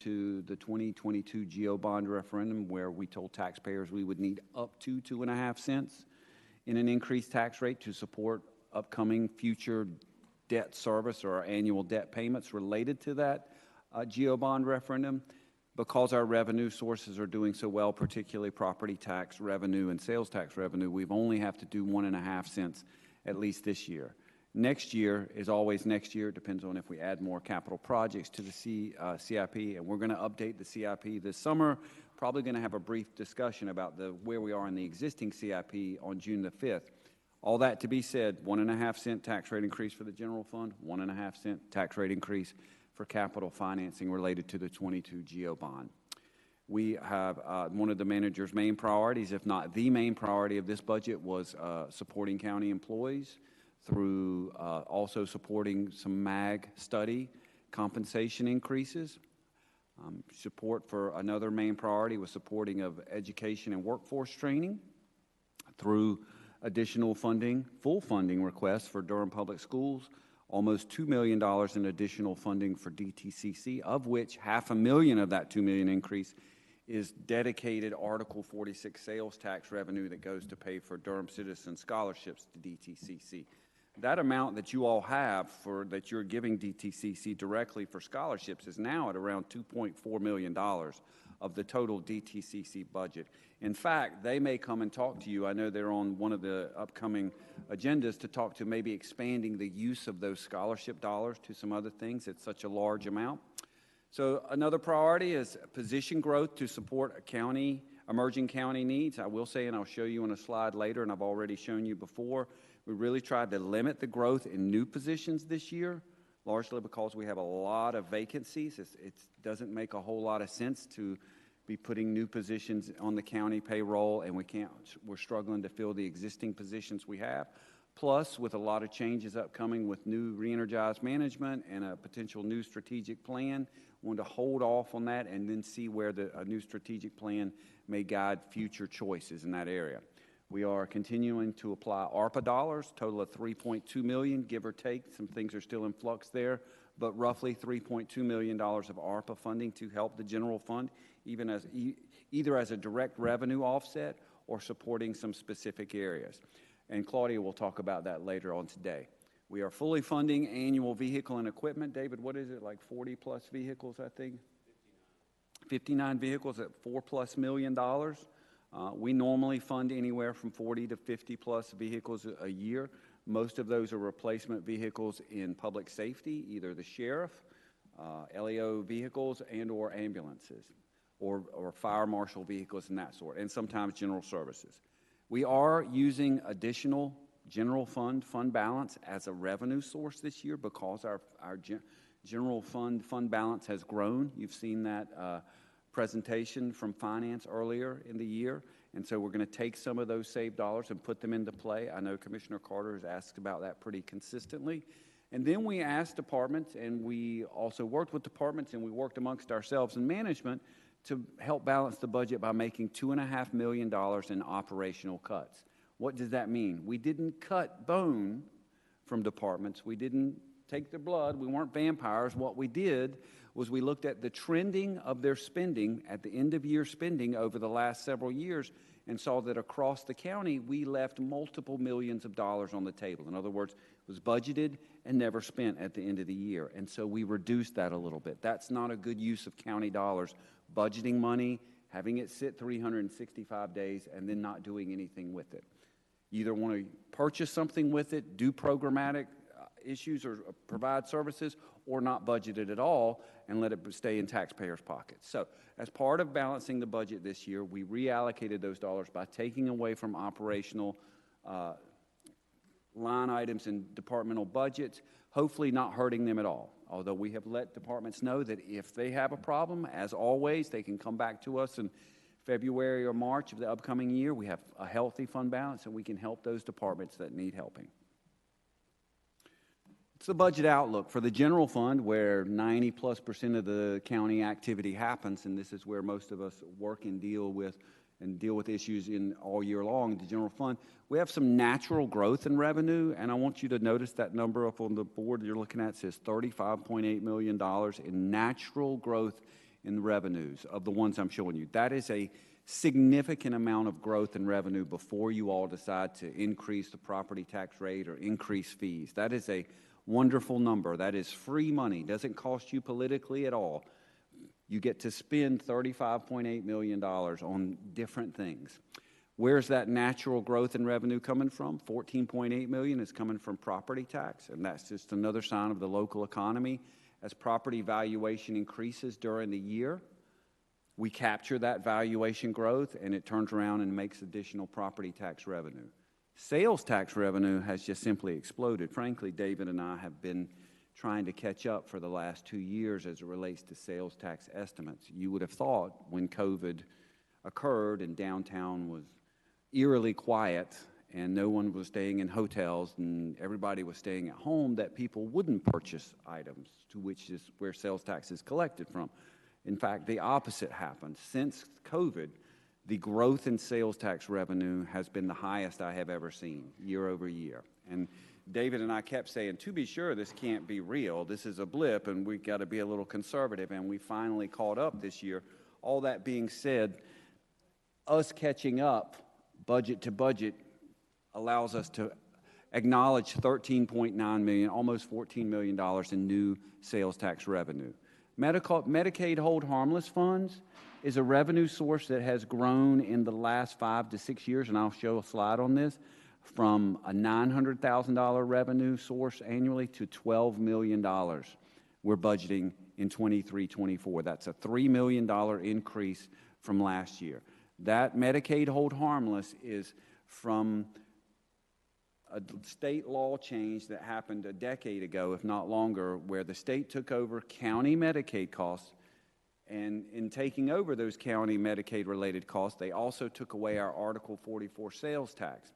to the 2022 GO bond referendum, where we told taxpayers we would need up to 2.5 cents in an increased tax rate to support upcoming future debt service or annual debt payments related to that GO bond referendum. Because our revenue sources are doing so well, particularly property tax revenue and sales tax revenue, we've only have to do 1.5 cents at least this year. Next year is always next year. It depends on if we add more capital projects to the CIP, and we're going to update the CIP this summer. Probably going to have a brief discussion about where we are in the existing CIP on June the 5th. All that to be said, 1.5 cent tax rate increase for the general fund, 1.5 cent tax rate increase for capital financing related to the 22 GO bond. We have one of the manager's main priorities, if not the main priority of this budget, was supporting county employees through also supporting some MAG study compensation increases. Support for another main priority was supporting of education and workforce training through additional funding, full funding requests for Durham Public Schools, almost $2 million in additional funding for DTCC, of which $500,000 of that $2 million increase is dedicated Article 46 sales tax revenue that goes to pay for Durham citizen scholarships to DTCC. That amount that you all have that you're giving DTCC directly for scholarships is now at around $2.4 million of the total DTCC budget. In fact, they may come and talk to you. I know they're on one of the upcoming agendas to talk to maybe expanding the use of those scholarship dollars to some other things. It's such a large amount. So another priority is position growth to support emerging county needs. I will say, and I'll show you on a slide later, and I've already shown you before, we really tried to limit the growth in new positions this year, largely because we have a lot of vacancies. It doesn't make a whole lot of sense to be putting new positions on the county payroll, and we're struggling to fill the existing positions we have. Plus, with a lot of changes upcoming with new re-energized management and a potential new strategic plan, we want to hold off on that and then see where a new strategic plan may guide future choices in that area. We are continuing to apply ARPA dollars, total of $3.2 million, give or take. Some things are still in flux there, but roughly $3.2 million of ARPA funding to help the general fund, either as a direct revenue offset or supporting some specific areas. And Claudia will talk about that later on today. We are fully funding annual vehicle and equipment. David, what is it, like 40-plus vehicles, I think? 59 vehicles at $4+ million. We normally fund anywhere from 40 to 50-plus vehicles a year. Most of those are replacement vehicles in public safety, either the sheriff, LEO vehicles, and or ambulances, or fire marshal vehicles and that sort, and sometimes general services. We are using additional general fund balance as a revenue source this year because our general fund balance has grown. You've seen that presentation from finance earlier in the year, and so we're going to take some of those saved dollars and put them into play. I know Commissioner Carter has asked about that pretty consistently. And then we asked departments, and we also worked with departments, and we worked amongst ourselves in management to help balance the budget by making $2.5 million in operational cuts. What does that mean? We didn't cut bone from departments. We didn't take their blood. We weren't vampires. What we did was we looked at the trending of their spending at the end of year spending over the last several years and saw that across the county we left multiple millions of dollars on the table. In other words, it was budgeted and never spent at the end of the year. And so we reduced that a little bit. That's not a good use of county dollars, budgeting money, having it sit 365 days, and then not doing anything with it. You either want to purchase something with it, do programmatic issues or provide services, or not budget it at all and let it stay in taxpayers' pockets. So as part of balancing the budget this year, we reallocated those dollars by taking away from operational line items in departmental budgets, hopefully not hurting them at all. Although we have let departments know that if they have a problem, as always, they can come back to us in February or March of the upcoming year. We have a healthy fund balance, and we can help those departments that need helping. It's the budget outlook for the general fund, where 90+% of the county activity happens, and this is where most of us work and deal with issues in all year long. The general fund, we have some natural growth in revenue, and I want you to notice that number up on the board you're looking at says $35.8 million in natural growth in the revenues of the ones I'm showing you. That is a significant amount of growth in revenue before you all decide to increase the property tax rate or increase fees. That is a wonderful number. That is free money. Doesn't cost you politically at all. You get to spend $35.8 million on different things. Where's that natural growth in revenue coming from? $14.8 million is coming from property tax, and that's just another sign of the local economy. As property valuation increases during the year, we capture that valuation growth, and it turns around and makes additional property tax revenue. Sales tax revenue has just simply exploded. Frankly, David and I have been trying to catch up for the last 2 years as it relates to sales tax estimates. You would have thought when COVID occurred and downtown was eerily quiet and no one was staying in hotels and everybody was staying at home that people wouldn't purchase items, to which is where sales tax is collected from. In fact, the opposite happened. Since COVID, the growth in sales tax revenue has been the highest I have ever seen, year over year. And David and I kept saying, to be sure, this can't be real. This is a blip, and we've got to be a little conservative. And we finally caught up this year. All that being said, us catching up budget to budget allows us to acknowledge $13.9 million, almost $14 million in new sales tax revenue. Medicaid hold harmless funds is a revenue source that has grown in the last 5 to 6 years, and I'll show a slide on this, from a $900,000 revenue source annually to $12 million we're budgeting in 23-24. That's a $3 million increase from last year. That Medicaid hold harmless is from a state law change that happened a decade ago, if not longer, where the state took over county Medicaid costs, and in taking over those county Medicaid-related costs, they also took away our Article 44 sales tax.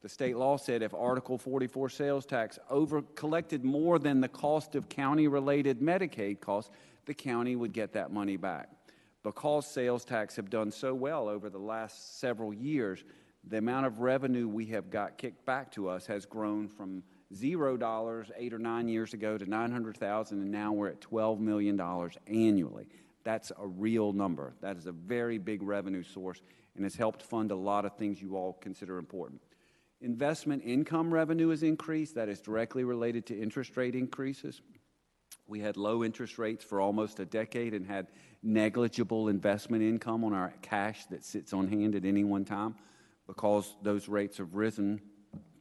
The state law said if Article 44 sales tax collected more than the cost of county-related Medicaid costs, the county would get that money back. Because sales tax have done so well over the last several years, the amount of revenue we have got kicked back to us has grown from $0 8 or 9 years ago to $900,000, and now we're at $12 million annually. That's a real number. That is a very big revenue source, and has helped fund a lot of things you all consider important. Investment income revenue has increased. That is directly related to interest rate increases. We had low interest rates for almost a decade and had negligible investment income on our cash that sits on hand at any one time. Because those rates have risen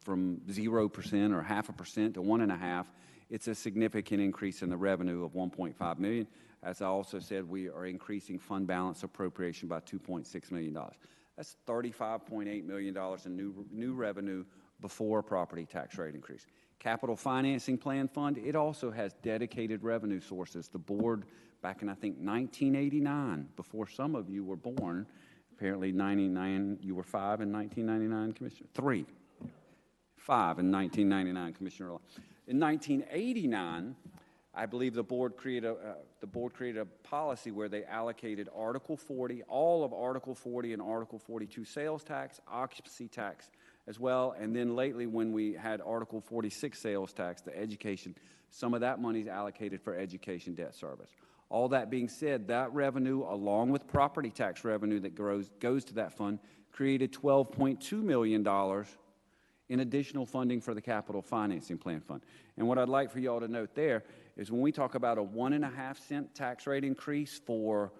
from 0% or 0.5% to 1.5%, it's a significant increase in the revenue of $1.5 million. As I also said, we are increasing fund balance appropriation by $2.6 million. That's $35.8 million in new revenue before property tax rate increase. Capital Financing Plan Fund, it also has dedicated revenue sources. The board, back in, I think, 1989, before some of you were born, apparently 99, you were 5 in 1999, Commissioner? 3. 5 in 1999, Commissioner. In 1989, I believe the board created a policy where they allocated Article 40, all of Article 40 and Article 42 sales tax, occupancy tax as well, and then lately when we had Article 46 sales tax, the education, some of that money is allocated for education debt service. All that being said, that revenue, along with property tax revenue that goes to that fund, created $12.2 million in additional funding for the Capital Financing Plan Fund. And what I'd like for you all to note there is when we talk about a 1.5-cent tax rate increase for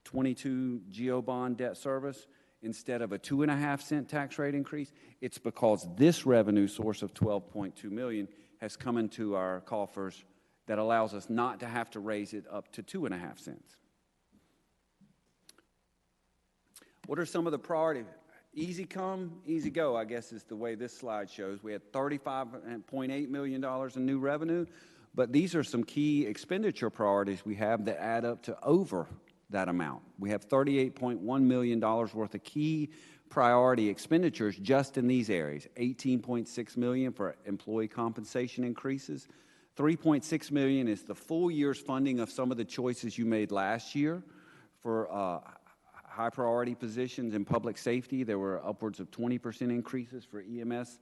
22 GO bond debt service instead of a 2.5-cent tax rate increase, it's because this revenue source of $12.2 million has come into our coffers that allows us not to have to raise it up to 2.5 cents. What are some of the priorities? Easy come, easy go, I guess is the way this slide shows. We had $35.8 million in new revenue, but these are some key expenditure priorities we have that add up to over that amount. We have $38.1 million worth of key priority expenditures just in these areas. $18.6 million for employee compensation increases. $3.6 million is the full year's funding of some of the choices you made last year for high priority positions in public safety. There were upwards of 20% increases for EMS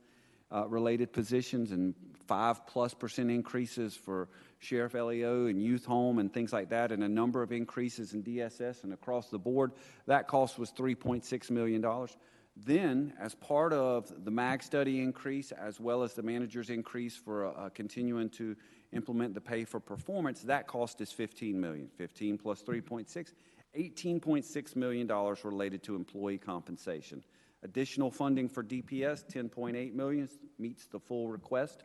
related positions and 5+% increases for Sheriff LEO and Youth Home and things like that, and a number of increases in DSS and across the board. That cost was $3.6 million. Then, as part of the MAG study increase, as well as the manager's increase for continuing to implement the pay for performance, that cost is $15 million. 15 plus 3.6, $18.6 million related to employee compensation. Additional funding for DPS, $10.8 million, meets the full request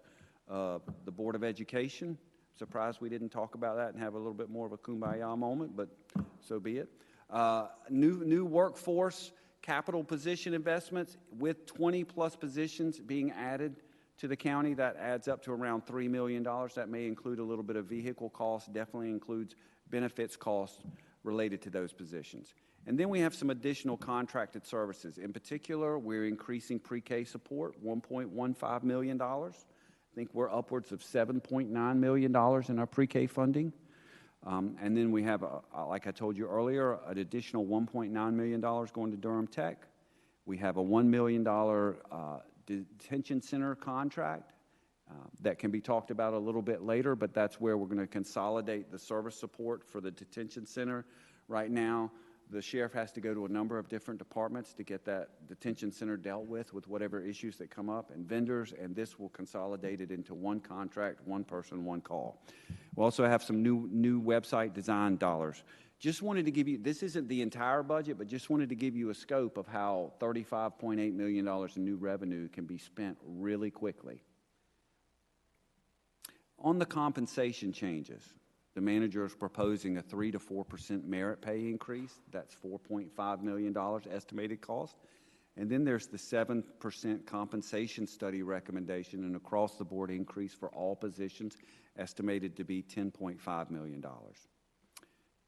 of the Board of Education. Surprised we didn't talk about that and have a little bit more of a kumbaya moment, but so be it. New workforce, capital position investments with 20+ positions being added to the county. That adds up to around $3 million. That may include a little bit of vehicle costs, definitely includes benefits costs related to those positions. And then we have some additional contracted services. In particular, we're increasing pre-K support, $1.15 million. I think we're upwards of $7.9 million in our pre-K funding. And then we have, like I told you earlier, an additional $1.9 million going to Durham Tech. We have a $1 million detention center contract that can be talked about a little bit later, but that's where we're going to consolidate the service support for the detention center. Right now, the sheriff has to go to a number of different departments to get that detention center dealt with whatever issues that come up, and vendors, and this will consolidate it into one contract, one person, one call. We also have some new website design dollars. Just wanted to give you, this isn't the entire budget, but just wanted to give you a scope of how $35.8 million in new revenue can be spent really quickly. On the compensation changes, the manager is proposing a 3 to 4% merit pay increase. That's $4.5 million estimated cost. And then there's the 7% compensation study recommendation, and across the board increase for all positions estimated to be $10.5 million.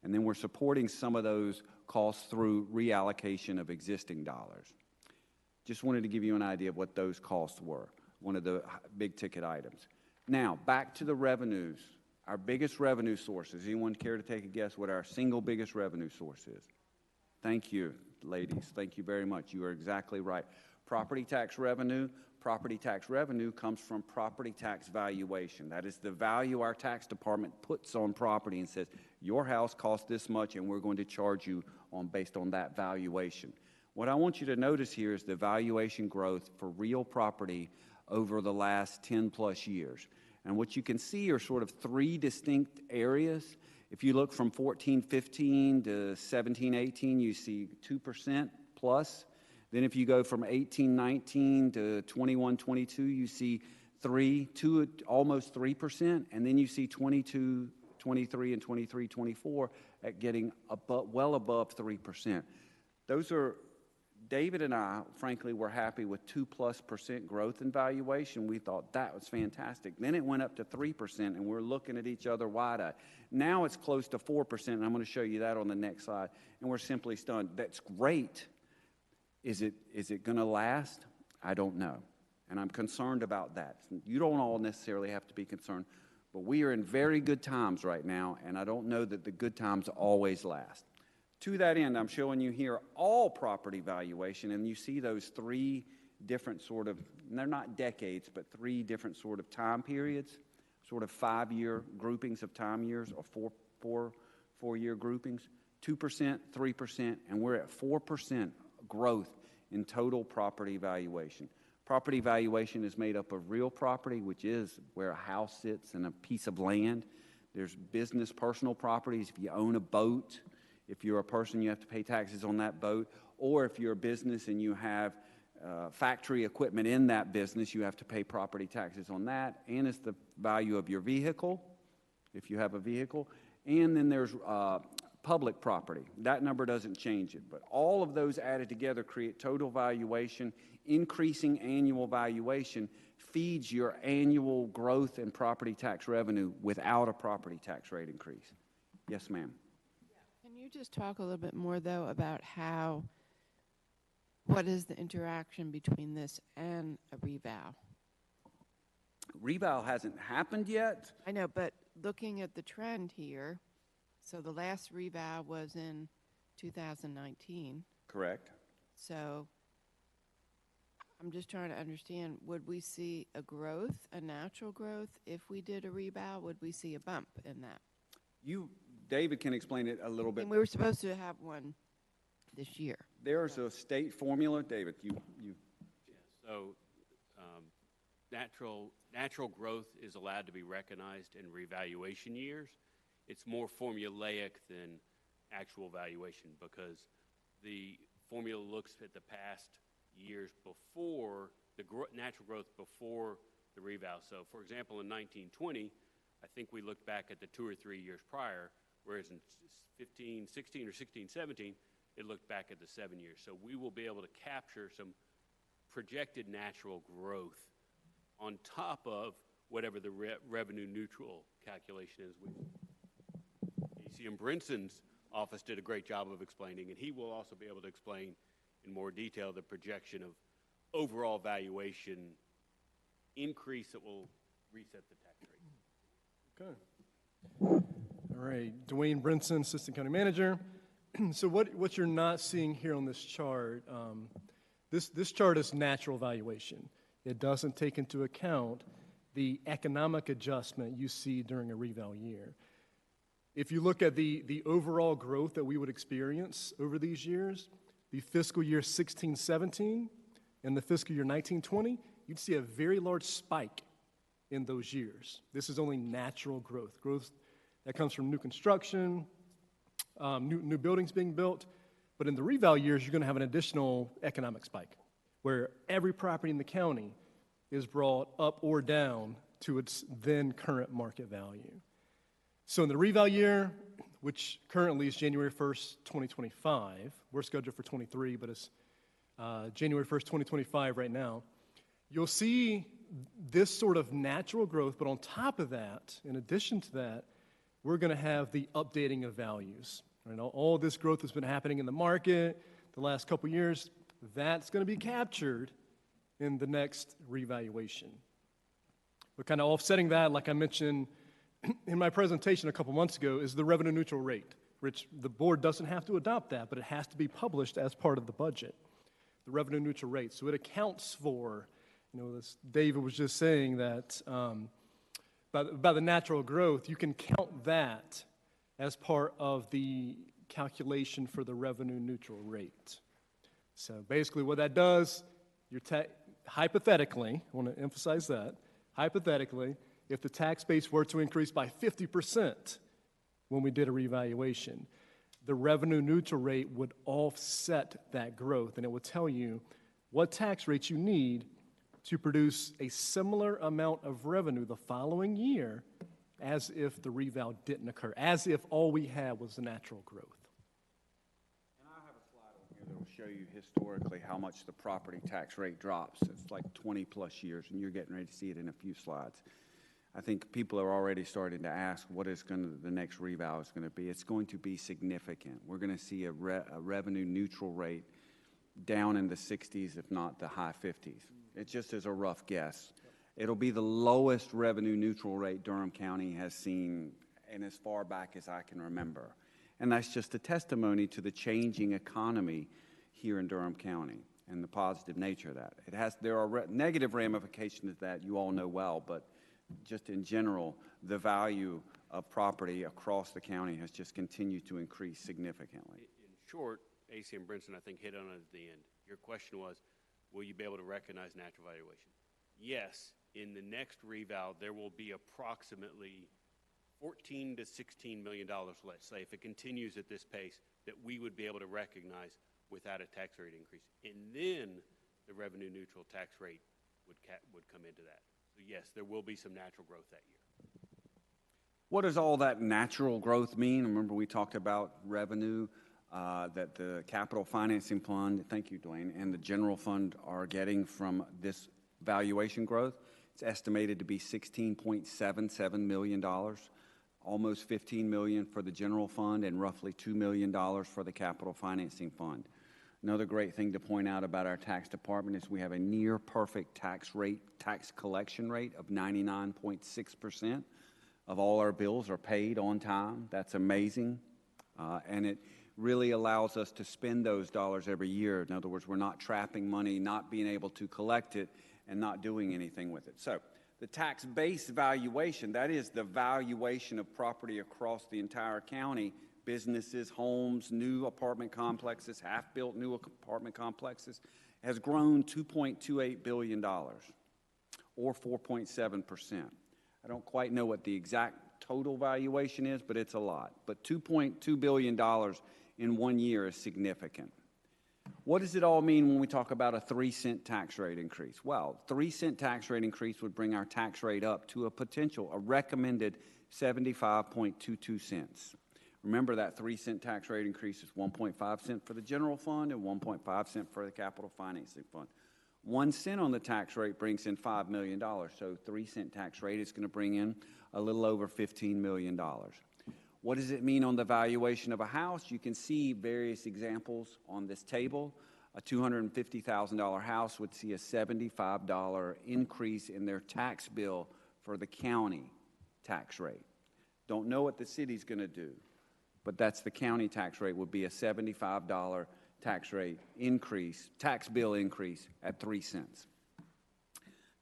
And then we're supporting some of those costs through reallocation of existing dollars. Just wanted to give you an idea of what those costs were, one of the big ticket items. Now, back to the revenues. Our biggest revenue sources. Anyone care to take a guess what our single biggest revenue source is? Thank you, ladies. Thank you very much. You are exactly right. Property tax revenue. Property tax revenue comes from property tax valuation. That is the value our tax department puts on property and says, your house costs this much and we're going to charge you based on that valuation. What I want you to notice here is the valuation growth for real property over the last 10+ years. And what you can see are sort of three distinct areas. If you look from 14-15 to 17-18, you see 2% plus. Then if you go from 18-19 to 21-22, you see almost 3%. And then you see 22-23 and 23-24 at getting well above 3%. Those are, David and I, frankly, were happy with 2+% growth in valuation. We thought that was fantastic. Then it went up to 3%, and we're looking at each other wide-eyed. Now it's close to 4%, and I'm going to show you that on the next slide, and we're simply stunned. That's great. Is it going to last? I don't know, and I'm concerned about that. You don't all necessarily have to be concerned, but we are in very good times right now, and I don't know that the good times always last. To that end, I'm showing you here all property valuation, and you see those three different sort of, they're not decades, but three different sort of time periods, sort of 5-year groupings of time years, or four-year groupings, 2%, 3%, and we're at 4% growth in total property valuation. Property valuation is made up of real property, which is where a house sits and a piece of land. There's business, personal properties. If you own a boat, if you're a person, you have to pay taxes on that boat. Or if you're a business and you have factory equipment in that business, you have to pay property taxes on that. And it's the value of your vehicle, if you have a vehicle. And then there's public property. That number doesn't change it. But all of those added together create total valuation. Increasing annual valuation feeds your annual growth in property tax revenue without a property tax rate increase. Yes, ma'am. Can you just talk a little bit more, though, about what is the interaction between this and a revow? Revow hasn't happened yet. I know, but looking at the trend here, so the last revow was in 2019. Correct. So I'm just trying to understand, would we see a growth, a natural growth, if we did a revow? Would we see a bump in that? David can explain it a little bit. And we were supposed to have one this year. There's a state formula. David, you. So natural growth is allowed to be recognized in revaluation years. It's more formulaic than actual valuation because the formula looks at the past years before the natural growth before the revow. So, for example, in 1920, I think we looked back at the 2 or 3 years prior, whereas in 16 or 17, it looked back at the 7 years. So we will be able to capture some projected natural growth on top of whatever the revenue neutral calculation is. ACM Brinson's office did a great job of explaining, and he will also be able to explain in more detail the projection of overall valuation increase that will reset the tax rate. Okay. All right, Dwayne Brinson, Assistant County Manager. So what you're not seeing here on this chart, this chart is natural valuation. It doesn't take into account the economic adjustment you see during a reval year. If you look at the overall growth that we would experience over these years, the fiscal year 16-17 and the fiscal year 19-20, you'd see a very large spike in those years. This is only natural growth that comes from new construction, new buildings being built. But in the reval years, you're going to have an additional economic spike where every property in the county is brought up or down to its then current market value. So in the reval year, which currently is January 1st, 2025, we're scheduled for 23, but it's January 1st, 2025 right now, you'll see this sort of natural growth, but on top of that, in addition to that, we're going to have the updating of values. Right? All this growth has been happening in the market the last couple years. That's going to be captured in the next revaluation. But kind of offsetting that, like I mentioned in my presentation a couple months ago, is the revenue neutral rate, which the board doesn't have to adopt that, but it has to be published as part of the budget, the revenue neutral rate. So it accounts for, this David was just saying that by the natural growth, you can count that as part of the calculation for the revenue neutral rate. So basically what that does, hypothetically, I want to emphasize that, hypothetically, if the tax base were to increase by 50% when we did a revaluation, the revenue neutral rate would offset that growth, and it would tell you what tax rates you need to produce a similar amount of revenue the following year as if the reval didn't occur, as if all we had was the natural growth. And I have a slide on here that will show you historically how much the property tax rate drops. It's like 20 plus years, and you're getting ready to see it in a few slides. I think people are already starting to ask what is the next reval is going to be. It's going to be significant. We're going to see a revenue neutral rate down in the 60s, if not the high 50s. It just is a rough guess. It'll be the lowest revenue neutral rate Durham County has seen in as far back as I can remember. And that's just a testimony to the changing economy here in Durham County and the positive nature of that. There are negative ramifications of that, you all know well, but just in general, the value of property across the county has just continued to increase significantly. In short, ACM Brinson, I think, hit on it at the end. Your question was, will you be able to recognize natural valuation? Yes, in the next reval, there will be approximately $14 to $16 million, let's say, if it continues at this pace, that we would be able to recognize without a tax rate increase. And then the revenue neutral tax rate would come into that. So yes, there will be some natural growth that year. What does all that natural growth mean? Remember we talked about revenue that the capital financing fund, thank you, Dwayne, and the general fund are getting from this valuation growth. It's estimated to be $16.77 million, almost $15 million for the general fund and roughly $2 million for the capital financing fund. Another great thing to point out about our tax department is we have a near perfect tax collection rate of 99.6%. of all our bills are paid on time. That's amazing. And it really allows us to spend those dollars every year. In other words, we're not trapping money, not being able to collect it, and not doing anything with it. So the tax base valuation, that is the valuation of property across the entire county, businesses, homes, new apartment complexes, half-built new apartment complexes, has grown $2.28 billion, or 4.7%. I don't quite know what the exact total valuation is, but it's a lot. But $2.2 billion in 1 year is significant. What does it all mean when we talk about a 3-cent tax rate increase? Well, 3-cent tax rate increase would bring our tax rate up to a recommended 75.22 cents. Remember that 3-cent tax rate increase is 1.5 cents for the general fund and 1.5 cents for the capital financing fund. 1 cent on the tax rate brings in $5 million, so 3-cent tax rate is going to bring in a little over $15 million. What does it mean on the valuation of a house? You can see various examples on this table. A $250,000 house would see a $75 increase in their tax bill for the county tax rate. Don't know what the city's going to do, but that's the county tax rate would be a $75 tax rate increase, tax bill increase at 3 cents.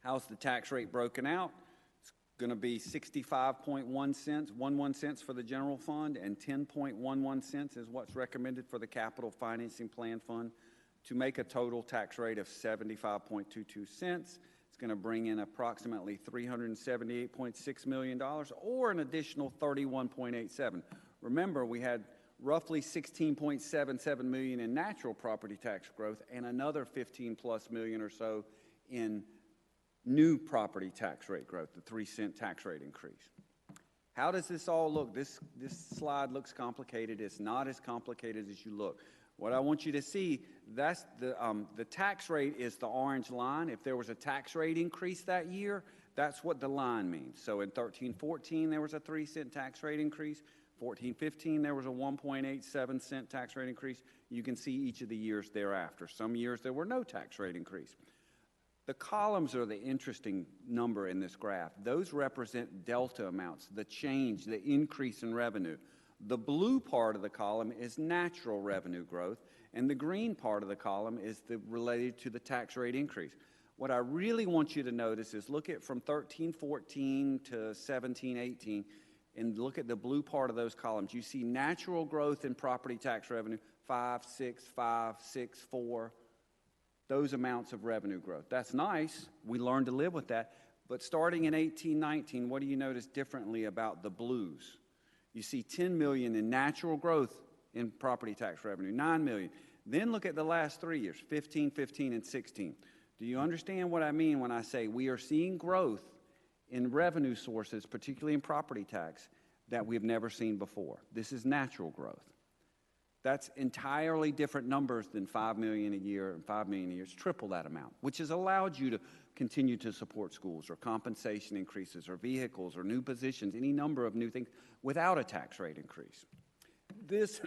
How's the tax rate broken out? It's going to be 65.11 cents for the general fund, and 10.11 cents is what's recommended for the capital financing plan fund, to make a total tax rate of 75.22 cents. It's going to bring in approximately $378.6 million, or an additional 31.87. Remember, we had roughly 16.77 million in natural property tax growth and another 15 plus million or so in new property tax rate growth, the 3-cent tax rate increase. How does this all look? This slide looks complicated. It's not as complicated as you look. What I want you to see, that's the tax rate is the orange line. If there was a tax rate increase that year, that's what the line means. So in 13-14, there was a 3-cent tax rate increase. 14-15, there was a 1.87 cent tax rate increase. You can see each of the years thereafter. Some years there were no tax rate increase. The columns are the interesting number in this graph. Those represent delta amounts, the change, the increase in revenue. The blue part of the column is natural revenue growth, and the green part of the column is related to the tax rate increase. What I really want you to notice is look at from 13-14 to 17-18, and look at the blue part of those columns. You see natural growth in property tax revenue, 5, 6, 5, 6, 4, those amounts of revenue growth. That's nice. We learned to live with that. But starting in 18-19, what do you notice differently about the blues? You see 10 million in natural growth in property tax revenue, 9 million. Then look at the last 3 years, 15, 15, and 16. Do you understand what I mean when I say we are seeing growth in revenue sources, particularly in property tax, that we've never seen before? This is natural growth. That's entirely different numbers than 5 million a year and 5 million a year. It's triple that amount, which has allowed you to continue to support schools or compensation increases or vehicles or new positions, any number of new things without a tax rate increase. This,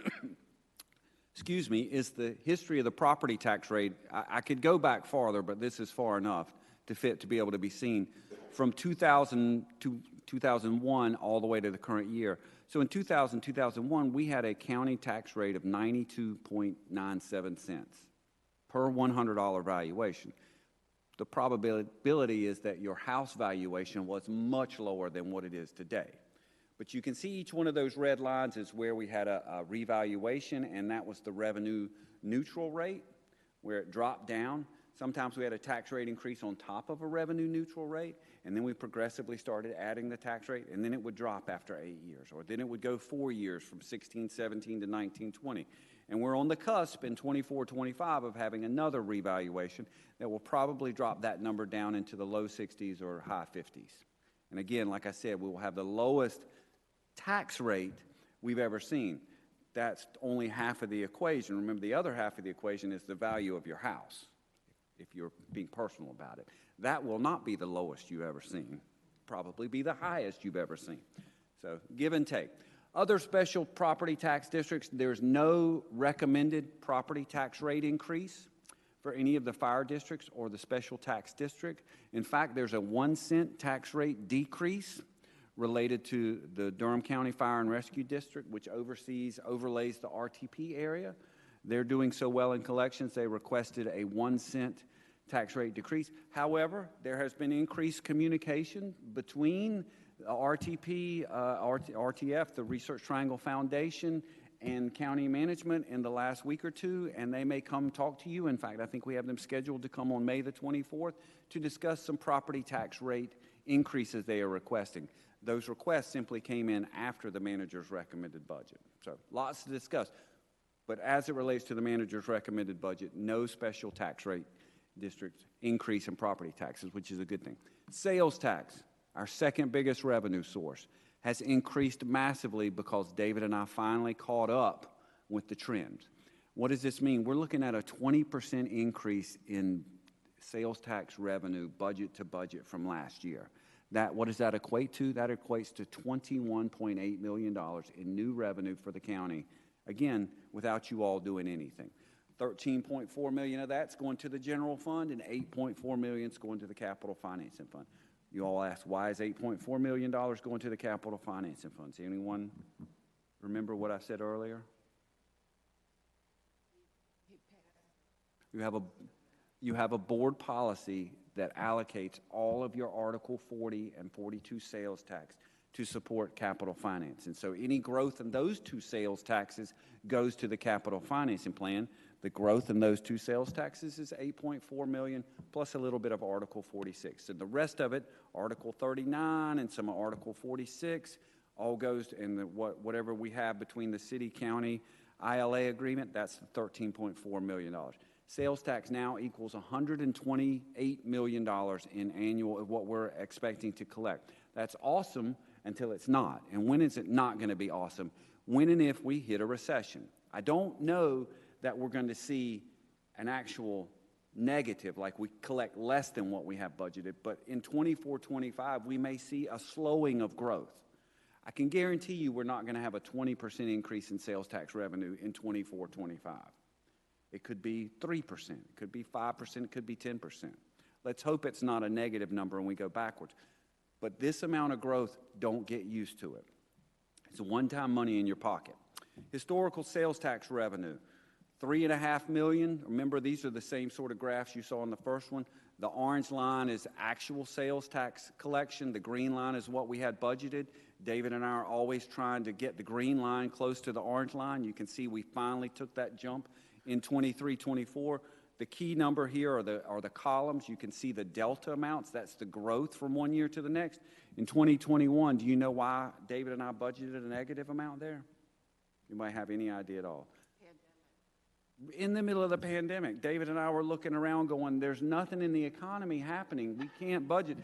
excuse me, is the history of the property tax rate. I could go back farther, but this is far enough to be able to be seen from 2000 to 2001 all the way to the current year. So in 2001, we had a county tax rate of 92.97 cents per $100 valuation. The probability is that your house valuation was much lower than what it is today. But you can see each one of those red lines is where we had a revaluation, and that was the revenue neutral rate, where it dropped down. Sometimes we had a tax rate increase on top of a revenue neutral rate, and then we progressively started adding the tax rate, and then it would drop after 8 years, or then it would go 4 years from 16-17 to 19-20. And we're on the cusp in 24-25 of having another revaluation that will probably drop that number down into the low 60s or high 50s. And again, like I said, we will have the lowest tax rate we've ever seen. That's only half of the equation. Remember, the other half of the equation is the value of your house, if you're being personal about it. That will not be the lowest you've ever seen. Probably be the highest you've ever seen. So give and take. Other special property tax districts, there's no recommended property tax rate increase for any of the fire districts or the special tax district. In fact, there's a 1 cent tax rate decrease related to the Durham County Fire and Rescue District, which overlays the RTP area. They're doing so well in collections, they requested a 1 cent tax rate decrease. However, there has been increased communication between RTP, RTF, the Research Triangle Foundation, and county management in the last week or two, and they may come talk to you. In fact, I think we have them scheduled to come on May the 24th to discuss some property tax rate increases they are requesting. Those requests simply came in after the manager's recommended budget. So lots to discuss. But as it relates to the manager's recommended budget, no special tax rate district increase in property taxes, which is a good thing. Sales tax, our second biggest revenue source, has increased massively because David and I finally caught up with the trends. What does this mean? We're looking at a 20% increase in sales tax revenue budget to budget from last year. What does that equate to? That equates to $21.8 million in new revenue for the county, again, without you all doing anything. $13.4 million of that's going to the general fund, and $8.4 million is going to the capital financing fund. You all ask, why is $8.4 million going to the capital financing funds? Anyone remember what I said earlier? You have a board policy that allocates all of your Article 40 and 42 sales tax to support capital finance. And so any growth in those two sales taxes goes to the capital financing plan. The growth in those two sales taxes is $8.4 million plus a little bit of Article 46. And the rest of it, Article 39 and some of Article 46, all goes in whatever we have between the city-county ILA agreement, that's $13.4 million. Sales tax now equals $128 million in annual of what we're expecting to collect. That's awesome until it's not. And when is it not going to be awesome? When and if we hit a recession. I don't know that we're going to see an actual negative, like we collect less than what we have budgeted, but in 24-25, we may see a slowing of growth. I can guarantee you we're not going to have a 20% increase in sales tax revenue in 24-25. It could be 3%, it could be 5%, it could be 10%. Let's hope it's not a negative number and we go backwards. But this amount of growth, don't get used to it. It's a one-time money in your pocket. Historical sales tax revenue, $3.5 million. Remember, these are the same sort of graphs you saw in the first one. The orange line is actual sales tax collection. The green line is what we had budgeted. David and I are always trying to get the green line close to the orange line. You can see we finally took that jump in 23-24. The key number here are the columns. You can see the delta amounts. That's the growth from one year to the next. In 2021, do you know why David and I budgeted a negative amount there? You might have any idea at all. In the middle of the pandemic, David and I were looking around going, there's nothing in the economy happening. We can't budget.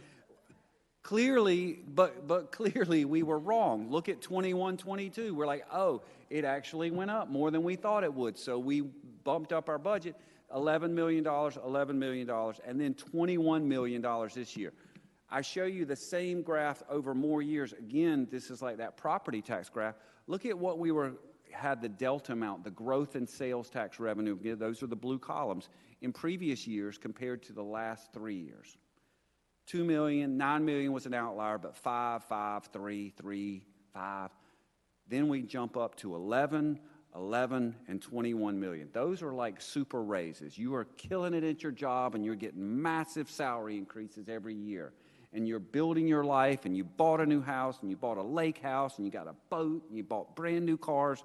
Clearly, but clearly we were wrong. Look at 21-22. We're like, oh, it actually went up more than we thought it would. So we bumped up our budget, $11 million, $11 million, and then $21 million this year. I show you the same graph over more years. Again, this is like that property tax graph. Look at what had the delta amount, the growth in sales tax revenue. Those are the blue columns in previous years compared to the last 3 years. 2 million, 9 million was an outlier, but 5, 5, 3, 3, 5. Then we jump up to 11, 11, and 21 million. Those are like super raises. You are killing it at your job and you're getting massive salary increases every year. And you're building your life and you bought a new house and you bought a lake house and you got a boat and you bought brand new cars.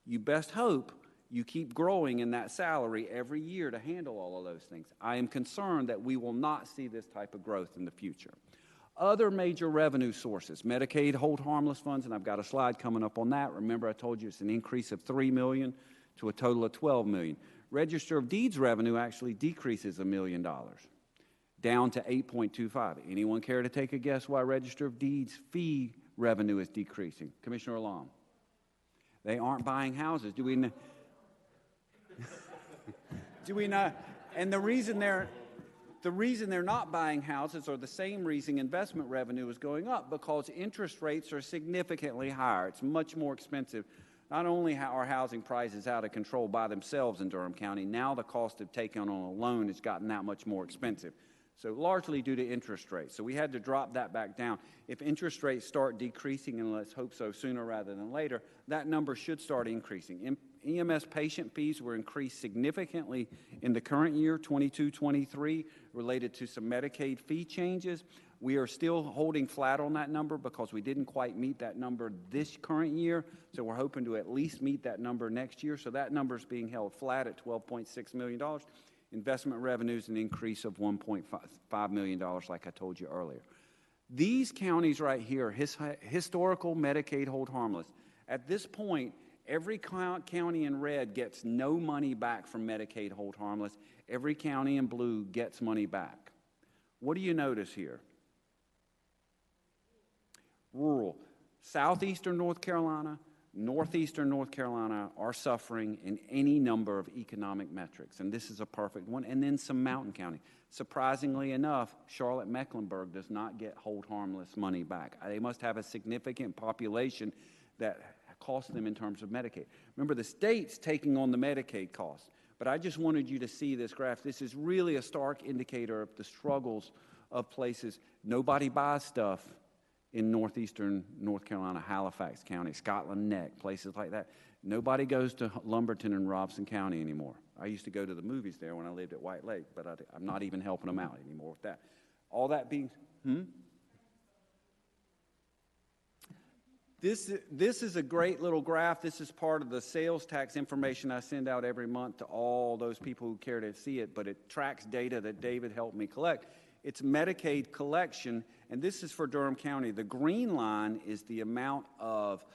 You best hope you keep growing in that salary every year to handle all of those things. I am concerned that we will not see this type of growth in the future. Other major revenue sources, Medicaid hold harmless funds, and I've got a slide coming up on that. Remember, I told you it's an increase of $3 million to a total of $12 million. Register of Deeds revenue actually decreases $1 million, down to 8.25. Anyone care to take a guess why Register of Deeds fee revenue is decreasing? Commissioner Alam. They aren't buying houses. Do we know? Do we not? And the reason they're not buying houses are the same reason investment revenue is going up, because interest rates are significantly higher. It's much more expensive. Not only are housing prices out of control by themselves in Durham County, now the cost of taking on a loan has gotten that much more expensive. So largely due to interest rates. So we had to drop that back down. If interest rates start decreasing, and let's hope so sooner rather than later, that number should start increasing. EMS patient fees were increased significantly in the current year, 22-23, related to some Medicaid fee changes. We are still holding flat on that number because we didn't quite meet that number this current year, so we're hoping to at least meet that number next year. So that number is being held flat at $12.6 million. Investment revenues, an increase of $1.5 million, like I told you earlier. These counties right here, historical Medicaid hold harmless. At this point, every county in red gets no money back from Medicaid hold harmless. Every county in blue gets money back. What do you notice here? Rural. Southeastern North Carolina, northeastern North Carolina are suffering in any number of economic metrics, and this is a perfect one. And then some mountain county. Surprisingly enough, Charlotte-Mecklenburg does not get hold harmless money back. They must have a significant population that costs them in terms of Medicaid. Remember, the state's taking on the Medicaid costs, but I just wanted you to see this graph. This is really a stark indicator of the struggles of places. Nobody buys stuff in northeastern North Carolina, Halifax County, Scotland Neck, places like that. Nobody goes to Lumberton and Robson County anymore. I used to go to the movies there when I lived at White Lake, but I'm not even helping them out anymore with that. All that being, This is a great little graph. This is part of the sales tax information I send out every month to all those people who care to see it, but it tracks data that David helped me collect. It's Medicaid collection, and this is for Durham County. The green line is the amount of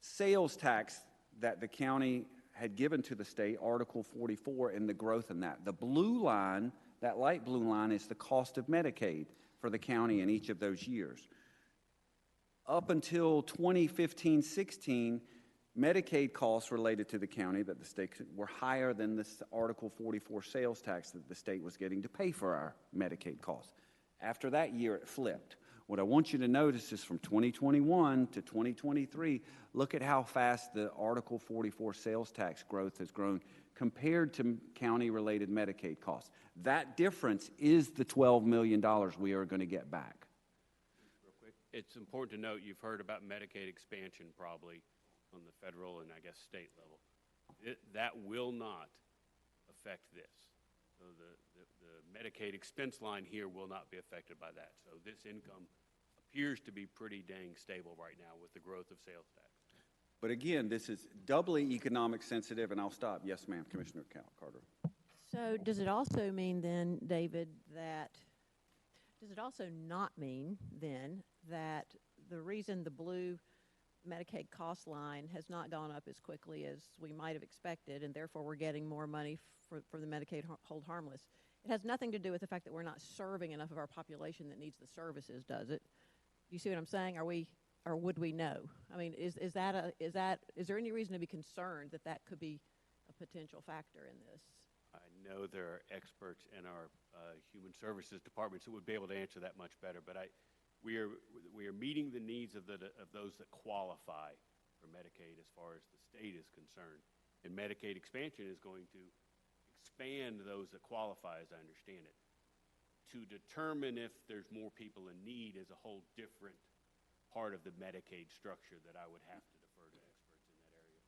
sales tax that the county had given to the state, Article 44, and the growth in that. The blue line, that light blue line, is the cost of Medicaid for the county in each of those years. Up until 2015-16, Medicaid costs related to the county that the state were higher than this Article 44 sales tax that the state was getting to pay for our Medicaid costs. After that year, it flipped. What I want you to notice is from 2021 to 2023, look at how fast the Article 44 sales tax growth has grown compared to county-related Medicaid costs. That difference is the $12 million we are going to get back. Real quick, it's important to note you've heard about Medicaid expansion probably on the federal and I guess state level. That will not affect this. So the Medicaid expense line here will not be affected by that. So this income appears to be pretty dang stable right now with the growth of sales tax. But again, this is doubly economic sensitive, and I'll stop. Yes, ma'am, Commissioner Carter. So does it also mean then, David, does it also not mean then that the reason the blue Medicaid cost line has not gone up as quickly as we might have expected, and therefore we're getting more money for the Medicaid hold harmless, it has nothing to do with the fact that we're not serving enough of our population that needs the services, does it? You see what I'm saying? Or would we know? I mean, is there any reason to be concerned that that could be a potential factor in this? I know there are experts in our human services departments who would be able to answer that much better, but we are meeting the needs of those that qualify for Medicaid as far as the state is concerned. And Medicaid expansion is going to expand those that qualify, as I understand it. To determine if there's more people in need is a whole different part of the Medicaid structure that I would have to defer to experts in that area.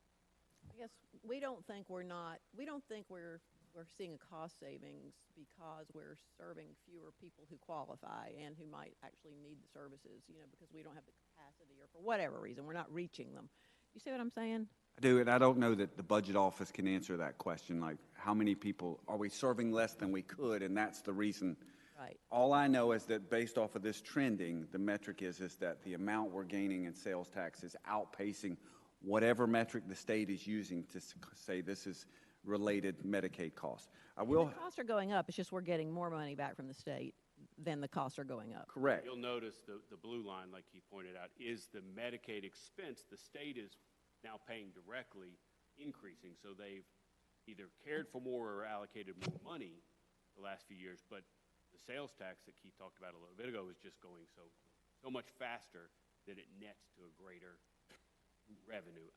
I guess we don't think we're seeing a cost savings because we're serving fewer people who qualify and who might actually need the services, because we don't have the capacity or for whatever reason, we're not reaching them. You see what I'm saying? I do, and I don't know that the budget office can answer that question, like how many people, are we serving less than we could, and that's the reason. Right. All I know is that based off of this trending, the metric is that the amount we're gaining in sales tax is outpacing whatever metric the state is using to say this is related Medicaid costs. The costs are going up. It's just we're getting more money back from the state than the costs are going up. Correct. You'll notice the blue line, like he pointed out, is the Medicaid expense the state is now paying directly increasing. So they've either cared for more or allocated more money the last few years, but the sales tax that Keith talked about a little bit ago is just going so much faster that it nets to a greater revenue.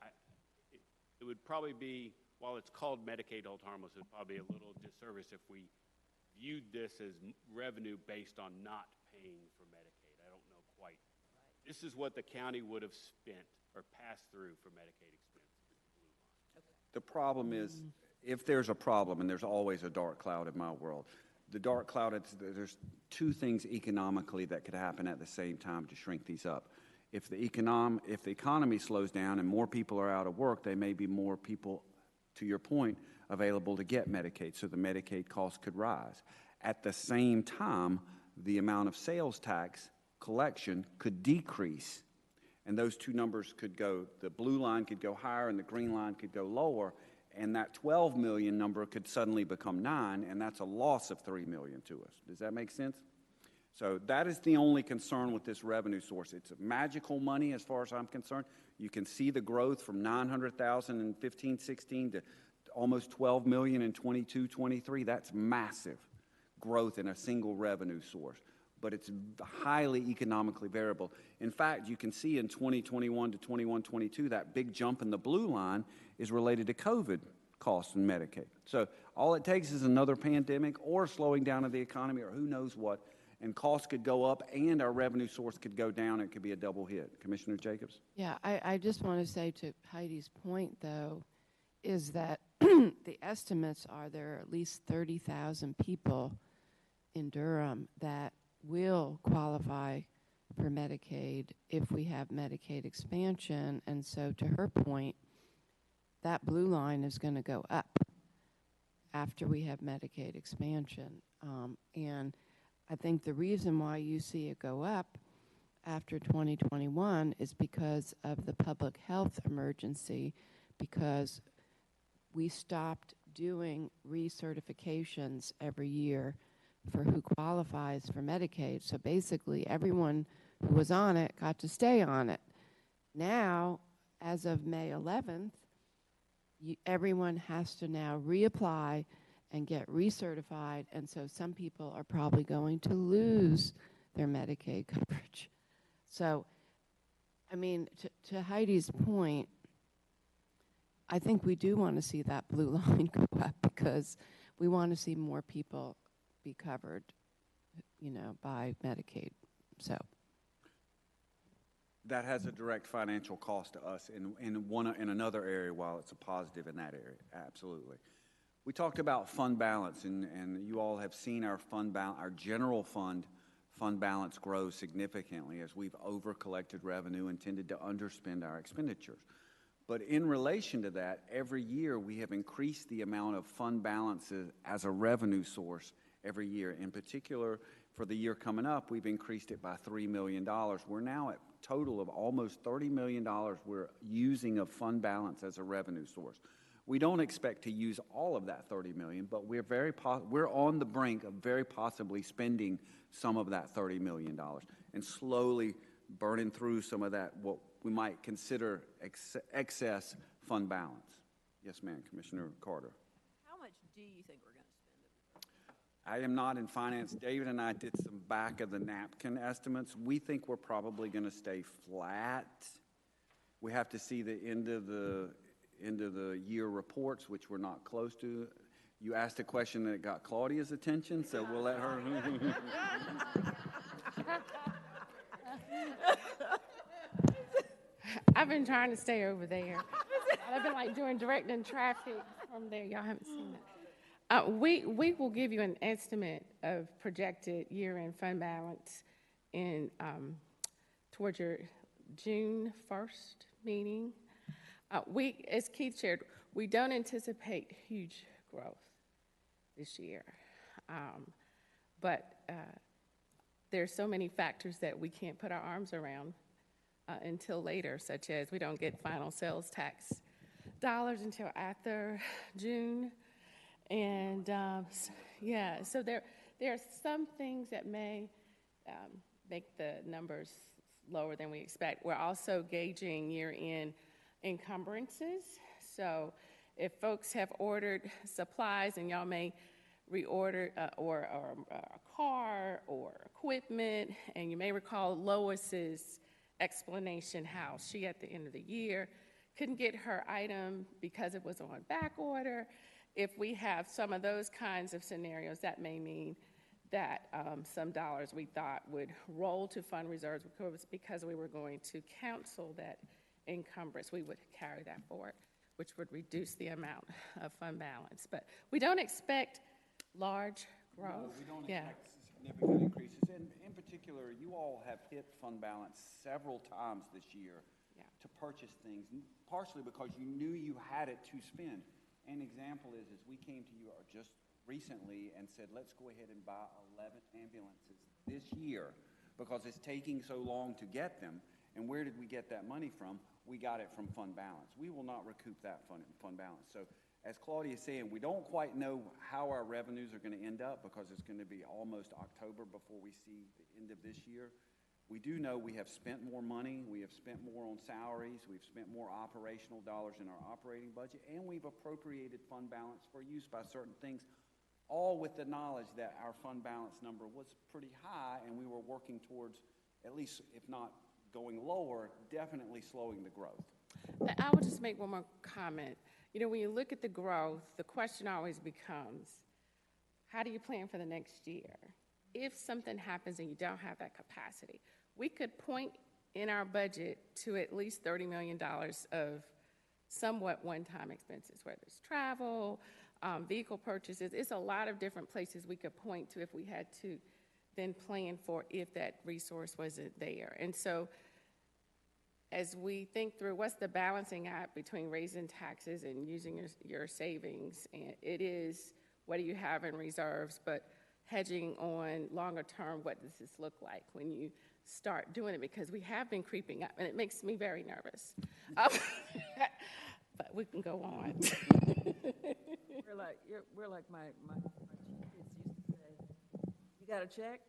It would probably be, while it's called Medicaid hold harmless, it would probably be a little disservice if we viewed this as revenue based on not paying for Medicaid. I don't know quite. This is what the county would have spent or passed through for Medicaid expenses. The problem is, if there's a problem, and there's always a dark cloud in my world, the dark cloud, there's two things economically that could happen at the same time to shrink these up. If the economy slows down and more people are out of work, there may be more people, to your point, available to get Medicaid, so the Medicaid cost could rise. At the same time, the amount of sales tax collection could decrease, and those two numbers could go, the blue line could go higher and the green line could go lower, and that 12 million number could suddenly become 9, and that's a loss of 3 million to us. Does that make sense? So that is the only concern with this revenue source. It's magical money as far as I'm concerned. You can see the growth from 900,000 in 15-16 to almost 12 million in 22-23. That's massive growth in a single revenue source, but it's highly economically variable. In fact, you can see in 2021 to 21-22, that big jump in the blue line is related to COVID costs in Medicaid. So all it takes is another pandemic or slowing down of the economy or who knows what, and costs could go up and our revenue source could go down. It could be a double hit. Commissioner Jacobs? Yeah, I just want to say to Heidi's point, though, is that the estimates are there are at least 30,000 people in Durham that will qualify for Medicaid if we have Medicaid expansion. And so to her point, that blue line is going to go up after we have Medicaid expansion. And I think the reason why you see it go up after 2021 is because of the public health emergency, because we stopped doing recertifications every year for who qualifies for Medicaid. So basically everyone who was on it got to stay on it. Now, as of May 11th, everyone has to now reapply and get recertified, and so some people are probably going to lose their Medicaid coverage. So, I mean, to Heidi's point, I think we do want to see that blue line go up because we want to see more people be covered, you know, by Medicaid. So that has a direct financial cost to us in another area, while it's a positive in that area. Absolutely. We talked about fund balance, and you all have seen our our general fund balance grow significantly as we've over-collected revenue and tended to underspend our expenditures. But in relation to that, every year we have increased the amount of fund balances as a revenue source every year. In particular, for the year coming up, we've increased it by $3 million. We're now at a total of almost $30 million we're using of fund balance as a revenue source. We don't expect to use all of that $30 million, but we're on the brink of very possibly spending some of that $30 million and slowly burning through some of that, what we might consider excess fund balance. Yes, ma'am, Commissioner Carter. How much do you think we're going to spend? I am not in finance. David and I did some back of the napkin estimates. We think we're probably going to stay flat. We have to see the end of the year reports, which we're not close to. You asked a question that got Claudia's attention, so we'll let her. I've been trying to stay over there. I've been like doing directing traffic from there. Y'all haven't seen that. We will give you an estimate of projected year-end fund balance in towards your June 1st meeting. As Keith shared, we don't anticipate huge growth this year, but there's so many factors that we can't put our arms around until later, such as we don't get final sales tax dollars until after June, and so there are some things that may make the numbers lower than we expect. We're also gauging year-end encumbrances. So if folks have ordered supplies and y'all may reorder or a car or equipment, and you may recall Lois's explanation how she at the end of the year couldn't get her item because it was on back order, if we have some of those kinds of scenarios, that may mean that some dollars we thought would roll to fund reserves because we were going to cancel that encumbrance, we would carry that forward, which would reduce the amount of fund balance. But we don't expect large growth. We don't Yeah. expect significant increases. And in particular, you all have hit fund balance several times this year Yeah. to purchase things, partially because you knew you had it to spend. An example is we came to you just recently and said, let's go ahead and buy 11 ambulances this year because it's taking so long to get them. And where did we get that money from? We got it from fund balance. We will not recoup that fund balance. So as Claudia is saying, we don't quite know how our revenues are going to end up because it's going to be almost October before we see the end of this year. We do know we have spent more money, we have spent more on salaries, we've spent more operational dollars in our operating budget, and we've appropriated fund balance for use by certain things, all with the knowledge that our fund balance number was pretty high and we were working towards, at least if not going lower, definitely slowing the growth. I would just make one more comment. You know, when you look at the growth, the question always becomes, how do you plan for the next year? If something happens and you don't have that capacity, we could point in our budget to at least $30 million of somewhat one-time expenses, whether it's travel, vehicle purchases. It's a lot of different places we could point to if we had to then plan for if that resource wasn't there. And so as we think through what's the balancing act between raising taxes and using your savings, and it is what do you have in reserves, but hedging on longer term, what does this look like when you start doing it? Because we have been creeping up, and it makes me very nervous. But we can go on. We're like my kids used to say, you got a check?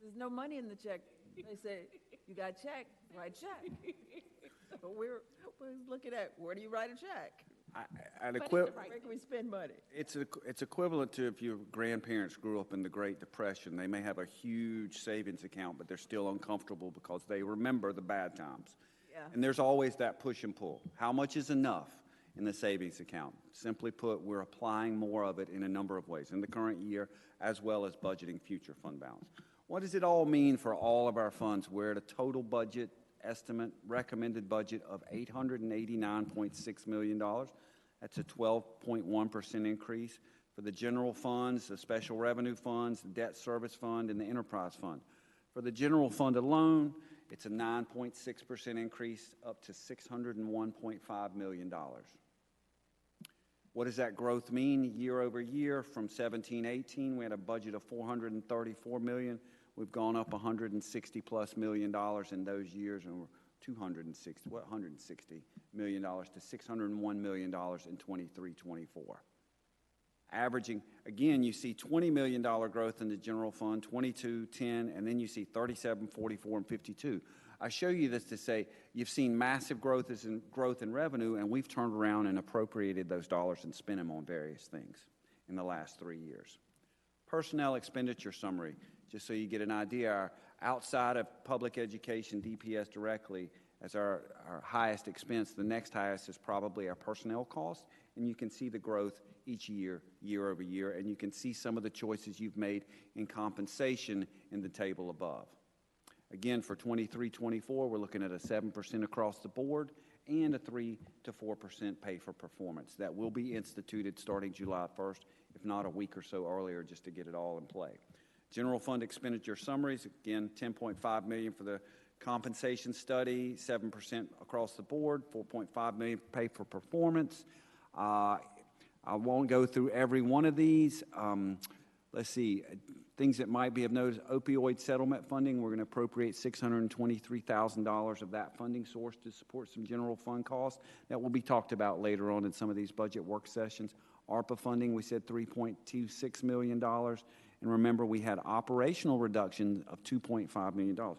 There's no money in the check. They say, you got a check? Write a check. But we're looking at, where do you write a check? Where can we spend money? It's equivalent to if your grandparents grew up in the Great Depression. They may have a huge savings account, but they're still uncomfortable because they remember the bad times. Yeah. And there's always that push and pull. How much is enough in the savings account? Simply put, we're applying more of it in a number of ways in the current year, as well as budgeting future fund balance. What does it all mean for all of our funds? We're at a total budget estimate, recommended budget of $889.6 million. That's a 12.1% increase. For the general funds, the special revenue funds, the debt service fund, and the enterprise fund. For the general fund alone, it's a 9.6% increase up to $601.5 million. What does that growth mean year over year? From 17-18, we had a budget of $434 million. We've gone up $160+ million in those years, and we're $160 million to $601 million in 23-24. Averaging, again, you see $20 million growth in the general fund, 22, 10, and then you see 37, 44, and 52. I show you this to say you've seen massive growth in revenue, and we've turned around and appropriated those dollars and spent them on various things in the last 3 years. Personnel expenditure summary, just so you get an idea, outside of public education, DPS directly, as our highest expense, the next highest is probably our personnel cost, and you can see the growth each year, year over year, and you can see some of the choices you've made in compensation in the table above. Again, for 23-24, we're looking at a 7% across the board and a 3 to 4% pay for performance. That will be instituted starting July 1st, if not a week or so earlier, just to get it all in play. General fund expenditure summaries, again, $10.5 million for the compensation study, 7% across the board, $4.5 million pay for performance. I won't go through every one of these. Let's see, things that might be of notice, opioid settlement funding, we're going to appropriate $623,000 of that funding source to support some general fund costs. That will be talked about later on in some of these budget work sessions. ARPA funding, we said $3.26 million. And remember, we had operational reduction of $2.5 million. I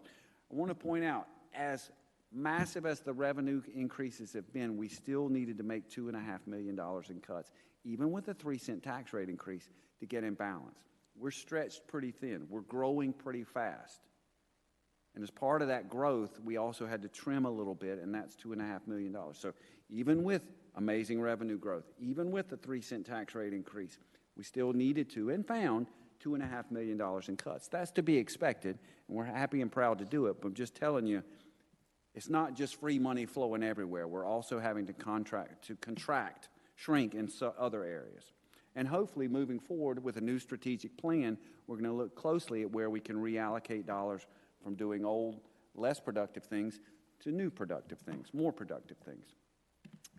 want to point out, as massive as the revenue increases have been, we still needed to make $2.5 million in cuts, even with a 3-cent tax rate increase, to get in balance. We're stretched pretty thin. We're growing pretty fast. And as part of that growth, we also had to trim a little bit, and that's $2.5 million. So even with amazing revenue growth. Even with the 3-cent tax rate increase, we still needed to and found $2.5 million in cuts. That's to be expected, and we're happy and proud to do it, but I'm just telling you, it's not just free money flowing everywhere. We're also having to contract, shrink in other areas. And hopefully, moving forward with a new strategic plan, we're going to look closely at where we can reallocate dollars from doing old, less productive things to new productive things, more productive things.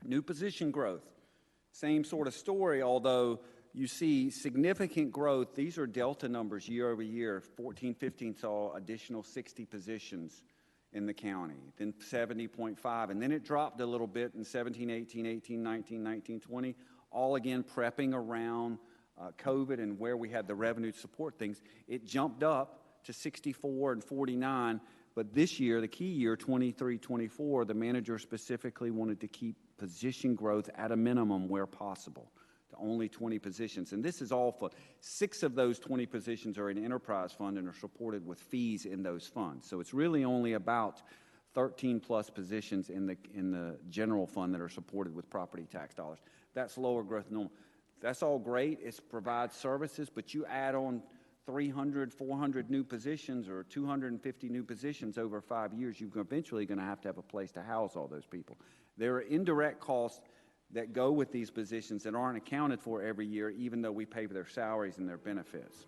New position growth, same sort of story, although you see significant growth. These are delta numbers year over year. 14-15 saw additional 60 positions in the county, then 70.5, and then it dropped a little bit in 17, 18, 18, 19, 19, 20, all again prepping around COVID and where we had the revenue to support things. It jumped up to 64 and 49, but this year, the key year, 23, 24, the manager specifically wanted to keep position growth at a minimum where possible, to only 20 positions. And this is all fun. 6 of those 20 positions are in enterprise fund and are supported with fees in those funds. So it's really only about 13 plus positions in the general fund that are supported with property tax dollars. That's lower growth normal. That's all great. It provides services, but you add on 300, 400 new positions or 250 new positions over 5 years, you're eventually going to have a place to house all those people. There are indirect costs that go with these positions that aren't accounted for every year, even though we pay for their salaries and their benefits.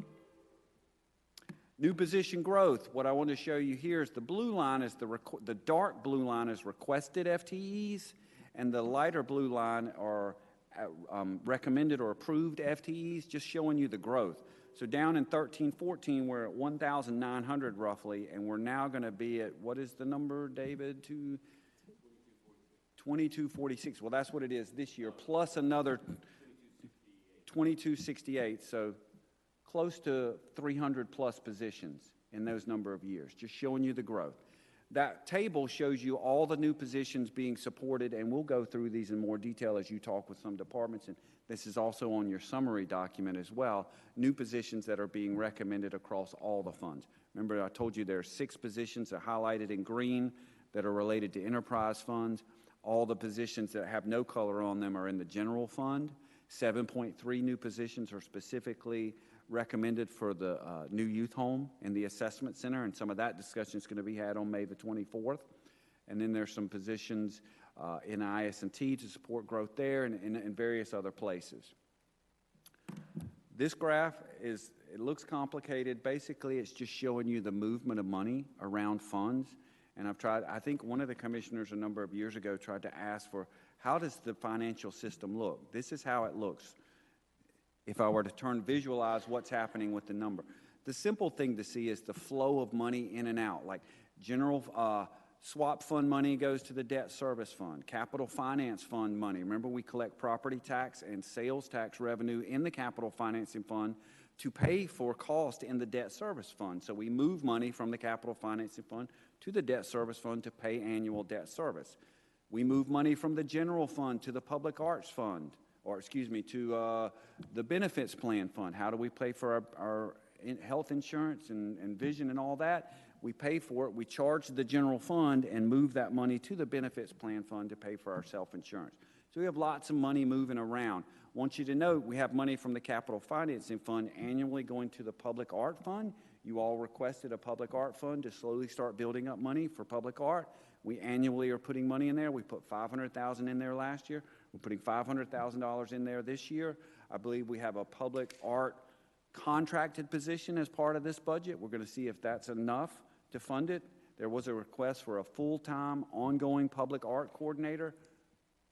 New position growth. What I want to show you here is the blue line is the dark blue line is requested FTEs, and the lighter blue line are recommended or approved FTEs, just showing you the growth. So down in 13-14, we're at 1,900 roughly, and we're now going to be at, what is the number, David? 2246. Well, that's what it is this year, plus another 2268. So close to 300 plus positions in those number of years, just showing you the growth. That table shows you all the new positions being supported, and we'll go through these in more detail as you talk with some departments, and this is also on your summary document as well, new positions that are being recommended across all the funds. Remember, I told you there are 6 positions that are highlighted in green that are related to enterprise funds. All the positions that have no color on them are in the general fund. 7.3 new positions are specifically recommended for the new youth home and the assessment center, and some of that discussion is going to be had on May the 24th. And then there's some positions in IS&T to support growth there and in various other places. This graph it looks complicated. Basically, it's just showing you the movement of money around funds. And I think one of the commissioners a number of years ago tried to ask for, how does the financial system look? This is how it looks. If I were to visualize what's happening with the number. The simple thing to see is the flow of money in and out, like general swap fund money goes to the debt service fund, capital finance fund money. Remember, we collect property tax and sales tax revenue in the capital financing fund to pay for cost in the debt service fund. So we move money from the capital financing fund to the debt service fund to pay annual debt service. We move money from the general fund to the public arts fund, to the benefits plan fund. How do we pay for our health insurance and vision and all that? We pay for it. We charge the general fund and move that money to the benefits plan fund to pay for our self-insurance. So we have lots of money moving around. I want you to know we have money from the capital financing fund annually going to the public art fund. You all requested a public art fund to slowly start building up money for public art. We annually are putting money in there. We put $500,000 in there last year. We're putting $500,000 in there this year. I believe we have a public art contracted position as part of this budget. We're going to see if that's enough to fund it. There was a request for a full-time, ongoing public art coordinator.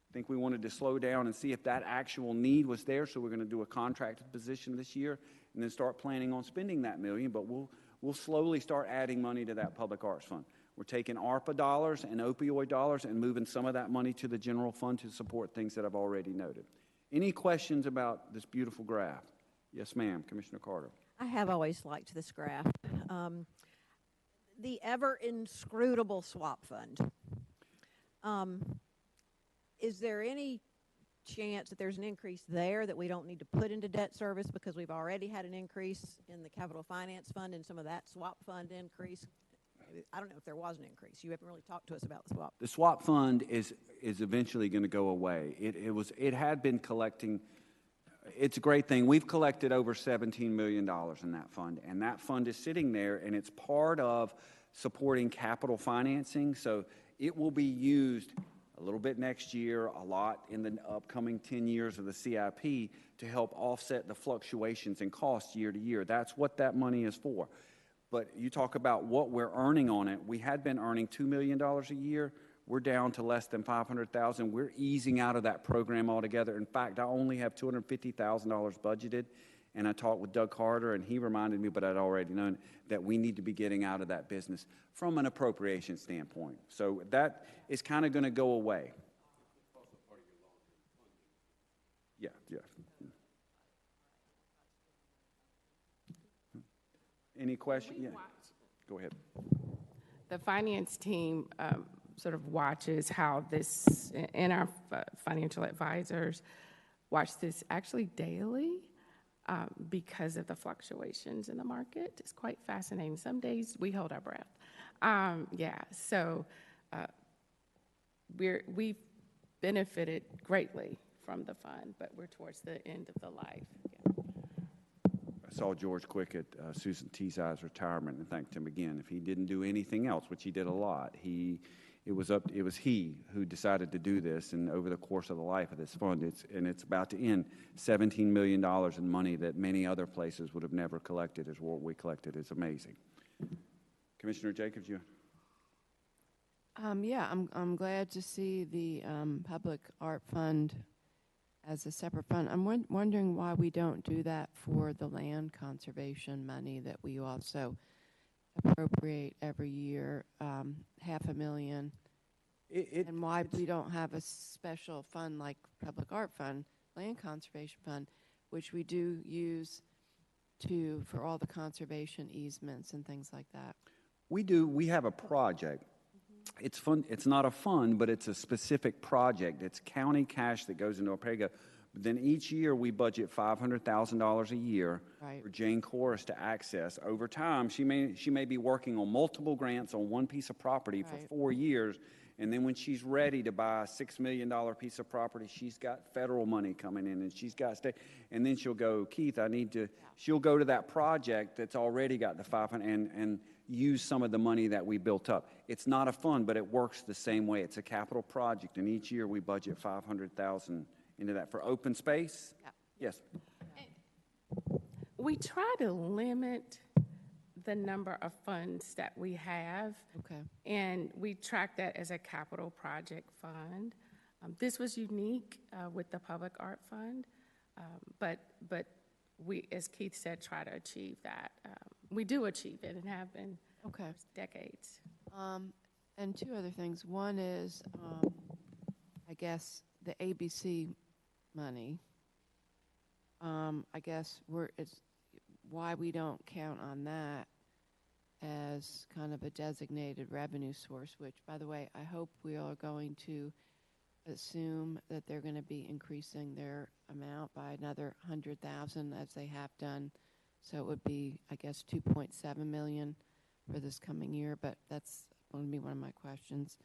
I think we wanted to slow down and see if that actual need was there, so we're going to do a contracted position this year and then start planning on spending that $1 million, but we'll slowly start adding money to that public arts fund. We're taking ARPA dollars and opioid dollars and moving some of that money to the general fund to support things that I've already noted. Any questions about this beautiful graph? Yes, ma'am. Commissioner Carter. I have always liked this graph. The ever inscrutable swap fund. Is there any chance that there's an increase there that we don't need to put into debt service because we've already had an increase in the capital finance fund and some of that swap fund increase I don't know if there was an increase. You haven't really talked to us about the swap. The swap fund is eventually going to go away. It had been collecting. It's a great thing. We've collected over $17 million in that fund, and that fund is sitting there, and it's part of supporting capital financing. So it will be used a little bit next year, a lot in the upcoming 10 years of the CIP to help offset the fluctuations in costs year to year. That's what that money is for. But you talk about what we're earning on it. We had been earning $2 million a year. We're down to less than $500,000. We're easing out of that program altogether. In fact, I only have $250,000 budgeted. And I talked with Doug Carter, and he reminded me, but I'd already known, that we need to be getting out of that business from an appropriation standpoint. So that is kind of going to go away. Yeah. Any question? Yeah. Go ahead. The finance team sort of watches how this, and our financial advisors watch this actually daily because of the fluctuations in the market. It's quite fascinating. Some days we hold our breath. So we've benefited greatly from the fund, but we're towards the end of the life. I saw George Quick at Susan Teasey's retirement and thanked him again. If he didn't do anything else, which he did a lot, it was he who decided to do this, and over the course of the life of this fund, it's about to end. $17 million in money that many other places would have never collected is what we collected. It's amazing. Commissioner Jacobs, you? I'm glad to see the public art fund as a separate fund. I'm wondering why we don't do that for the land conservation money that we also appropriate every year, $500,000, and why we don't have a special fund like public art fund, land conservation fund, which we do use for all the conservation easements and things like that. We do. We have a project. It's fun. It's not a fund, but it's a specific project. It's county cash that goes into ARPA. But then each year we budget $500,000 a year for Jane Corris to access. Over time, she may be working on multiple grants on one piece of property for 4 years, and then when she's ready to buy a $6 million piece of property, she's got federal money coming in, and she's got state. And then she'll go, Keith, I need to. She'll go to that project that's already got the 500 and use some of the money that we built up. It's not a fund, but it works the same way. It's a capital project, and each year we budget $500,000 into that for open space. Yes. We try to limit the number of funds that we have. Okay. And we track that as a capital project fund. This was unique with the Public Art Fund, but we, as Keith said, try to achieve that. We do achieve it and have been for decades. And two other things. One is, I guess, the ABC money. I guess it's why we don't count on that as kind of a designated revenue source, which, by the way, I hope we are going to assume that they're going to be increasing their amount by another $100,000 as they have done. So it would be, I guess, $2.7 million for this coming year, but that's going to be one of my questions.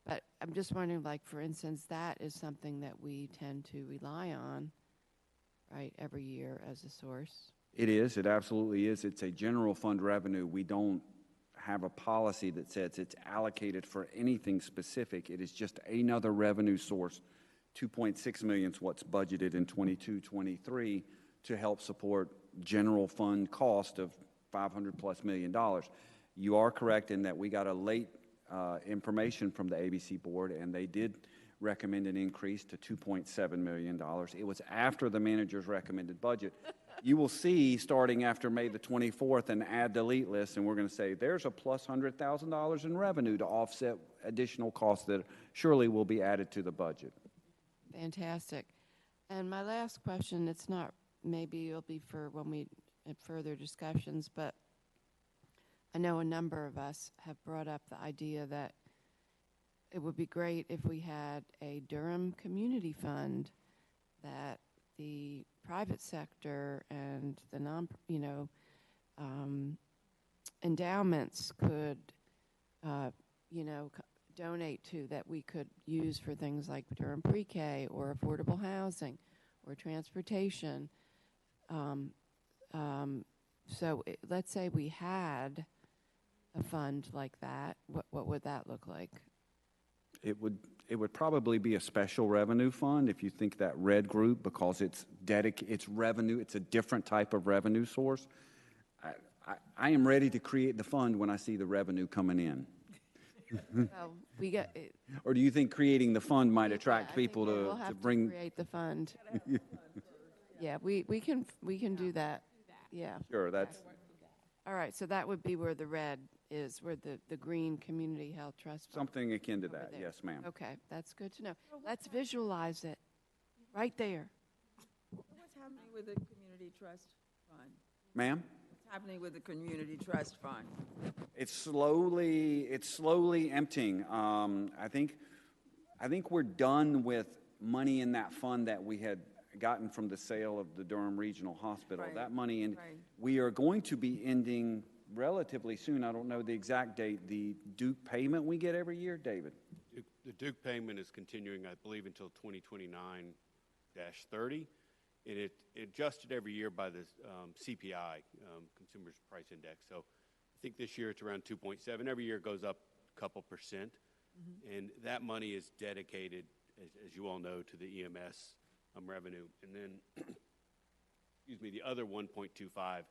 But I'm just wondering, like, for instance, that is something that we tend to rely on, right, every year as a source. It is. It absolutely is. It's a general fund revenue. We don't have a policy that says it's allocated for anything specific. It is just another revenue source. $2.6 million is what's budgeted in 22-23 to help support general fund cost of $500+ million. You are correct in that we got a late information from the ABC board, and they did recommend an increase to $2.7 million. It was after the manager's recommended budget. You will see, starting after May the 24th, an add delete list, and we're going to say there's a plus $100,000 in revenue to offset additional costs that surely will be added to the budget. Fantastic. And my last question, it's not, maybe it'll be for when we have further discussions, but I know a number of us have brought up the idea that it would be great if we had a Durham community fund that the private sector and the endowments could you know, donate to that we could use for things like Durham pre-K or affordable housing or transportation. Let's say we had a fund like that. What would that look like? It would probably be a special revenue fund if you think that red group, because it's revenue, it's a different type of revenue source. I am ready to create the fund when I see the revenue coming in. Well, we get. Or do you think creating the fund might attract people we'll to have bring? to create the fund. Yeah, we can do that. Yeah. Sure, that's, All right, so that would be where the red is, where the green community health trust fund. something akin to Over that, there. yes, ma'am. Okay, that's good to know. Let's visualize it right there. What's happening with the community trust fund? Ma'am? What's happening with the community trust fund? It's slowly emptying. I think we're done with money in that fund that we had gotten from the sale of the Durham Regional Hospital. Right, That money, and right. we are going to be ending relatively soon. I don't know the exact date. The Duke payment we get every year, David. The Duke payment is continuing, I believe, until 2029-30, and it adjusted every year by the CPI, Consumer Price Index. So I think this year it's around 2.7. Every year it goes up a couple percent, and that money is dedicated, as you all know, to the EMS revenue. And then, excuse me, the other 1.25, I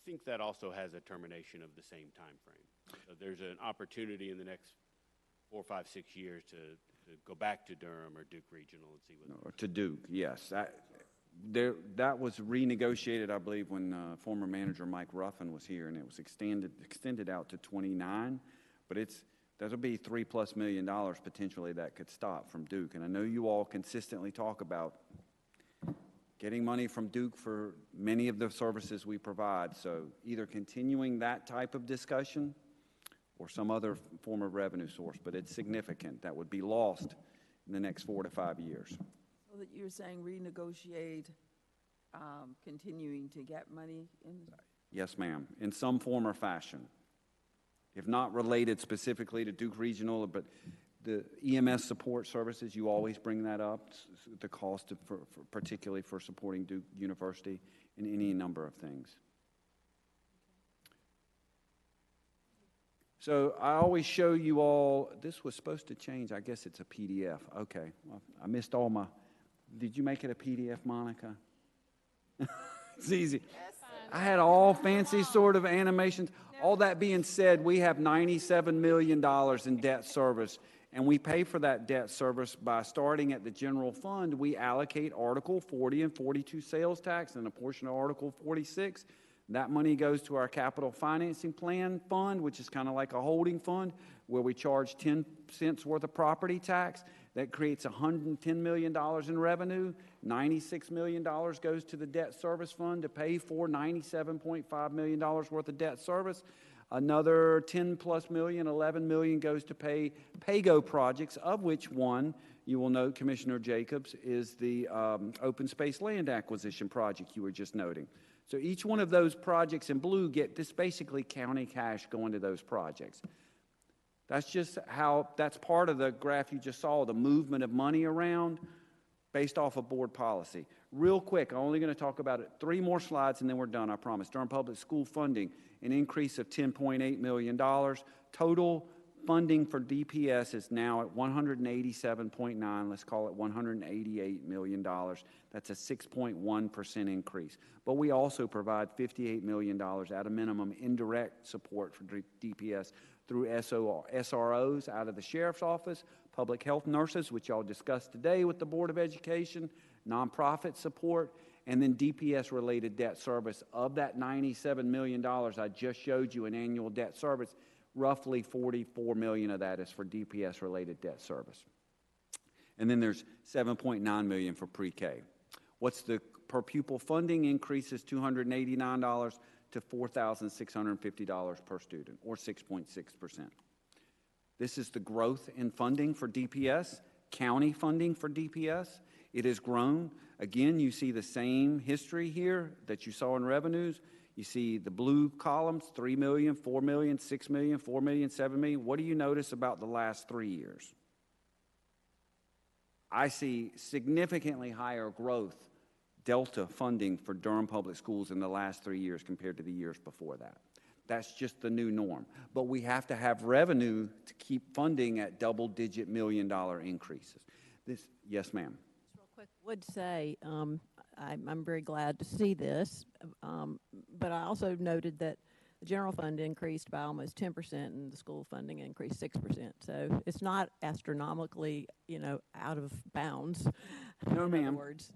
think that also has a termination of the same time frame. So there's an opportunity in the next 4, 5, 6 years to go back to Durham or Duke Regional and see what. Or to Duke, yes. That was renegotiated, I believe, when former manager Mike Ruffin was here, and it was extended out to 29. But that'll be $3+ million potentially that could stop from Duke. And I know you all consistently talk about getting money from Duke for many of the services we provide. So either continuing that type of discussion or some other form of revenue source, but it's significant. That would be lost in the next 4 to 5 years. So that you're saying renegotiate, continuing to get money in? Yes, ma'am, in some form or fashion. If not related specifically to Duke Regional, but the EMS support services, you always bring that up, the cost particularly for supporting Duke University in any number of things. So I always show you all, this was supposed to change, I guess it's a PDF. Okay, well, I missed all my, did you make it a PDF, Monica? It's easy. I had all fancy sort of animations. All that being said, we have $97 million in debt service, and we pay for that debt service by starting at the general fund. We allocate Article 40 and 42 sales tax and a portion of Article 46. That money goes to our capital financing plan fund, which is kind of like a holding fund, where we charge 10 cents worth of property tax. That creates $110 million in revenue. $96 million goes to the debt service fund to pay for $97.5 million worth of debt service. Another $10+ million, $11 million goes to pay PAYGO projects, of which one, you will note, Commissioner Jacobs, is the open space land acquisition project you were just noting. So each one of those projects in blue get this basically county cash going to those projects. That's just how, that's part of the graph you just saw, the movement of money around based off of board policy. Real quick, I'm only going to talk about it 3 more slides and then we're done, I promise. Durham Public School funding, an increase of $10.8 million. Total funding for DPS is now at 187.9, let's call it $188 million. That's a 6.1% increase. But we also provide $58 million at a minimum indirect support for DPS through SROs out of the Sheriff's Office, public health nurses, which y'all discussed today with the Board of Education, nonprofit support, and then DPS-related debt service. Of that $97 million I just showed you in annual debt service, roughly $44 million of that is for DPS-related debt service. And then there's $7.9 million for pre-K. What's the per pupil funding increases $289 to $4,650 per student, or 6.6%. This is the growth in funding for DPS, county funding for DPS. It has grown. Again, you see the same history here that you saw in revenues. You see the blue columns, 3 million, 4 million, 6 million, 4 million, 7 million. What do you notice about the last 3 years? I see significantly higher growth, delta funding for Durham Public Schools in the last 3 years compared to the years before that. That's just the new norm. But we have to have revenue to keep funding at double-digit million-dollar increases. Yes, ma'am. Just real quick, would say I'm very glad to see this, but I also noted that the general fund increased by almost 10% and the school funding increased 6%. So it's not astronomically, out of bounds. No, in ma'am. other words.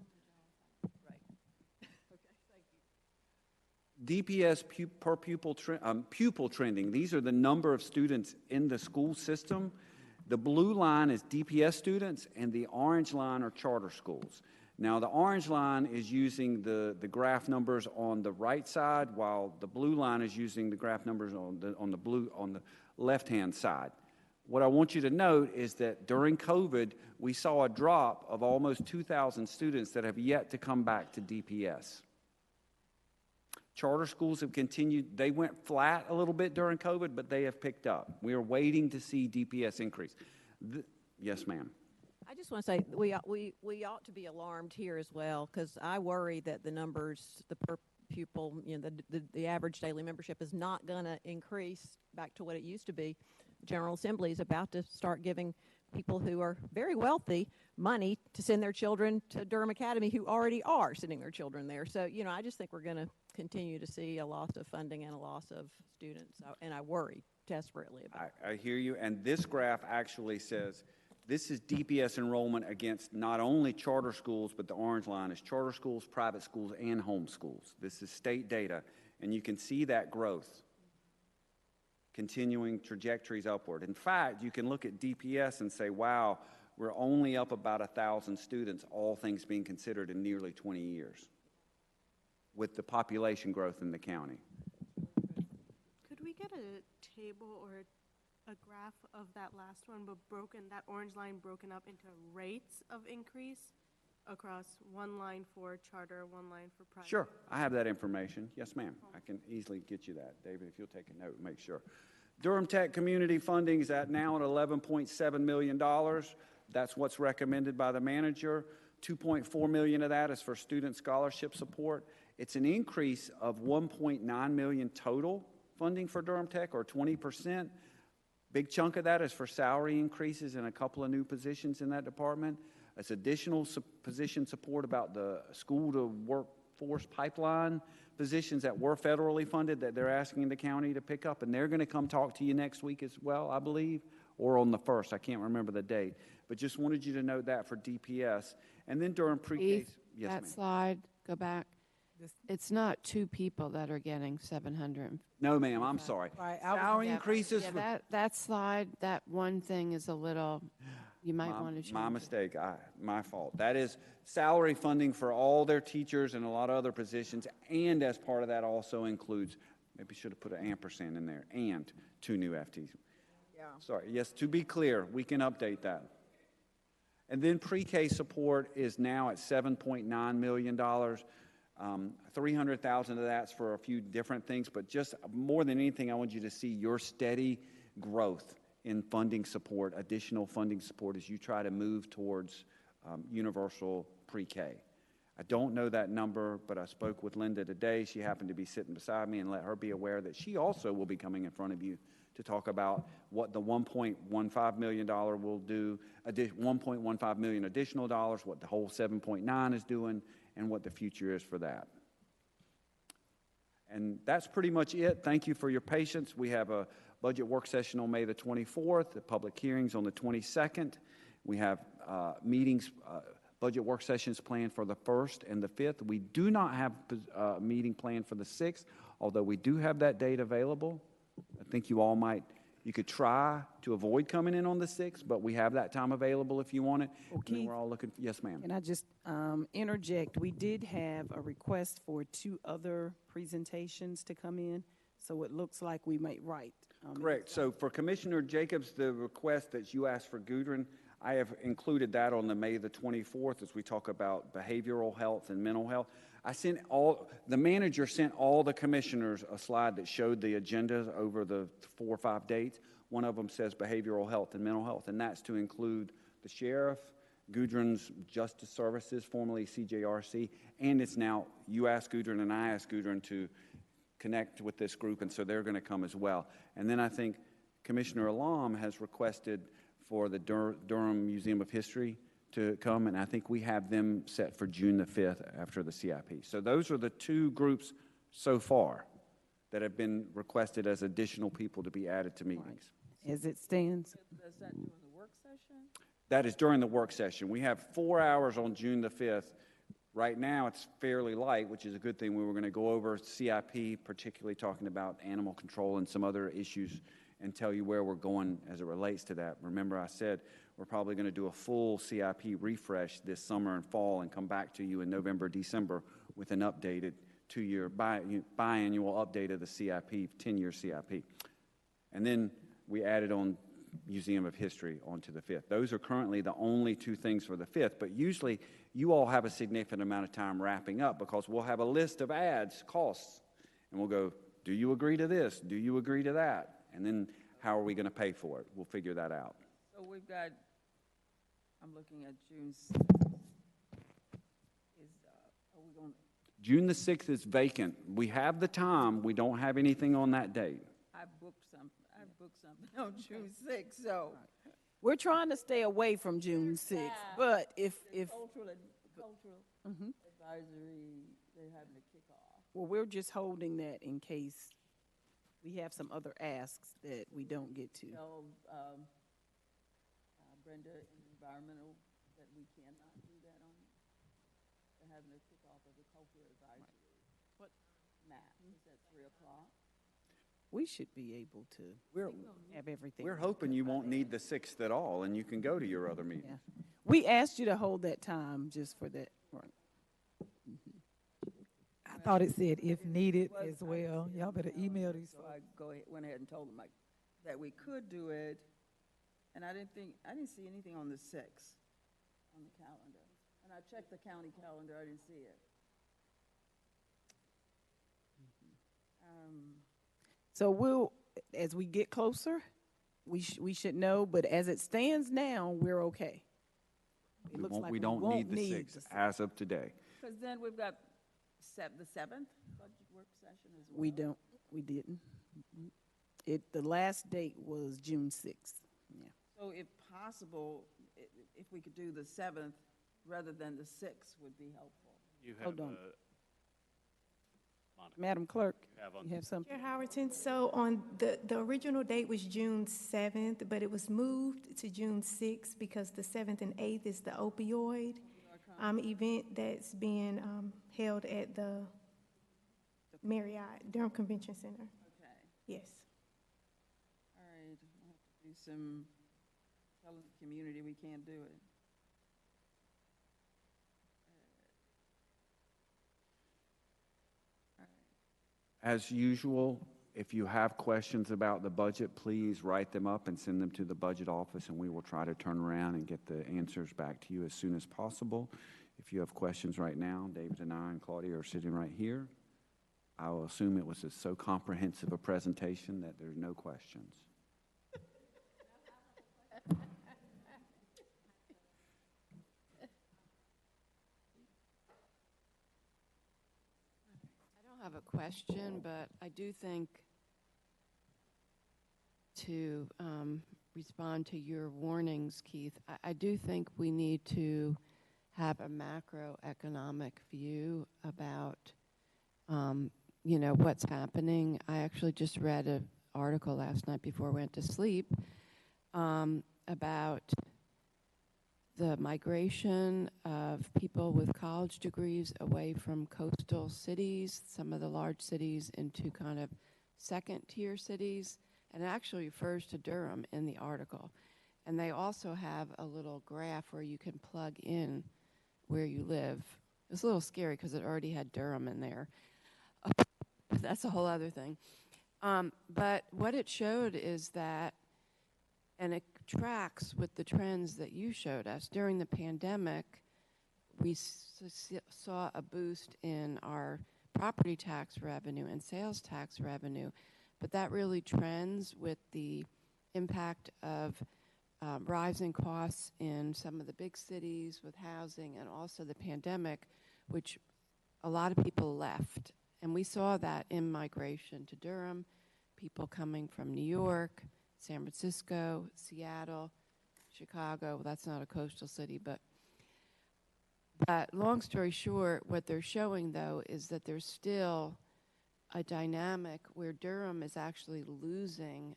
DPS per pupil trending. These are the number of students in the school system. The blue line is DPS students, and the orange line are charter schools. Now, the orange line is using the graph numbers on the right side, while the blue line is using the graph numbers on the left-hand side. What I want you to note is that during COVID, we saw a drop of almost 2,000 students that have yet to come back to DPS. Charter schools have continued. They went flat a little bit during COVID, but they have picked up. We are waiting to see DPS increase. Yes, ma'am. I just want to say we ought to be alarmed here as well, because I worry that the numbers, the per pupil, the average daily membership is not going to increase back to what it used to be. General Assembly is about to start giving people who are very wealthy money to send their children to Durham Academy who already are sending their children there. So, I just think we're going to continue to see a loss of funding and a loss of students, and I worry desperately about it. I hear you, and this graph actually says this is DPS enrollment against not only charter schools, but the orange line is charter schools, private schools, and home schools. This is state data, and you can see that growth, continuing trajectories upward. In fact, you can look at DPS and say, wow, we're only up about 1,000 students, all things being considered, in nearly 20 years with the population growth in the county. Could we get a table or a graph of that last one, but that orange line broken up into rates of increase across one line for charter, one line for private? Sure, I have that information. Yes, ma'am. I can easily get you that. David, if you'll take a note, make sure. Durham Tech community funding is now at $11.7 million. That's what's recommended by the manager. $2.4 million of that is for student scholarship support. It's an increase of $1.9 million total funding for Durham Tech, or 20%. Big chunk of that is for salary increases and a couple of new positions in that department. It's additional position support about the school to workforce pipeline positions that were federally funded that they're asking the county to pick up, and they're going to come talk to you next week as well, I believe, or on the 1st. I can't remember the date, but just wanted you to note that for DPS. And then Durham pre-K. Yes, that ma'am. slide, go back. It's not 2 people that are getting 700. No, ma'am, I'm sorry. Right, Salary increases for... that slide, that one thing is a little, you might want to change My it. mistake, my fault. That is salary funding for all their teachers and a lot of other positions, and as part of that also includes, maybe should have put an ampersand in there, and 2 new FTs. Yeah. Sorry, yes, to be clear, we can update that. And then pre-K support is now at $7.9 million. 300,000 of that's for a few different things, but just more than anything, I want you to see your steady growth in funding support, additional funding support, as you try to move towards universal pre-K. I don't know that number, but I spoke with Linda today. She happened to be sitting beside me, and let her be aware that she also will be coming in front of you to talk about what the $1.15 million will do, $1.15 million additional dollars, what the whole 7.9 is doing, and what the future is for that. And that's pretty much it. Thank you for your patience. We have a budget work session on May the 24th, the public hearings on the 22nd. We have meetings, budget work sessions planned for the 1st and the 5th. We do not have a meeting planned for the 6th, although we do have that date available. I think you could try to avoid coming in on the 6th, but we have that time available if you want it. Well, And then Keith, we're all looking, yes, ma'am. can I just interject? We did have a request for 2 other presentations to come in, so it looks like we might write. Correct. So for Commissioner Jacobs, the request that you asked for Gudrun, I have included that on the May the 24th as we talk about behavioral health and mental health. The manager sent all the commissioners a slide that showed the agendas over the 4 or 5 dates. One of them says behavioral health and mental health, and that's to include the sheriff, Gudrun's Justice Services, formerly CJRC, and it's now, you asked Gudrun and I asked Gudrun to connect with this group, and so they're going to come as well. And then I think Commissioner Alam has requested for the Durham Museum of History to come, and I think we have them set for June the 5th after the CIP. So those are the 2 groups so far that have been requested as additional people to be added to meetings. As it stands. Is that during the work session? That is during the work session. We have 4 hours on June the 5th. Right now, it's fairly light, which is a good thing. We were going to go over CIP, particularly talking about animal control and some other issues, and tell you where we're going as it relates to that. Remember, I said we're probably going to do a full CIP refresh this summer and fall and come back to you in November, December with an updated 2-year biannual update of the CIP, 10-year CIP. And then we added on Museum of History onto the 5th. Those are currently the only 2 things for the 5th, but usually you all have a significant amount of time wrapping up because we'll have a list of ads, costs, and we'll go, do you agree to this? Do you agree to that? And then how are we going to pay for it? We'll figure that out. So we've got, I'm looking at June 6th. Are we going to? June the 6th is vacant. We have the time. We don't have anything on that date. I booked something on June 6th, so. We're trying to stay away from June 6th, but if Cultural advisory, they're having a kickoff. well, we're just holding that in case we have some other asks that we don't get to. Tell Brenda in environmental that we cannot do that on, they're having a kickoff of the cultural advisory. What? Matt, is that 3 o'clock? We should be able to have everything. We're hoping you won't need the 6th at all and you can go to your other meetings. Yeah. We asked you to hold that time just for that. Right. I thought it said if needed as well. Y'all better email these So folks. I went ahead and told them that we could do it, and I didn't see anything on the 6th on the calendar. And I checked the county calendar, I didn't see it. So we'll, as we get closer, we should know, but as it stands now, we're okay. It looks like We don't won't need the 6th as of today. Because then we've got the 7th budget work session as well. We didn't. The last date was June 6th. Yeah. So if possible, if we could do the 7th rather than the 6th would be helpful. You Hold have, on. Monica, Madam Clerk, you have on you have something? Chair Howerton, so on the original date was June 7th, but it was moved to June 6th because the 7th and 8th is the opioid event that's being held at the Marriott Durham Convention Center. Okay, Yes. all right, we'll have to do some, tell the community we can't do it. As usual, if you have questions about the budget, please write them up and send them to the budget office, and we will try to turn around and get the answers back to you as soon as possible. If you have questions right now, David and I and Claudia are sitting right here. I will assume it was so comprehensive a presentation that there's no questions. I don't have a question, but I do think to respond to your warnings, Keith, I do think we need to have a macroeconomic view about, what's happening. I actually just read an article last night before I went to sleep about the migration of people with college degrees away from coastal cities, some of the large cities, into kind of second-tier cities, and it actually refers to Durham in the article. And they also have a little graph where you can plug in where you live. It's a little scary because it already had Durham in there. That's a whole other thing. But what it showed is that, and tracks with the trends that you showed us. During the pandemic, we saw a boost in our property tax revenue and sales tax revenue, but that really trends with the impact of rising costs in some of the big cities with housing, and also the pandemic, which a lot of people left. And we saw that in migration to Durham, people coming from New York, San Francisco, Seattle, Chicago. Well, that's not a coastal city, but long story short, what they're showing, though, is that there's still a dynamic where Durham is actually losing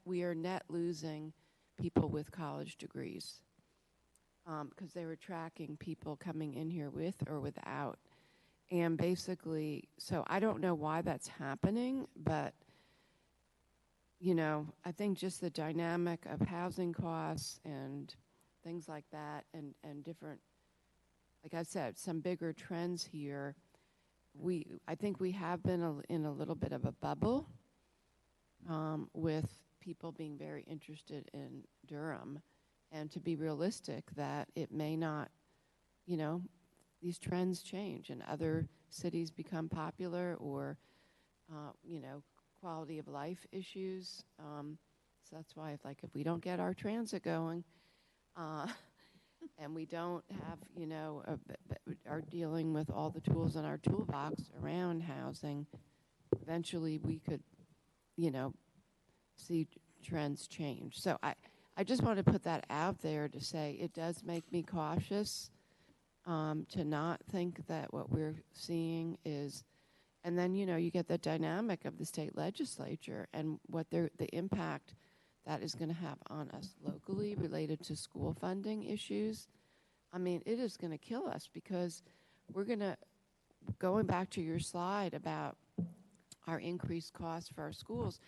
we are net losing people with college degrees, because they were tracking people coming in here with or without. And basically, so I don't know why that's happening, but, you know, I think just the dynamic of housing costs and things like that, and different, like I said, some bigger trends here. I think we have been in a little bit of a bubble with people being very interested in Durham, and to be realistic that it may not, you know, these trends change and other cities become popular, or, you know, quality of life issues. So that's why if we don't get our transit going, and we don't have, you know, are dealing with all the tools in our toolbox around housing, eventually we could, you know, see trends change. So I just want to put that out there to say it does make me cautious to not think that what we're seeing is, and then, you know, you get the dynamic of the state legislature and what the impact that is going to have on us locally related to school funding issues. I mean, it is going to kill us, because we're going to, going back to your slide about our increased costs for our schools,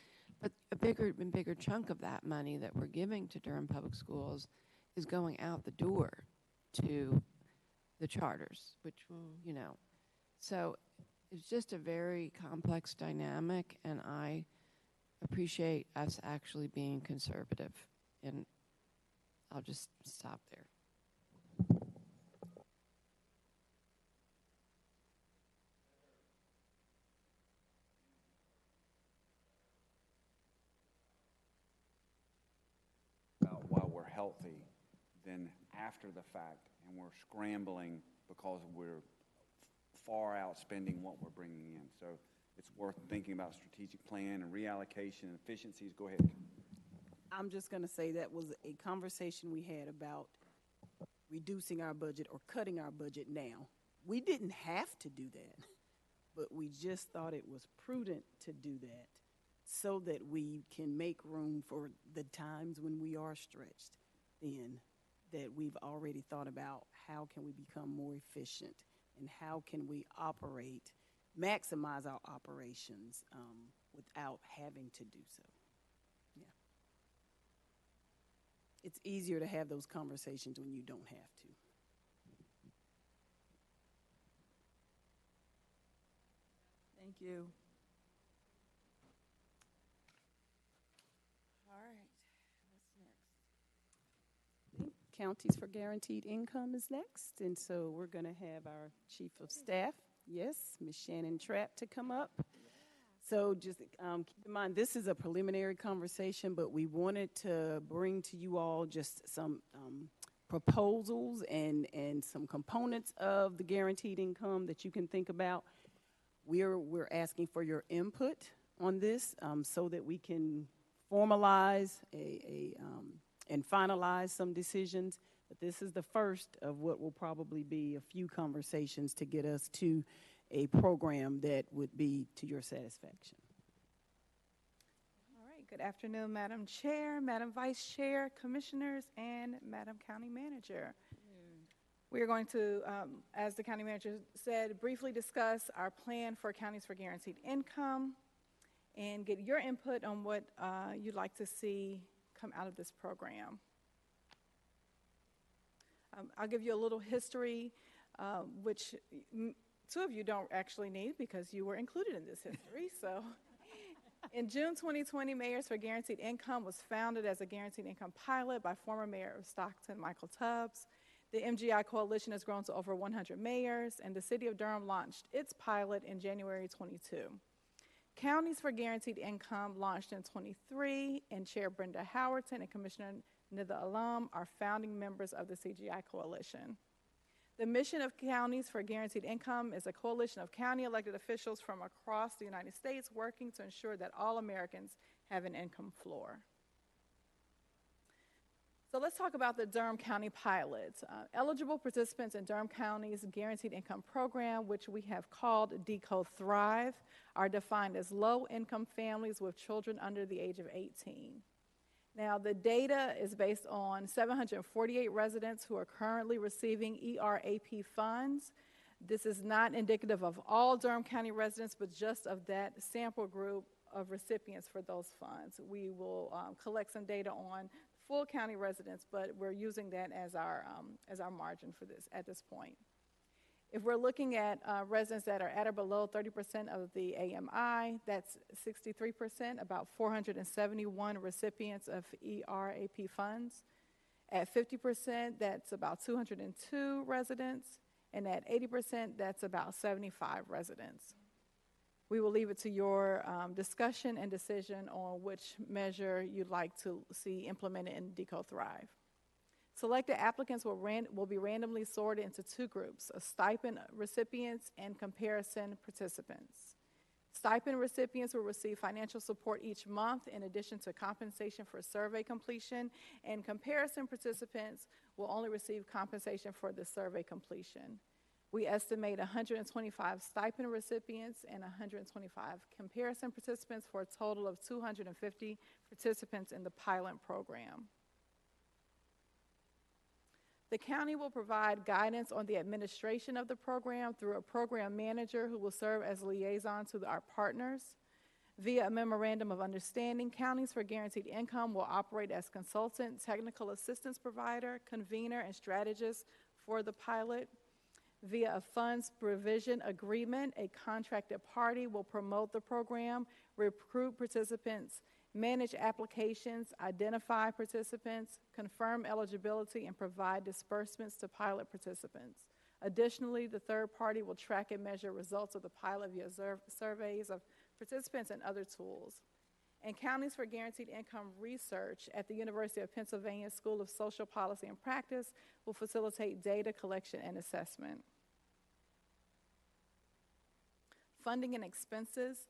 but a bigger and bigger chunk of that money that we're giving to Durham Public Schools is going out the door to the charters, which, you know, so it's just a very complex dynamic, and I appreciate us actually being conservative, and I'll just stop there. About while we're healthy than after the fact, and we're scrambling because we're far outspending what we're bringing in. So it's worth thinking about strategic plan and reallocation and efficiencies. Go ahead. I'm just going to say that was a conversation we had about reducing our budget or cutting our budget now. We didn't have to do that, but we just thought it was prudent to do that so that we can make room for the times when we are stretched thin, that we've already thought about how can we become more efficient and how can we maximize our operations without having to do so. Yeah. It's easier to have those conversations when you don't have to. Thank you. All right, what's next? Counties for Guaranteed Income is next, and so we're going to have our Chief of Staff, yes, Ms. Shannon Trapp, to come up. So just keep in mind, this is a preliminary conversation, but we wanted to bring to you all just some proposals and some components of the guaranteed income that you can think about. We're asking for your input on this so that we can formalize and finalize some decisions. But this is the first of what will probably be a few conversations to get us to a program that would be to your satisfaction. All right, good afternoon, Madam Chair, Madam Vice Chair, Commissioners, and Madam County Manager. We are going to, as the County Manager said, briefly discuss our plan for Counties for Guaranteed Income and get your input on what you'd like to see come out of this program. I'll give you a little history, which two of you don't actually need because you were included in this history. So In June 2020, Mayors for Guaranteed Income was founded as a guaranteed income pilot by former Mayor of Stockton, Michael Tubbs. The MGI Coalition has grown to over 100 mayors, and the City of Durham launched its pilot in January 22. Counties for Guaranteed Income launched in 23, and Chair Brenda Howerton and Commissioner Nitha Alam are founding members of the CGI Coalition. The mission of Counties for Guaranteed Income is a coalition of county elected officials from across the United States working to ensure that all Americans have an income floor. So let's talk about the Durham County pilot. Eligible participants in Durham County's Guaranteed Income Program, which we have called Decode Thrive, are defined as low-income families with children under the age of 18. Now, the data is based on 748 residents who are currently receiving ERAP funds. This is not indicative of all Durham County residents, but just of that sample group of recipients for those funds. We will collect some data on full county residents, but we're using that as our margin for this at this point. If we're looking at residents that are at or below 30% of the AMI, that's 63%, about 471 recipients of ERAP funds. At 50%, that's about 202 residents, and at 80%, that's about 75 residents. We will leave it to your discussion and decision on which measure you'd like to see implemented in Decode Thrive. Selected applicants will be randomly sorted into two groups, stipend recipients and comparison participants. Stipend recipients will receive financial support each month in addition to compensation for survey completion, and comparison participants will only receive compensation for the survey completion. We estimate 125 stipend recipients and 125 comparison participants for a total of 250 participants in the pilot program. The county will provide guidance on the administration of the program through a program manager who will serve as liaison to our partners. Via a memorandum of understanding, Counties for Guaranteed Income will operate as consultant, technical assistance provider, convener, and strategist for the pilot. Via a funds provision agreement, a contracted party will promote the program, recruit participants, manage applications, identify participants, confirm eligibility, and provide disbursements to pilot participants. Additionally, the third party will track and measure results of the pilot via surveys of participants and other tools. And Counties for Guaranteed Income research at the University of Pennsylvania School of Social Policy and Practice will facilitate data collection and assessment. Funding and expenses.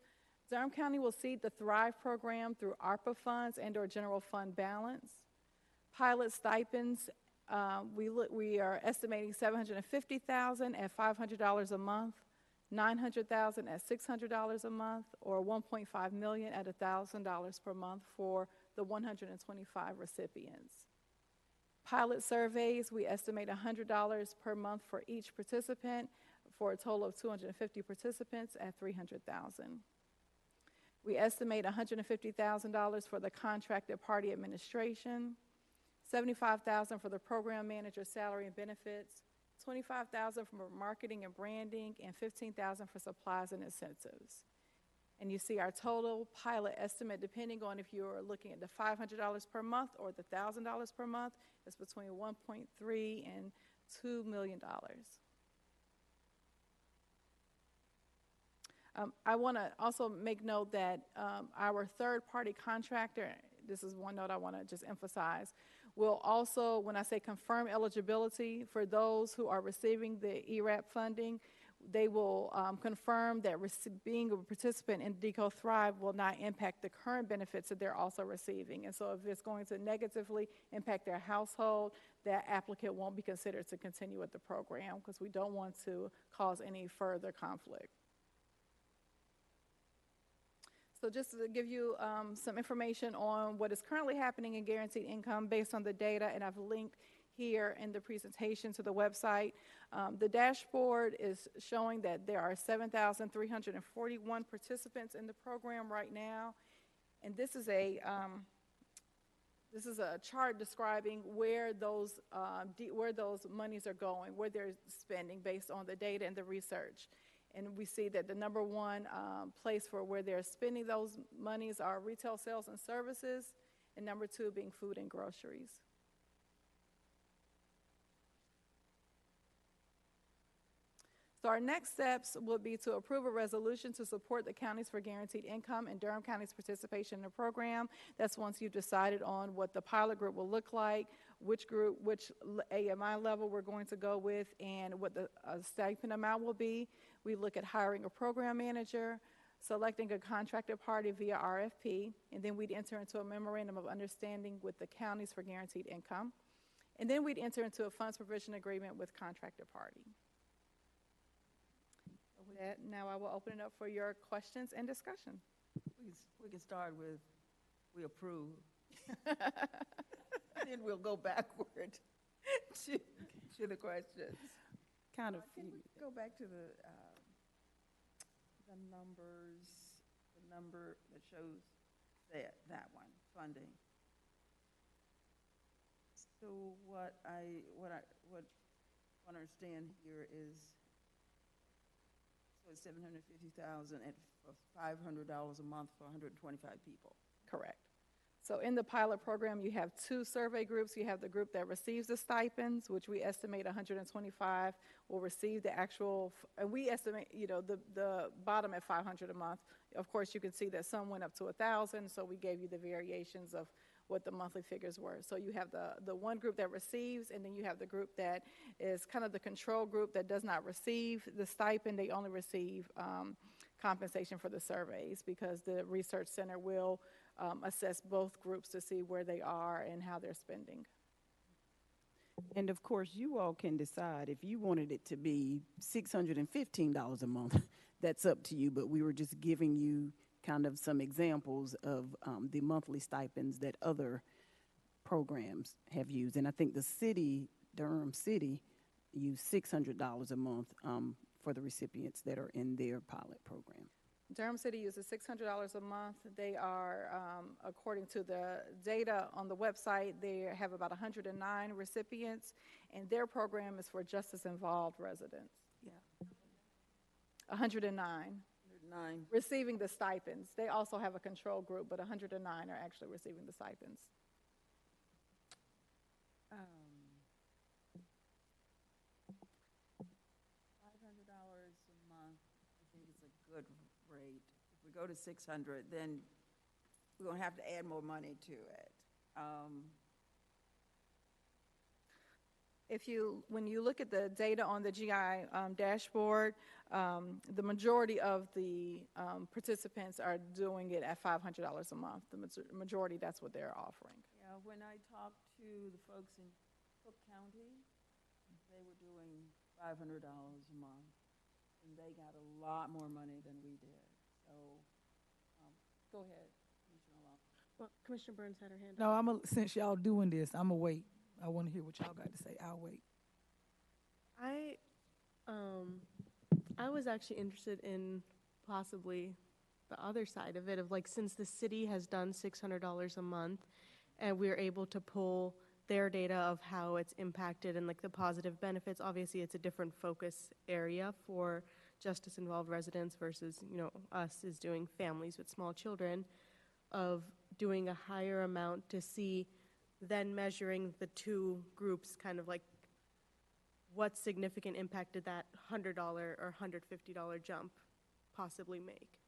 Durham County will seed the Thrive program through ARPA funds and/or general fund balance. Pilot stipends, we are estimating $750,000 at $500 a month, $900,000 at $600 a month, or $1.5 million at $1,000 per month for the 125 recipients. Pilot surveys, we estimate $100 per month for each participant for a total of 250 participants at $300,000. We estimate $150,000 for the contracted party administration, $75,000 for the program manager's salary and benefits, $25,000 for marketing and branding, and $15,000 for supplies and incentives. And you see our total pilot estimate, depending on if you're looking at the $500 per month or the $1,000 per month, is between $1.3 and $2 million. I want to also make note that our third-party contractor, this is one note I want to just emphasize, will also, when I say confirm eligibility for those who are receiving the ERAP funding, they will confirm that being a participant in Decode Thrive will not impact the current benefits that they're also receiving. And so if it's going to negatively impact their household, that applicant won't be considered to continue with the program because we don't want to cause any further conflict. So just to give you some information on what is currently happening in guaranteed income based on the data, and I've linked here in the presentation to the website. The dashboard is showing that there are 7,341 participants in the program right now, and this is a chart describing where those monies are going, where they're spending based on the data and the research. And we see that the number one place for where they're spending those monies are retail sales and services, and number two being food and groceries. So our next steps will be to approve a resolution to support the Counties for Guaranteed Income and Durham County's participation in the program. That's once you've decided on what the pilot group will look like, which group, which AMI level we're going to go with, and what the stipend amount will be. We look at hiring a program manager, selecting a contracted party via RFP, and then we'd enter into a memorandum of understanding with the Counties for Guaranteed Income. And then we'd enter into a funds provision agreement with contracted party. With that, now I will open it up for your questions and discussion. We can start with, we approve. Then we'll go backward to the questions. Kind of. Can we go back to the numbers, the number that shows that one, funding. So what I want to understand here is, so it's $750,000 at $500 a month for 125 people. Correct. So in the pilot program, you have two survey groups. You have the group that receives the stipends, which we estimate 125 will receive the actual, and we estimate, you know, the bottom at 500 a month. Of course, you can see that some went up to 1,000, so we gave you the variations of what the monthly figures were. So you have the one group that receives, and then you have the group that is kind of the control group that does not receive the stipend. They only receive compensation for the surveys, because the research center will assess both groups to see where they are and how they're spending. And of course, you all can decide if you wanted it to be $615 a month. That's up to you, but we were just giving you kind of some examples of the monthly stipends that other programs have used. And I think the city, Durham City, used $600 a month for the recipients that are in their pilot program. Durham City uses $600 a month. They are, according to the data on the website, they have about 109 recipients, and their program is for justice-involved residents. Yeah. 109. 109. Receiving the stipends. They also have a control group, but 109 are actually receiving the stipends. $500 a month, I think it's a good rate. If we go to 600, then we're going to have to add more money to it. When you look at the data on the GI dashboard, the majority of the participants are doing it at $500 a month. The majority, that's what they're offering. Yeah, when I talked to the folks in Cook County, they were doing $500 a month, and they got a lot more money than we did. So, go ahead, Commissioner Long. Well, Commissioner Burns had her hand No, up. since y'all doing this, I'm gonna wait. I want to hear what y'all got to say. I'll wait. I was actually interested in possibly the other side of it, of like, since the city has done $600 a month and we're able to pull their data of how it's impacted and like the positive benefits. Obviously, it's a different focus area for justice-involved residents versus, you know, us is doing families with small children, of doing a higher amount to see, then measuring the two groups, kind of like what significant impact did that $100 or $150 jump possibly make?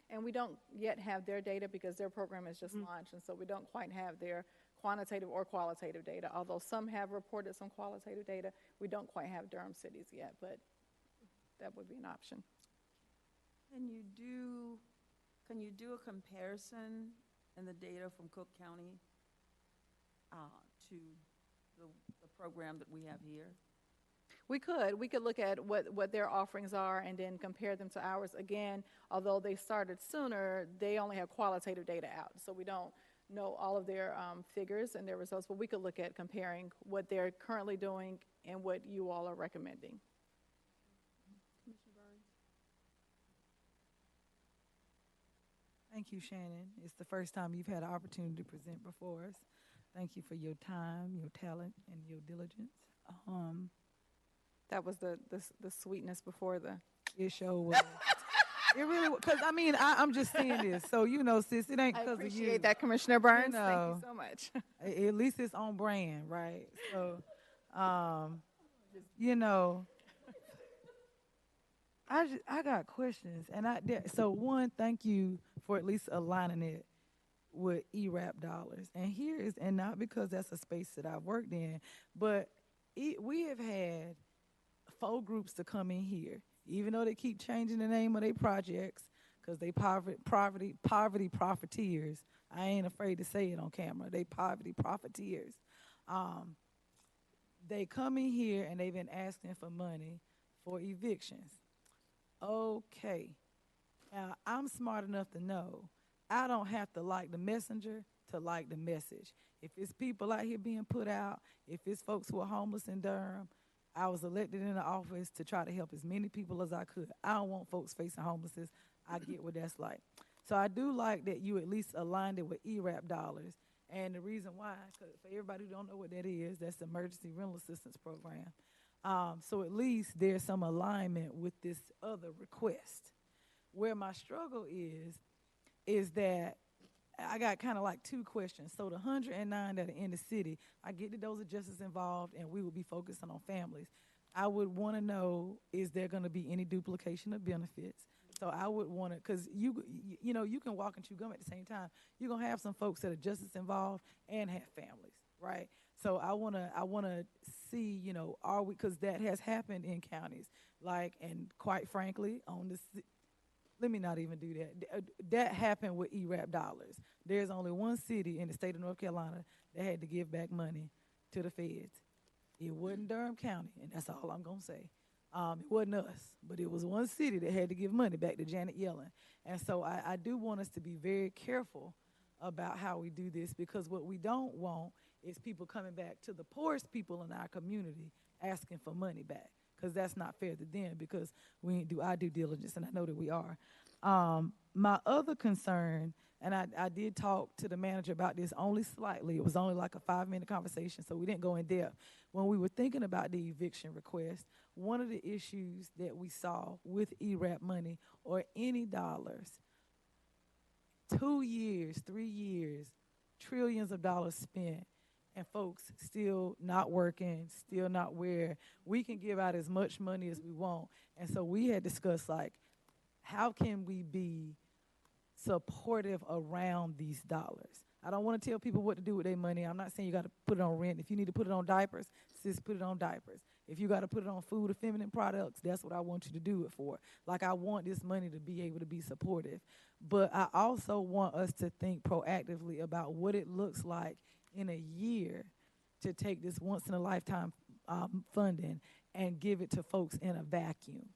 And we don't yet have their data because their program is just launched, and so we don't quite have their quantitative or qualitative data. Although some have reported some qualitative data, we don't quite have Durham cities yet, but that would be an option. Can you do a comparison in the data from Cook County to the program that we have here? We could look at what their offerings are and then compare them to ours. Again, although they started sooner, they only have qualitative data out, so we don't know all of their figures and their results, but we could look at comparing what they're currently doing and what you all are recommending. Commissioner Burns? Thank you, Shannon. It's the first time you've had an opportunity to present before us. Thank you for your time, your talent, and your diligence. That was the sweetness before the. It sure was. It really, because I mean, I'm just saying this. So, you know, sis, it ain't I because of you. appreciate that, Commissioner Burns. You Thank know, you so much. At least it's on brand, right? So, you know, I got questions, and so one, thank you for at least aligning it with ERAP dollars. And here is, and not because that's a space that I've worked in, but we have had 4 groups to come in here, even though they keep changing the name of their projects because they poverty profiteers. I ain't afraid to say it on camera. They poverty profiteers. They come in here and they've been asking for money for evictions. Okay. Now, I'm smart enough to know I don't have to like the messenger to like the message. If it's people out here being put out, if it's folks who are homeless in Durham, I was elected in the office to try to help as many people as I could. I don't want folks facing homelessness. I get what that's like. So I do like that you at least aligned it with ERAP dollars. And the reason why, because for everybody who don't know what that is, that's the Emergency Rental Assistance Program. So at least there's some alignment with this other request. Where my struggle is that I got kind of like 2 questions. So the 109 that are in the city, I get that those are justice involved and we will be focusing on families. I would want to know, is there going to be any duplication of benefits? So I would want to, because you know, you can walk and chew gum at the same time. You're going to have some folks that are justice involved and have families, right? So I want to see, you know, are we, because that has happened in counties, like, and quite frankly, on the, let me not even do that. That happened with ERAP dollars. There's only one city in the state of North Carolina that had to give back money to the feds. It wasn't Durham County, and that's all I'm going to say. It wasn't us, but it was one city that had to give money back to Janet Yellen. And so I do want us to be very careful about how we do this, because what we don't want is people coming back to the poorest people in our community asking for money back, because that's not fair to them, because we didn't do our due diligence, and I know that we are. My other concern, and I did talk to the manager about this only slightly. It was only like a 5-minute conversation, so we didn't go in depth. When we were thinking about the eviction request, one of the issues that we saw with ERAP money or any dollars, 2 years, 3 years, trillions of dollars spent, and folks still not working, still not where we can give out as much money as we want. And so we had discussed, like, how can we be supportive around these dollars? I don't want to tell people what to do with their money. I'm not saying you got to put it on rent. If you need to put it on diapers, sis, put it on diapers. If you got to put it on food or feminine products, that's what I want you to do it for. Like, I want this money to be able to be supportive. But I also want us to think proactively about what it looks like in a year to take this once-in-a-lifetime funding and give it to folks in a vacuum.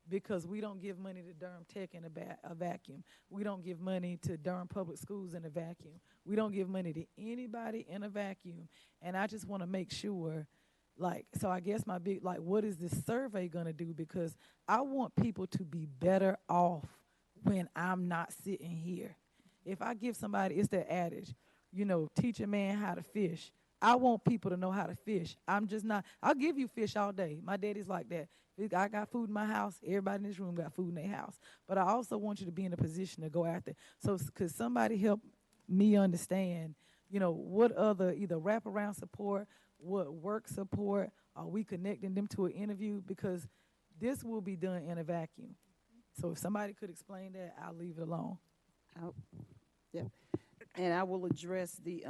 Because we don't give money to Durham Tech in a vacuum. We don't give money to Durham Public Schools in a vacuum. We don't give money to anybody in a vacuum. And I just want to make sure, like, so I guess my big, like, what is this survey going to do? Because I want people to be better off when I'm not sitting here. If I give somebody, it's that adage, you know, teach a man how to fish. I want people to know how to fish. I'm just not, I'll give you fish all day. My daddy's like that. I got food in my house. Everybody in this room got food in their house. But I also want you to be in a position to go after. So could somebody help me understand, you know, what other either wraparound support, what work support, are we connecting them to an interview? Because this will be done in a vacuum. So if somebody could explain that, I'll leave it alone. Yep. And I will address the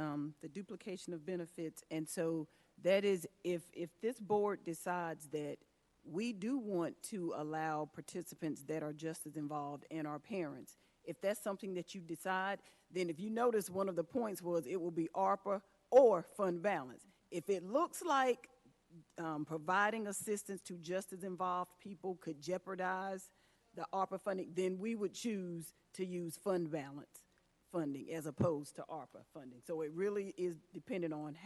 duplication of benefits. And so that is, if this board decides that we do want to allow participants that are just as involved and our parents, if that's something that you decide, then if you notice, one of the points was it will be ARPA or fund balance. If it looks like providing assistance to just as involved people could jeopardize the ARPA funding, then we would choose to use fund balance funding as opposed to ARPA funding. So it really is dependent on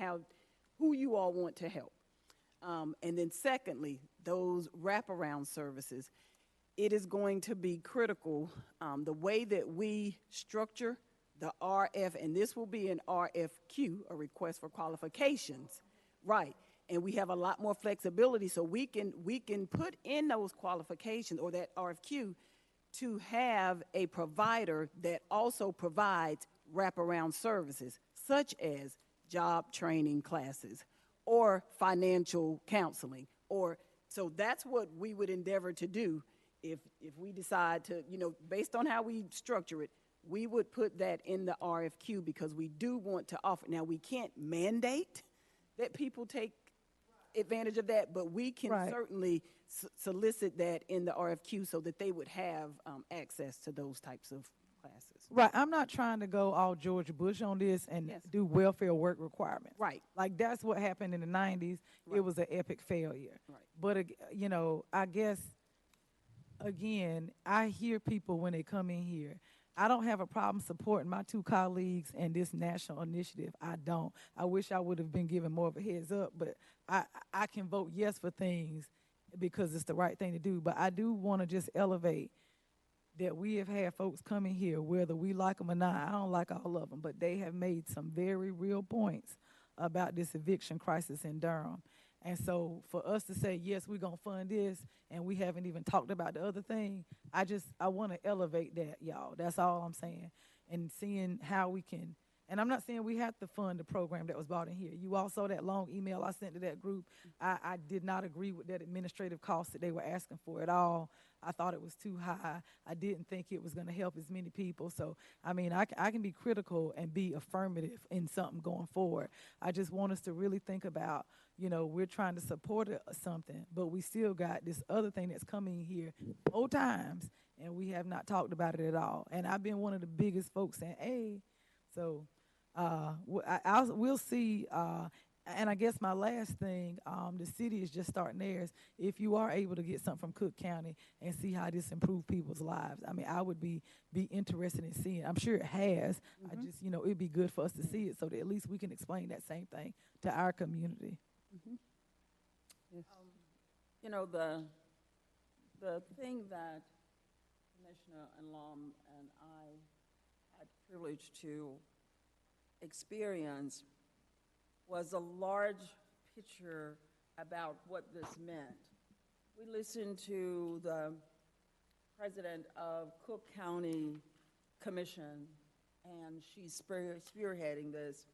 who you all want to help. And then secondly, those wraparound services, it is going to be critical, the way that we structure the RF, and this will be an RFQ, a request for qualifications, right? and we have a lot more flexibility, so we can put in those qualifications or that RFQ to have a provider that also provides wraparound services, such as job training classes or financial counseling. So that's what we would endeavor to do if we decide to, based on how we structure it, we would put that in the RFQ because we do want to offer. Now, we can't mandate that people take advantage of that, but we can certainly solicit that in the RFQ so that they would have access to those types of classes. Right. I'm not trying to go all George Bush on this and do welfare work requirements. Right. Like that's what happened in the 90s. It was an epic failure. Right. But, I guess, again, I hear people when they come in here. I don't have a problem supporting my two colleagues and this national initiative. I don't. I wish I would have been given more of a heads up, but I can vote yes for things because it's the right thing to do. But I do want to just elevate that we have had folks coming here, whether we like them or not. I don't like all of them, but they have made some very real points about this eviction crisis in Durham. And so for us to say, yes, we're going to fund this, and we haven't even talked about the other thing, I want to elevate that, y'all. That's all I'm saying. And seeing how we can, and I'm not saying we have to fund the program that was brought in here. You all saw that long email I sent to that group. I did not agree with that administrative cost that they were asking for at all. I thought it was too high. I didn't think it was going to help as many people. So, I mean, I can be critical and be affirmative in something going forward. I just want us to really think about, we're trying to support something, but we still got this other thing that's coming here 4 times, and we have not talked about it at all. And I've been one of the biggest folks saying, hey, so we'll see. And I guess my last thing, the city is just starting theirs. If you are able to get something from Cook County and see how this improves people's lives, I mean, I would be interested in seeing it. I'm sure it has. I just, it'd be good for us to see it so that at least we can explain that same thing to our community. Yes. The thing that Commissioner Lum and I had the privilege to experience was a large picture about what this meant. We listened to the president of Cook County Commission, and she's spearheading this.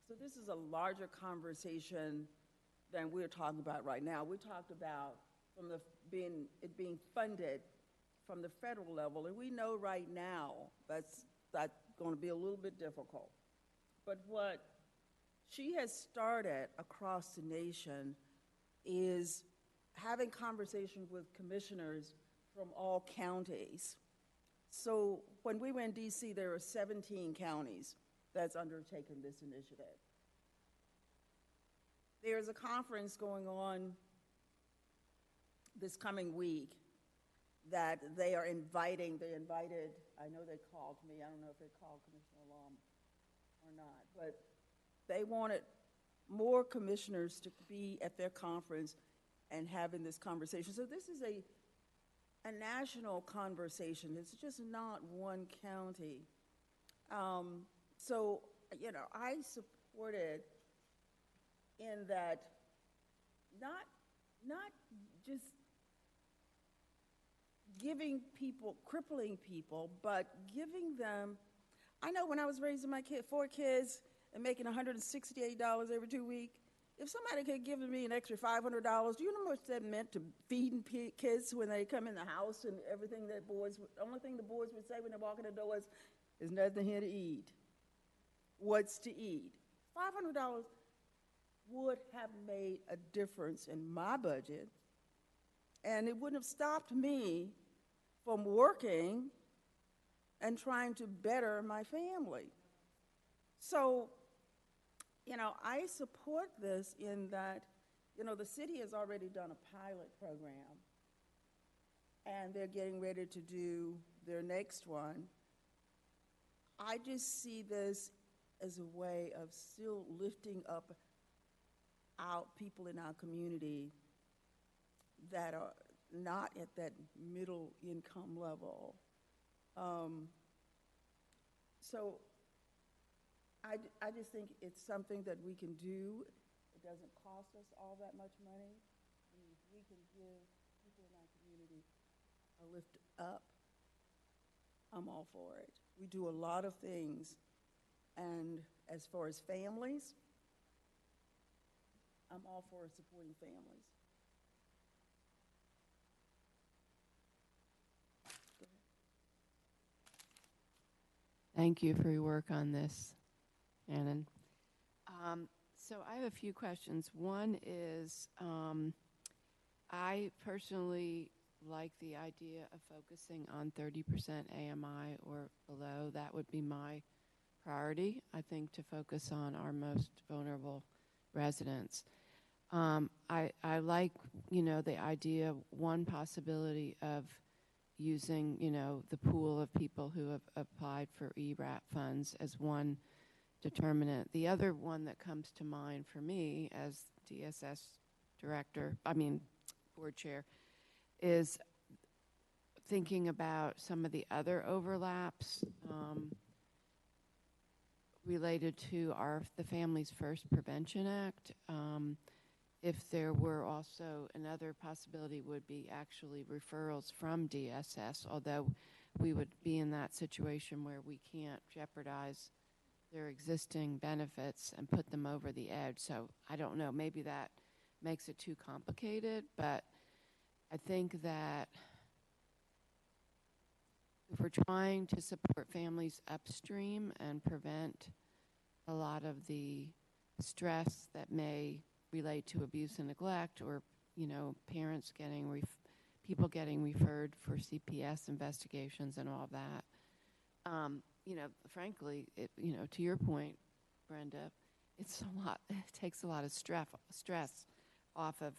So this is a larger conversation than we're talking about right now. We talked about it being funded from the federal level, and we know right now that's going to be a little bit difficult. But what she has started across the nation is having conversations with commissioners from all counties. So when we were in DC, there were 17 counties that's undertaken this initiative. There's a conference going on this coming week that they invited, I know they called me, I don't know if they called Commissioner Lum or not, but they wanted more commissioners to be at their conference and having this conversation. So this is a national conversation. It's just not one county. So, I supported in that not just giving people, crippling people, but giving them, I know when I was raising my 4 kids and making $168 every 2 weeks, if somebody could give me an extra $500, do you know how much that meant to feeding kids when they come in the house and everything that the only thing the boys would say when they walk in the door is, there's nothing here to eat. What's to eat? $500 would have made a difference in my budget, and it wouldn't have stopped me from working and trying to better my family. So, I support this in that, the city has already done a pilot program, and they're getting ready to do their next one. I just see this as a way of still lifting up out people in our community that are not at that middle income level. So I just think it's something that we can do. it doesn't cost us all that much money. And if we can give people in our community a lift up, I'm all for it. We do a lot of things, and as far as families, I'm all for supporting families. Thank you for your work on this, Shannon. So I have a few questions. One is, I personally like the idea of focusing on 30% AMI or below. That would be my priority, I think, to focus on our most vulnerable residents. I like, the idea, one possibility of using, the pool of people who have applied for ERAP funds as one determinant. The other one that comes to mind for me as DSS board chair, is thinking about some of the other overlaps related to the Families First Prevention Act. If there were also another possibility would be actually referrals from DSS, although we would be in that situation where we can't jeopardize their existing benefits and put them over the edge. So I don't know, maybe that makes it too complicated, but I think that if we're trying to support families upstream and prevent a lot of the stress that may relate to abuse and neglect, or parents getting people getting referred for CPS investigations and all that, frankly, to your point, Brenda, it's a lot. It takes a lot of stress off of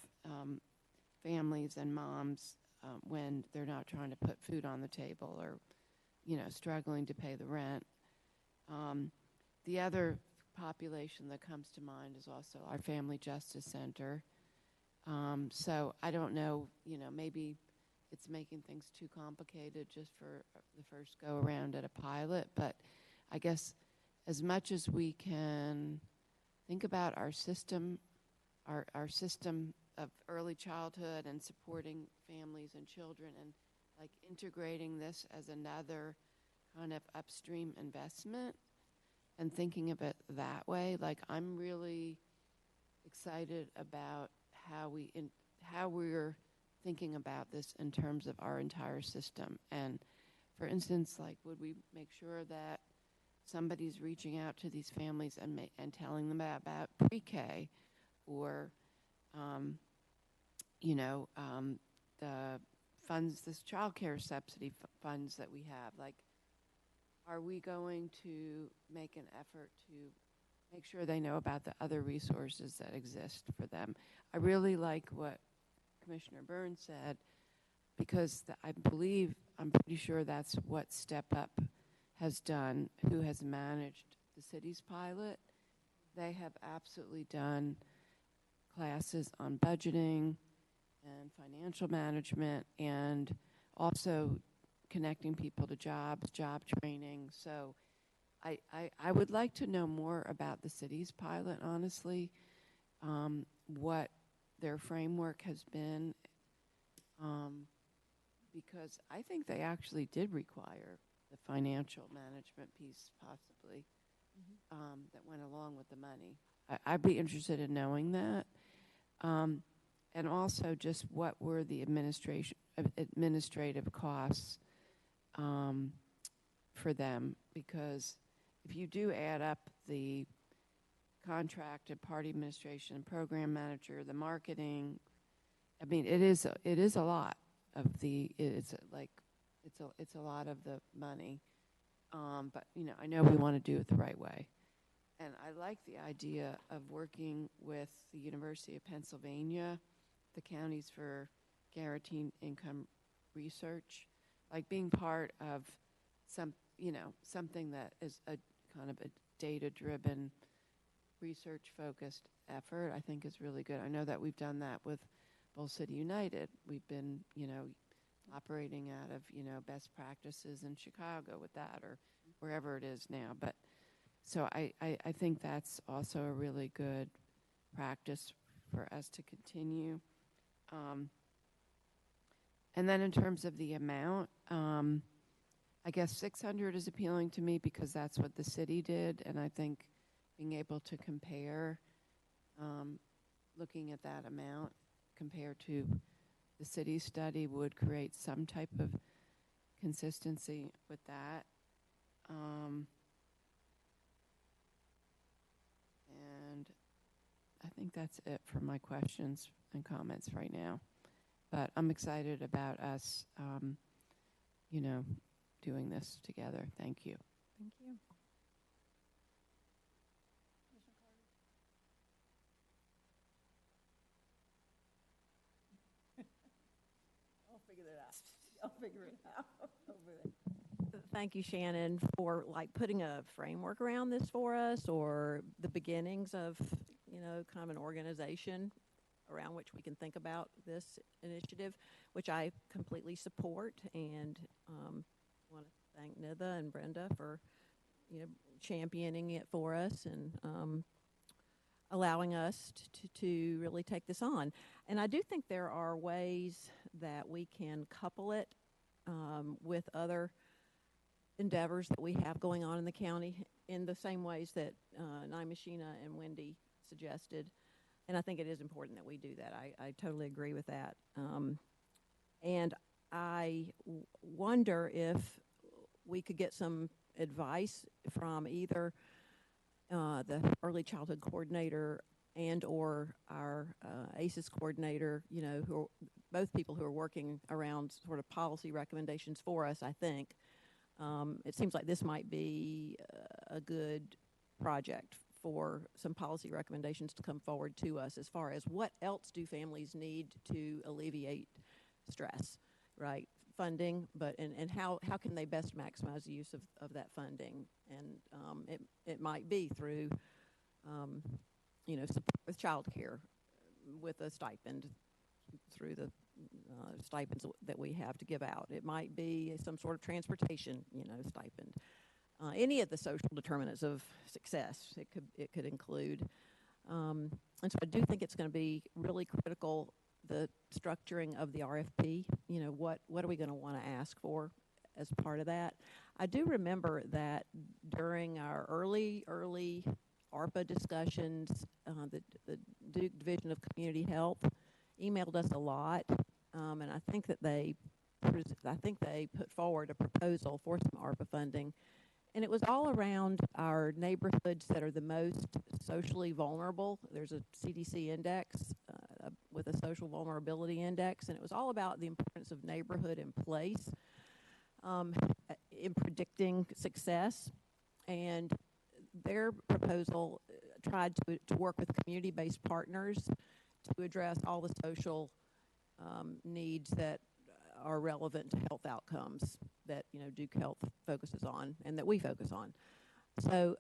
families and moms when they're not trying to put food on the table or struggling to pay the rent. The other population that comes to mind is also our Family Justice Center. So I don't know, maybe it's making things too complicated just for the first go around at a pilot, but I guess as much as we can think about our system, our system of early childhood and supporting families and children, and like integrating this as another kind of upstream investment and thinking of it that way, like I'm really excited about how we're thinking about this in terms of our entire system. And for instance, like, would we make sure that somebody's reaching out to these families and telling them about pre-K, or the funds, this child care subsidy funds that we have, like, are we going to make an effort to make sure they know about the other resources that exist for them? I really like what Commissioner Burns said, because I'm pretty sure that's what Step Up has done, who has managed the city's pilot. They have absolutely done classes on budgeting and financial management, and also connecting people to jobs, job training. So I would like to know more about the city's pilot, honestly, what their framework has been, because I think they actually did require the financial management piece, possibly, that went along with the money. I'd be interested in knowing that. And also just what were the administrative costs for them, because if you do add up the contracted party administration, program manager, the marketing, I mean, it is a lot of it's a lot of the money, but I know we want to do it the right way. And I like the idea of working with the University of Pennsylvania, the counties for guaranteed income research, like being part of something that is a kind of a data-driven, research-focused effort, I think is really good. I know that we've done that with Bull City United. We've been, operating out of, best practices in Chicago with that, or wherever it is now. But so I think that's also a really good practice for us to continue. And then in terms of the amount, I guess 600 is appealing to me because that's what the city did, and I think being able to compare, looking at that amount compared to the city study would create some type of consistency with that. And I think that's it for my questions and comments right now. But I'm excited about us, doing this together. Thank you. Thank you. I'll figure it out. I'll figure it out over there. Thank you, Shannon, for putting a framework around this for us, or the beginnings of, kind of an organization around which we can think about this initiative, which I completely support, and want to thank Nitha and Brenda for, championing it for us and allowing us to really take this on. And I do think there are ways that we can couple it with other endeavors that we have going on in the county in the same ways that Naima, Sheena, and Wendy suggested. And I think it is important that we do that. I totally agree with that. And I wonder if we could get some advice from either the early childhood coordinator and or our ACES coordinator, who are both people who are working around sort of policy recommendations for us, I think. It seems like this might be a good project for some policy recommendations to come forward to us as far as what else do families need to alleviate stress, right? Funding, but and how can they best maximize the use of that funding? And it might be through, support with childcare, with a stipend, through the stipends that we have to give out. It might be some sort of transportation, stipend. Any of the social determinants of success it could include. And so I do think it's going to be really critical, the structuring of the RFP. What are we going to want to ask for as part of that? I do remember that during our early ARPA discussions, the Duke Division of Community Health emailed us a lot, and I think they put forward a proposal for some ARPA funding. And it was all around our neighborhoods that are the most socially vulnerable. There's a CDC index with a social vulnerability index, and it was all about the importance of neighborhood and place in predicting success. And their proposal tried to work with community-based partners to address all the social needs that are relevant to health outcomes that Duke Health focuses on and that we focus on. So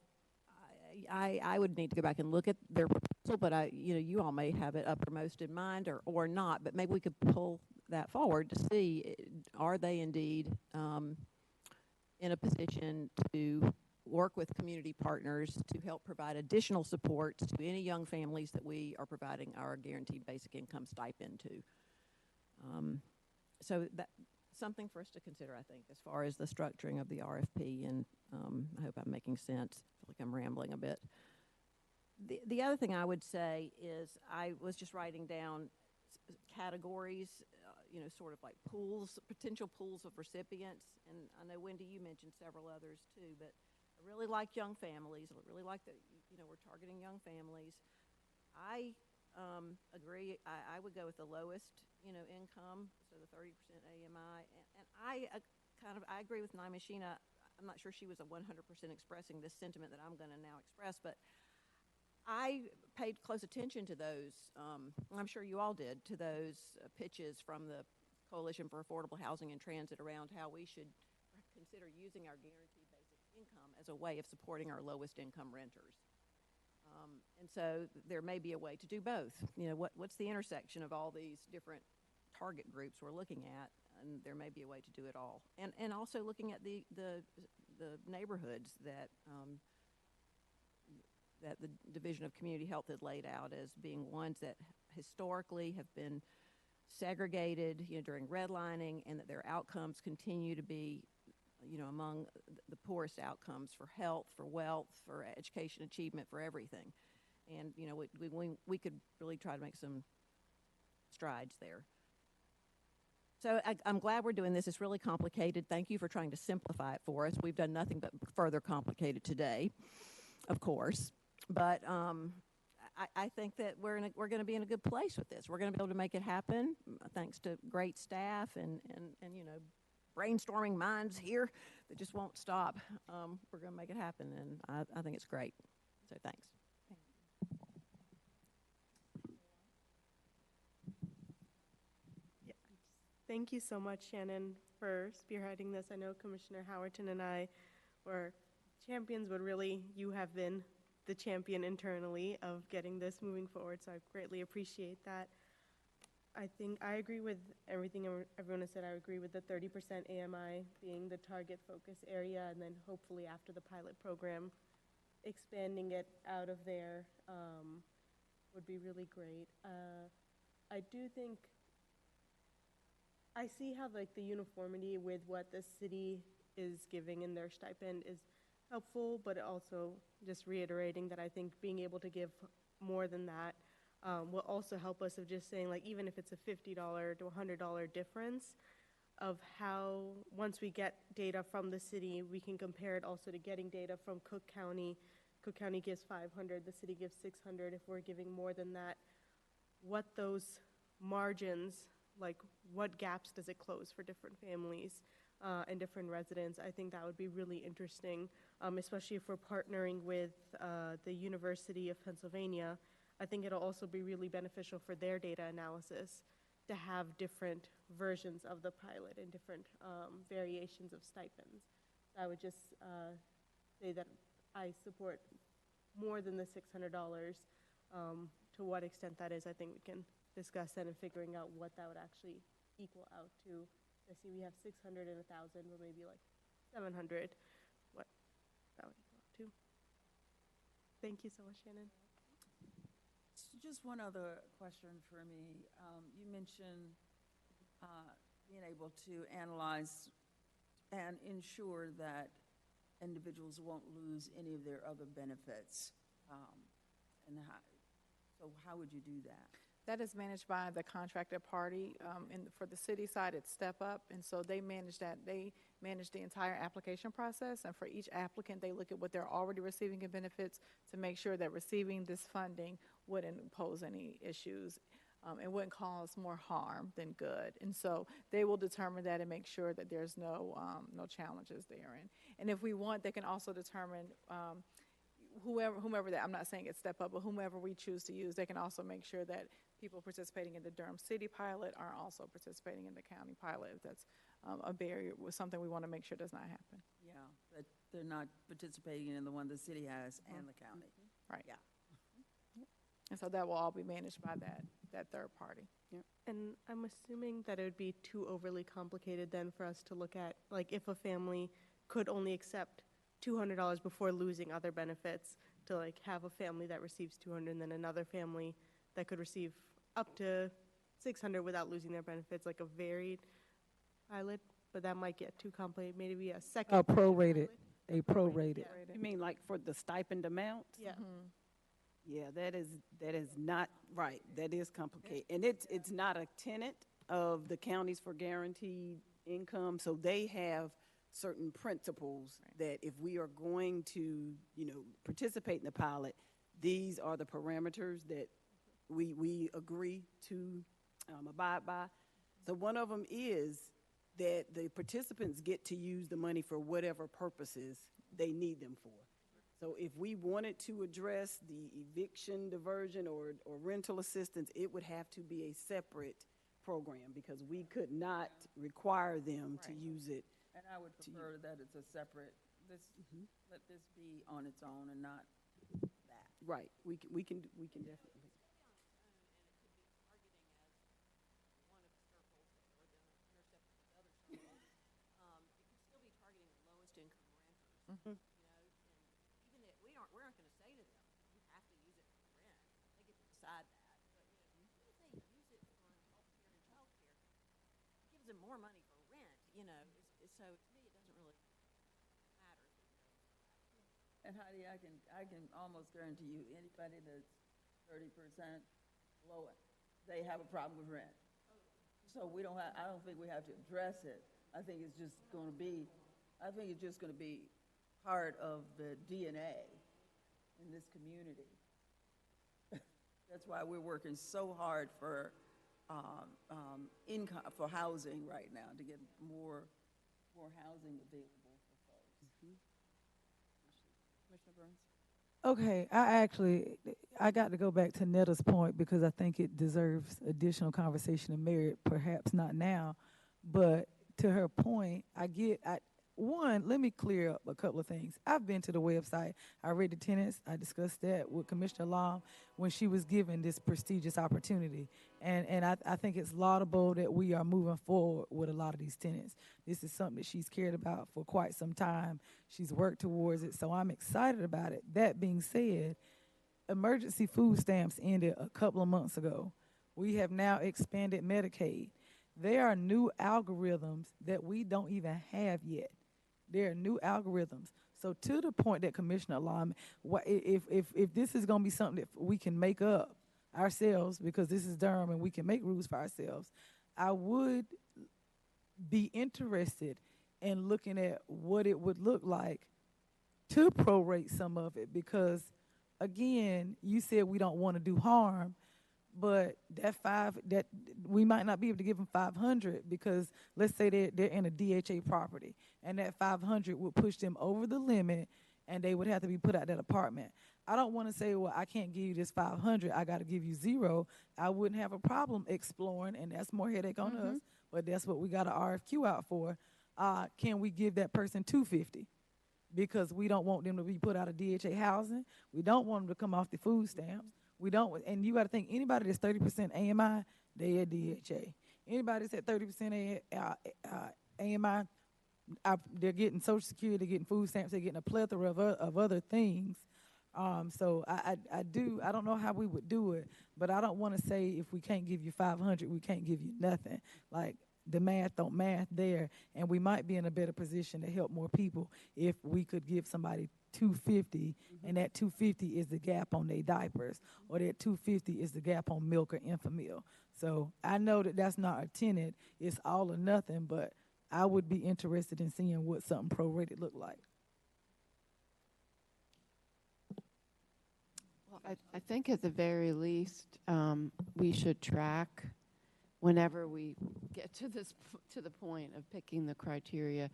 I would need to go back and look at their proposal, but you all may have it uppermost in mind or not, but maybe we could pull that forward to see, are they indeed in a position to work with community partners to help provide additional supports to any young families that we are providing our guaranteed basic income stipend to. So that's something for us to consider, I think, as far as the structuring of the RFP, and I hope I'm making sense. I feel like I'm rambling a bit. The other thing I would say is I was just writing down categories, sort of like pools, potential pools of recipients, and I know, Wendy, you mentioned several others too, but I really like young families. I really like that, we're targeting young families. I agree. I would go with the lowest, income, so the 30% AMI. And I I agree with Naima Sheena. I'm not sure she was 100% expressing this sentiment that I'm going to now express, but I paid close attention to those, I'm sure you all did, to those pitches from the Coalition for Affordable Housing and Transit around how we should consider using our guaranteed basic income as a way of supporting our lowest income renters. And so there may be a way to do both. What's the intersection of all these different target groups we're looking at, and there may be a way to do it all. And also looking at the neighborhoods that that the Division of Community Health had laid out as being ones that historically have been segregated, during redlining, and that their outcomes continue to be, among the poorest outcomes for health, for wealth, for education achievement, for everything. And, we could really try to make some strides there. So I'm glad we're doing this. It's really complicated. Thank you for trying to simplify it for us. We've done nothing but further complicate it today, of course. But I think that we're going to be in a good place with this. We're going to be able to make it happen thanks to great staff and brainstorming minds here that just won't stop. We're going to make it happen, and I think it's great. So thanks. Thank you so much, Shannon, for spearheading this. I know Commissioner Howerton and I were champions, but really you have been the champion internally of getting this moving forward, so I greatly appreciate that. I think I agree with everything everyone has said. I agree with the 30% AMI being the target focus area, and then hopefully after the pilot program, expanding it out of there would be really great. I do think I see how the uniformity with what the city is giving in their stipend is helpful, but also just reiterating that I think being able to give more than that will also help us of just saying, even if it's a $50 to $100 difference, of how once we get data from the city, we can compare it also to getting data from Cook County. Cook County gives 500, the city gives 600. If we're giving more than that, what those margins, what gaps does it close for different families and different residents? I think that would be really interesting, especially if we're partnering with the University of Pennsylvania. I think it'll also be really beneficial for their data analysis to have different versions of the pilot and different variations of stipends. I would just say that I support more than the $600. To what extent that is, I think we can discuss that and figuring out what that would actually equal out to. I see we have 600 and 1,000, but maybe 700, what that would equal out to. Thank you so much, Shannon. Just one other question for me. You mentioned being able to analyze and ensure that individuals won't lose any of their other benefits. So how would you do that? That is managed by the contracted party. For the city side, it's Step Up, and so they manage that. They manage the entire application process, and for each applicant, they look at what they're already receiving in benefits to make sure that receiving this funding wouldn't pose any issues. It wouldn't cause more harm than good. And so they will determine that and make sure that there's no challenges therein. And if we want, they can also determine whomever that, I'm not saying it's Step Up, but whomever we choose to use, they can also make sure that people participating in the Durham City pilot are also participating in the county pilot. If that's a barrier, was something we want to make sure does not happen. Yeah, that they're not participating in the one the city has and the county. Right. Yeah. And so that will all be managed by that third party. Yep. And I'm assuming that it would be too overly complicated then for us to look at, if a family could only accept $200 before losing other benefits, to have a family that receives $200 and then another family that could receive up to $600 without losing their benefits, a varied pilot, but that might get too complicated. Maybe a second. Prorated. Pilot. A prorated. Yeah. You mean for the stipend amount? Yeah. Mm-hmm. Yeah, that is not right. That is complicated. And it's not a tenet of the counties for guaranteed income. So they have certain principles that if we are going to, participate in the pilot, these are the parameters that we agree to abide by. So one of them is that the participants get to use the money for whatever purposes they need them for. So if we wanted to address the eviction diversion or rental assistance, it would have to be a separate program because we could not require them to use it. And I would prefer that it's a separate, let this be on its own and not that. Right, we can definitely. Mm-hmm. And even if we're not going to say to them, you decide that. But, you know, if they use it for healthcare and childcare, it gives them more money for rent, you know. So to me, it doesn't really matter if it goes for that. And Heidi, I can almost guarantee you, anybody that's 30% below it, they have a problem with rent. So I don't think we have to address it. I think it's just going to be part of the DNA in this community. That's why we're working so hard for income, for housing right now, to get more housing available for folks. Commissioner Burns? Okay, I got to go back to Netta's point because I think it deserves additional conversation and merit, perhaps not now, but to her point, let me clear up a couple of things. I've been to the website. I read the tenants. I discussed that with Commissioner Long when she was given this prestigious opportunity. And I think it's laudable that we are moving forward with a lot of these tenants. This is something that she's cared about for quite some time. She's worked towards it, so I'm excited about it. That being said, emergency food stamps ended a couple of months ago. We have now expanded Medicaid. There are new algorithms that we don't even have yet. There are new algorithms. So to the point that Commissioner Lawman, if this is going to be something that we can make up ourselves, because this is Durham and we can make rules for ourselves, I would be interested in looking at what it would look like to prorate some of it, because again, you said we don't want to do harm, but that we might not be able to give them 500 because let's say they're in a DHA property and that 500 would push them over the limit and they would have to be put out that apartment. I don't want to say, well, I can't give you this 500, I got to give you 0. I wouldn't have a problem exploring, and that's more headache on us, but that's what we got an RFQ out for. Can we give that person 250? Because we don't want them to be put out of DHA housing. We don't want them to come off the food stamps. We don't, and you got to think, anybody that's 30% AMI, they at DHA. Anybody that's at 30% AMI, they're getting Social Security, they're getting food stamps, they're getting a plethora of other things. So I don't know how we would do it, but I don't want to say if we can't give you 500, we can't give you nothing. Like, the math don't math there, and we might be in a better position to help more people if we could give somebody 250, and that 250 is the gap on their diapers, or that 250 is the gap on milk or Infamil. So I know that that's not a tenet, it's all or nothing, but I would be interested in seeing what something prorated look like. Well, I think at the very least, we should track whenever we get to the point of picking the criteria.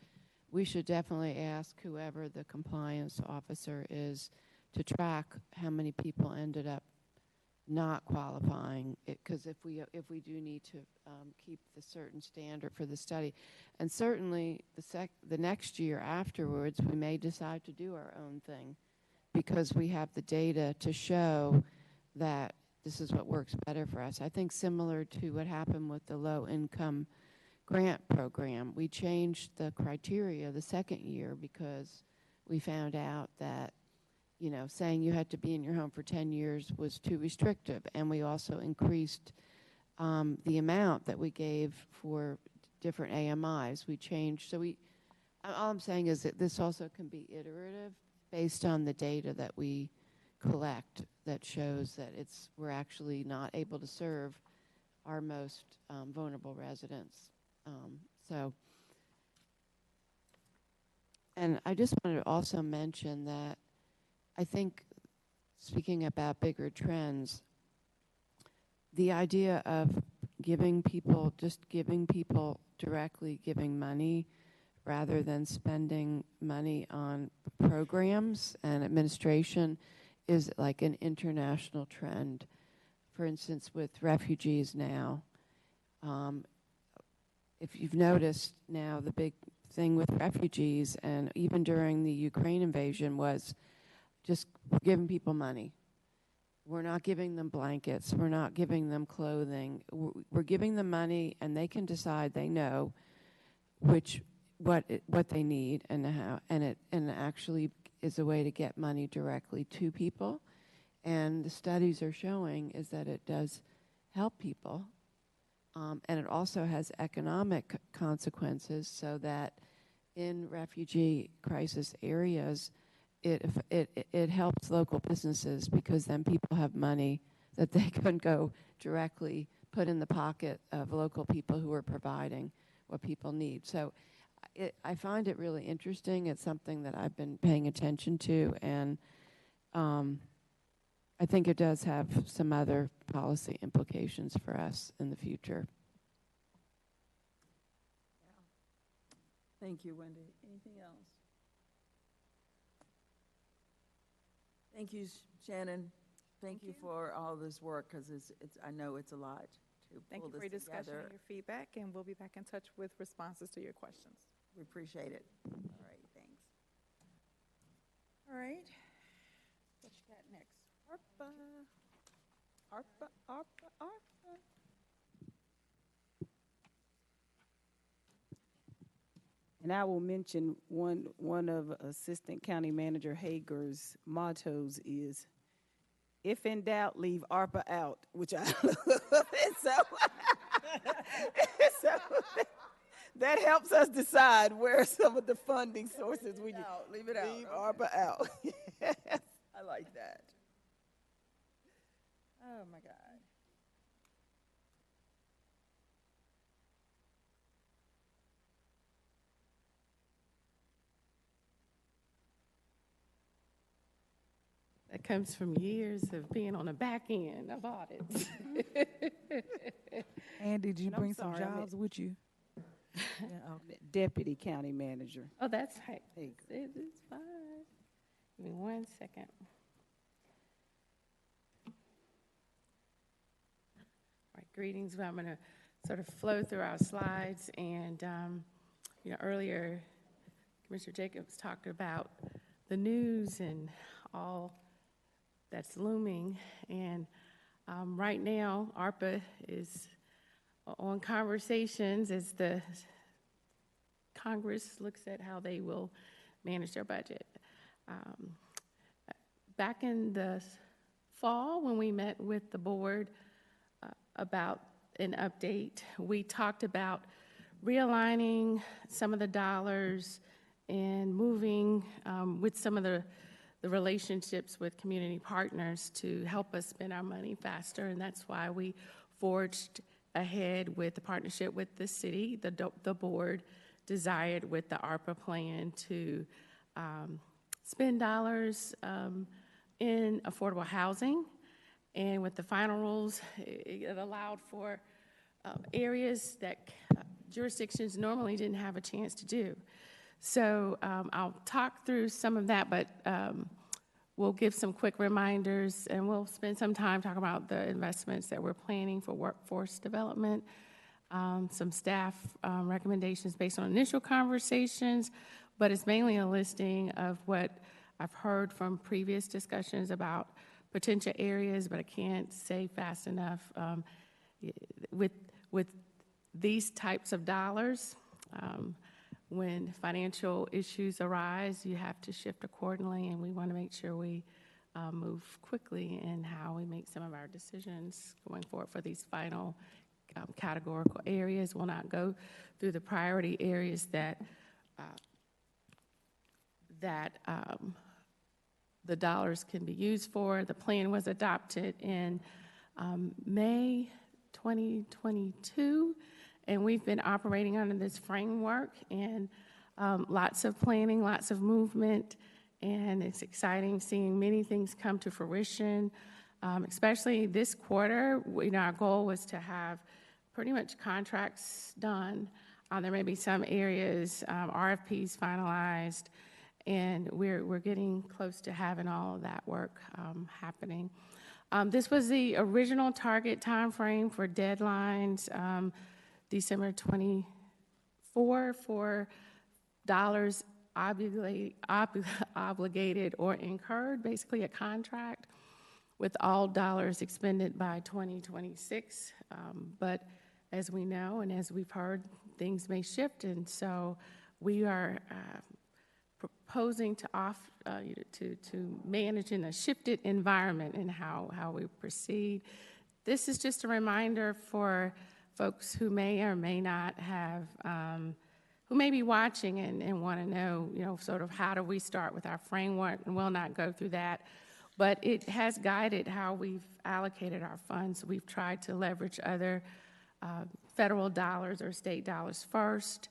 We should definitely ask whoever the compliance officer is to track how many people ended up not qualifying, because if we do need to keep the certain standard for the study, and certainly the next year afterwards, we may decide to do our own thing, because we have the data to show that this is what works better for us. I think similar to what happened with the low-income grant program, we changed the criteria the second year because we found out that, you know, saying you had to be in your home for 10 years was too restrictive, and we also increased the amount that we gave for different AMIs. We changed, so all I'm saying is that this also can be iterative based on the data that we collect that shows that we're actually not able to serve our most vulnerable residents. And I just wanted to also mention that I think, speaking about bigger trends, the idea of giving people directly giving money rather than spending money on programs and administration is like an international trend. For instance, with refugees now, if you've noticed now, the big thing with refugees, and even during the Ukraine invasion, was just giving people money. We're not giving them blankets. We're not giving them clothing. We're giving them money, and they can decide. They know what they need and how, and it actually is a way to get money directly to people. And the studies are showing is that it does help people. And it also has economic consequences, so that in refugee crisis areas, it helps local businesses, because then people have money that they can go directly put in the pocket of local people who are providing what people need. So I find it really interesting. It's something that I've been paying attention to, and I think it does have some other policy implications for us in the future. Thank you, Wendy. Anything else? Thank you, Shannon. Thank you for all this work, because I know it's a lot to Thank pull you for this your discussion together. and your feedback, and we'll be back in touch with responses to your questions. We appreciate it. All right, thanks. All right. What you got next? ARPA. ARPA, ARPA, ARPA. And I will mention one of Assistant County Manager Hager's mottos is, if in doubt, leave ARPA out, which I love. And so that helps us decide where some of the funding sources we need. Leave it out. Leave Okay. ARPA out. I like that. Oh, my God. That comes from years of being on the back end of audits. And did you And I'm bring some sorry, I jobs with you? Deputy County Manager. Oh, that's right. Hager. It's fine. Give me 1 second. All right, greetings. I'm going to sort of flow through our slides. And, earlier, Commissioner Jacobs talked about the news and all that's looming. And right now, ARPA is on conversations as the Congress looks at how they will manage their budget. Back in the fall, when we met with the board about an update, we talked about realigning some of the dollars and moving with some of the relationships with community partners to help us spend our money faster, and that's why we forged ahead with the partnership with the city. The board desired with the ARPA plan to spend dollars in affordable housing, and with the final rules, it allowed for areas that jurisdictions normally didn't have a chance to do. So I'll talk through some of that, but we'll give some quick reminders, and we'll spend some time talking about the investments that we're planning for workforce development, some staff recommendations based on initial conversations, but it's mainly a listing of what I've heard from previous discussions about potential areas, but I can't say fast enough. With these types of dollars, when financial issues arise, you have to shift accordingly, and we want to make sure we move quickly in how we make some of our decisions going forward for these final categorical areas. We'll not go through the priority areas that the dollars can be used for. The plan was adopted in May 2022, and we've been operating under this framework, and lots of planning, lots of movement, and it's exciting seeing many things come to fruition, especially this quarter. Our goal was to have pretty much contracts done. There may be some areas, RFPs finalized, and we're getting close to having all of that work happening. This was the original target time frame for deadlines, December 24 for dollars obligated or incurred, basically a contract with all dollars expended by 2026. But as we know and as we've heard, things may shift, and so we are proposing to manage in a shifted environment in how we proceed. This is just a reminder for folks who may or may not have, who may be watching and want to know, sort of how do we start with our framework, and we'll not go through that. But it has guided how we've allocated our funds. We've tried to leverage other federal dollars or state dollars first.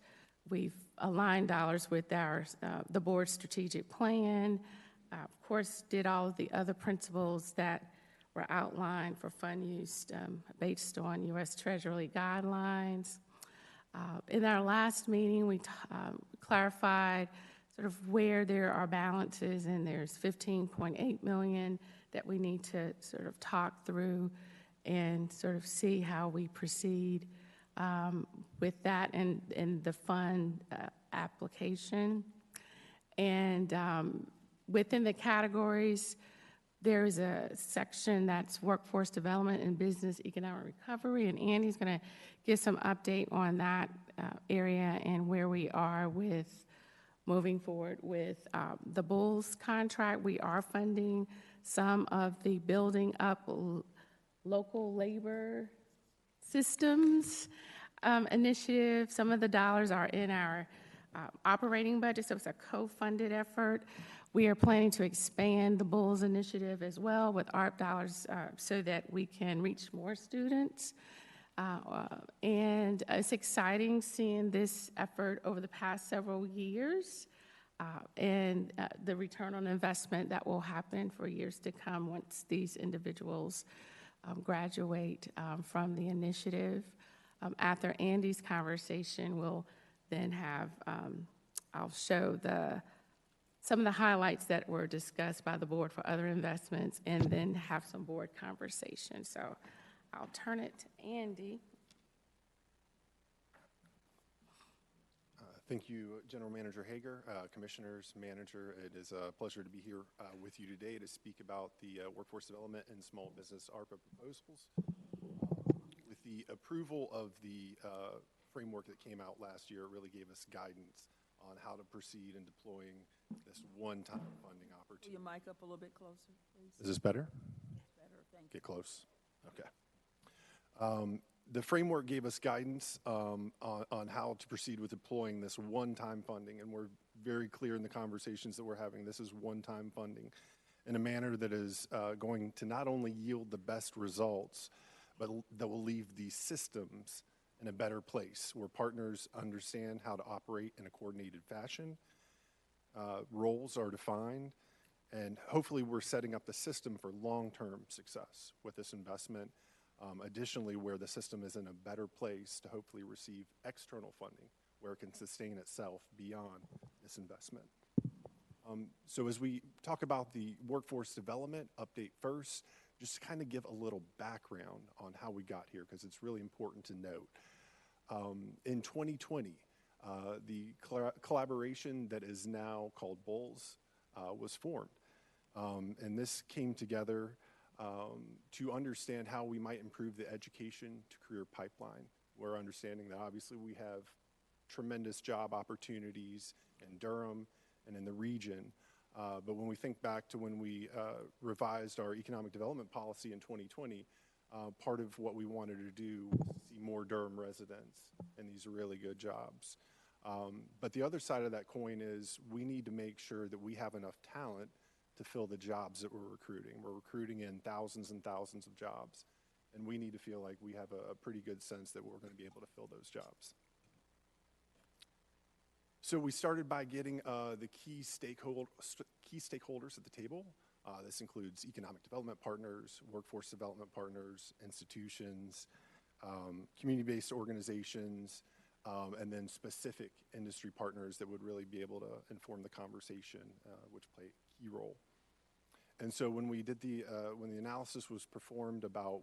We've aligned dollars with the board's strategic plan. Of course, did all of the other principles that were outlined for fund use based on U.S. Treasury guidelines. In our last meeting, we clarified sort of where there are balances, and there's $15.8 million that we need to sort of talk through and sort of see how we proceed with that and the fund application. And within the categories, there's a section that's workforce development and business economic recovery, and Andy's going to give some update on that area and where we are with moving forward with the BOCC contract. We are funding some of the building up local labor systems initiative. Some of the dollars are in our operating budget, so it's a co-funded effort. We are planning to expand the BOCC initiative as well with ARPA dollars so that we can reach more students. And it's exciting seeing this effort over the past several years and the return on investment that will happen for years to come once these individuals graduate from the initiative. After Andy's conversation, we'll then have, I'll show some of the highlights that were discussed by the board for other investments and then have some board conversation. So I'll turn it to Andy. Thank you, General Manager Hager, Commissioners, Manager. It is a pleasure to be here with you today to speak about the Workforce Development and Small Business ARPA proposals. With the approval of the framework that came out last year, it really gave us guidance on how to proceed in deploying this one-time funding opportunity. Pull your mic up a little bit closer, please. Is this better? Better, thank you. Get close. Okay. The framework gave us guidance on how to proceed with deploying this one-time funding, and we're very clear in the conversations that we're having. This is one-time funding in a manner that is going to not only yield the best results, but that will leave these systems in a better place where partners understand how to operate in a coordinated fashion. Roles are defined, and hopefully we're setting up the system for long-term success with this investment. Additionally, where the system is in a better place to hopefully receive external funding where it can sustain itself beyond this investment. So as we talk about the workforce development update first, just to kind of give a little background on how we got here, because it's really important to note. In 2020, the collaboration that is now called BOCC was formed. And this came together to understand how we might improve the education to career pipeline. We're understanding that obviously we have tremendous job opportunities in Durham and in the region. But when we think back to when we revised our economic development policy in 2020, part of what we wanted to do was see more Durham residents in these really good jobs. But the other side of that coin is we need to make sure that we have enough talent to fill the jobs that we're recruiting. We're recruiting in thousands and thousands of jobs, and we need to feel like we have a pretty good sense that we're going to be able to fill those jobs. So we started by getting the key stakeholders at the table. This includes economic development partners, workforce development partners, institutions, community-based organizations, and then specific industry partners that would really be able to inform the conversation, which play a key role. And so when we did when the analysis was performed about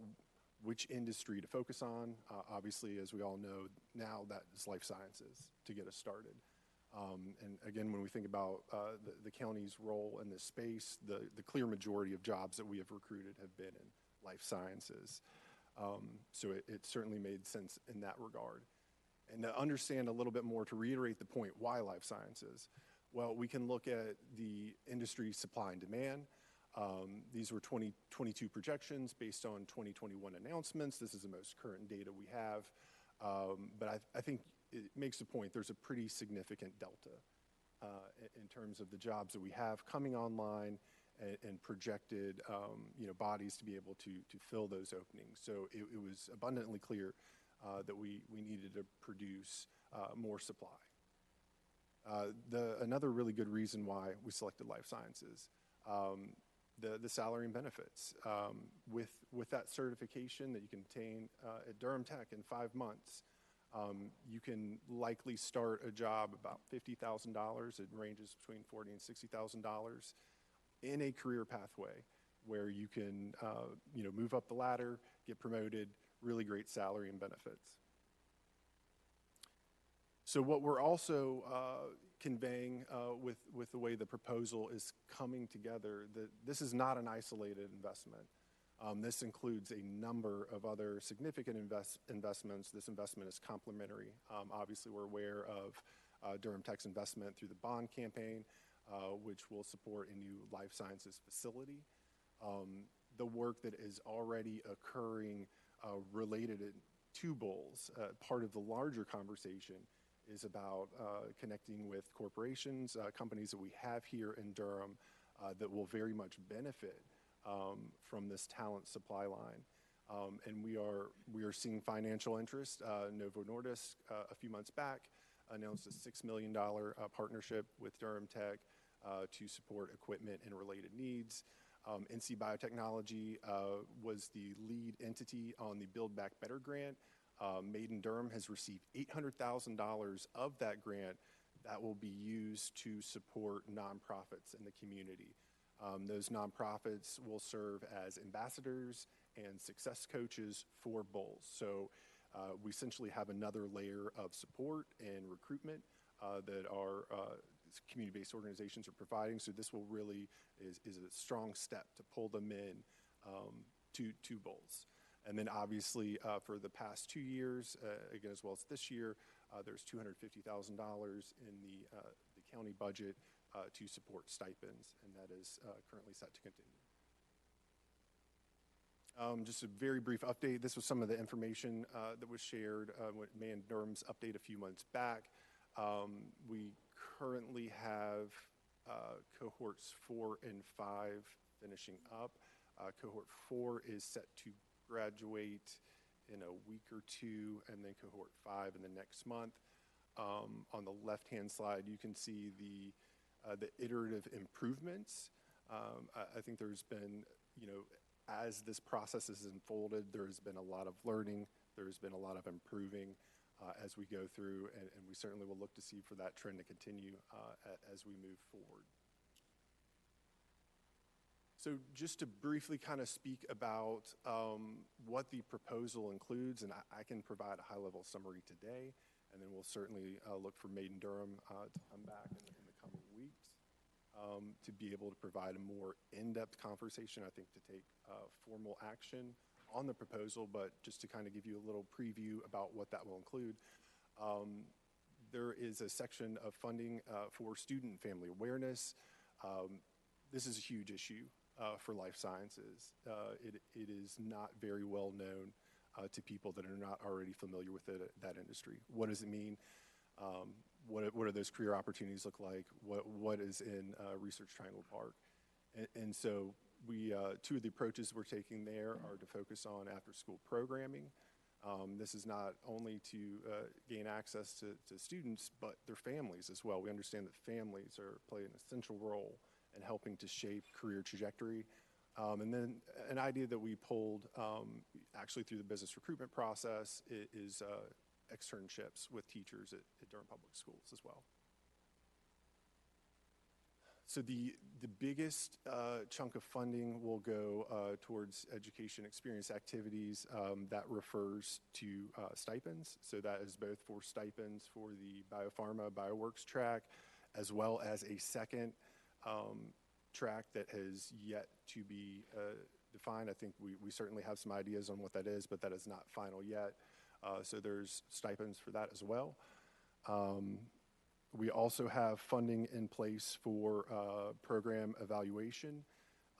which industry to focus on, obviously, as we all know, now that is life sciences to get us started. And again, when we think about the county's role in this space, the clear majority of jobs that we have recruited have been in life sciences. So it certainly made sense in that regard. And to understand a little bit more, to reiterate the point, why life sciences? Well, we can look at the industry supply and demand. These were 2022 projections based on 2021 announcements. This is the most current data we have. But I think it makes the point there's a pretty significant delta in terms of the jobs that we have coming online and projected bodies to be able to fill those openings. So it was abundantly clear that we needed to produce more supply. Another really good reason why we selected life sciences, the salary and benefits. With that certification that you can obtain at Durham Tech in 5 months, you can likely start a job about $50,000. It ranges between $40,000 and $60,000 in a career pathway where you can move up the ladder, get promoted, really great salary and benefits. So what we're also conveying with the way the proposal is coming together, that this is not an isolated investment. This includes a number of other significant investments. This investment is complementary. Obviously, we're aware of Durham Tech's investment through the bond campaign, which will support a new life sciences facility. The work that is already occurring related to BOLS, part of the larger conversation, is about connecting with corporations, companies that we have here in Durham that will very much benefit from this talent supply line. And we are seeing financial interest. Novo Nordisk, a few months back, announced a $6 million partnership with Durham Tech to support equipment and related needs. NC Biotechnology was the lead entity on the Build Back Better grant. Made in Durham has received $800,000 of that grant that will be used to support nonprofits in the community. Those nonprofits will serve as ambassadors and success coaches for BOLS. So we essentially have another layer of support and recruitment that our community-based organizations are providing. So this will really is a strong step to pull them in to BOLS. And then obviously for the past 2 years, again, as well as this year, there's $250,000 in the county budget to support stipends, and that is currently set to continue. Just a very brief update. This was some of the information that was shared with Man Durham's update a few months back. We currently have cohorts 4 and 5 finishing up. Cohort 4 is set to graduate in a week or two, and then cohort 5 in the next month. On the left-hand slide, you can see the iterative improvements. I think there's been, as this process has unfolded, there's been a lot of learning, there's been a lot of improving as we go through, and we certainly will look to see for that trend to continue as we move forward. So just to briefly kind of speak about what the proposal includes, and I can provide a high-level summary today, and then we'll certainly look for Made in Durham to come back in the coming weeks to be able to provide a more in-depth conversation, I think, to take formal action on the proposal, but just to kind of give you a little preview about what that will include. There is a section of funding for student and family awareness. This is a huge issue for life sciences. It is not very well known to people that are not already familiar with that industry. What does it mean? What do those career opportunities look like? What is in Research Triangle Park? And so two of the approaches we're taking there are to focus on after-school programming. This is not only to gain access to students, but their families as well. We understand that families play an essential role in helping to shape career trajectory. And then an idea that we pulled actually through the business recruitment process is externships with teachers at Durham Public Schools as well. So the biggest chunk of funding will go towards education experience activities. That refers to stipends. So that is both for stipends for the biopharma, bioworks track, as well as a second track that has yet to be defined. I think we certainly have some ideas on what that is, but that is not final yet. So there's stipends for that as well. We also have funding in place for program evaluation.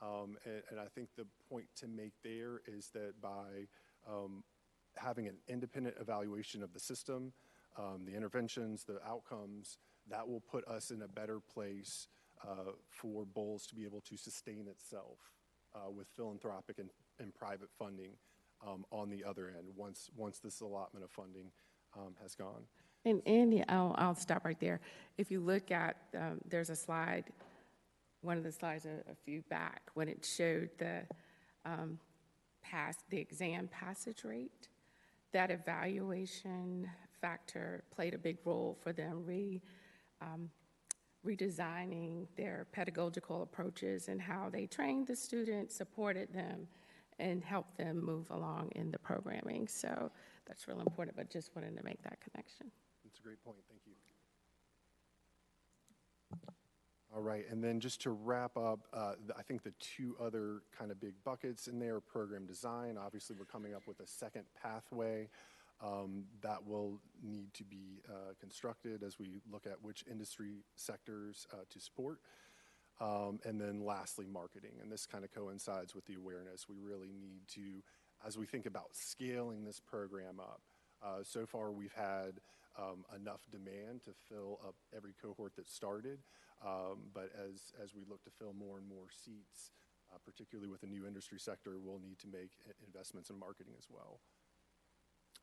And I think the point to make there is that by having an independent evaluation of the system, the interventions, the outcomes, that will put us in a better place for Bowles to be able to sustain itself with philanthropic and private funding on the other end once this allotment of funding has gone. And Andy, I'll stop right there. If you look at, there's a slide, one of the slides a few back, when it showed the exam passage rate. That evaluation factor played a big role for them redesigning their pedagogical approaches and how they trained the students, supported them, and helped them move along in the programming. So that's real important, but just wanted to make that connection. That's a great point. Thank you. All right, and then just to wrap up, I think the two other kind of big buckets in there, program design. Obviously, we're coming up with a second pathway that will need to be constructed as we look at which industry sectors to support. And then lastly, marketing. And this kind of coincides with the awareness. We really need to, as we think about scaling this program up, so far we've had enough demand to fill up every cohort that started. But as we look to fill more and more seats, particularly with the new industry sector, we'll need to make investments in marketing as well.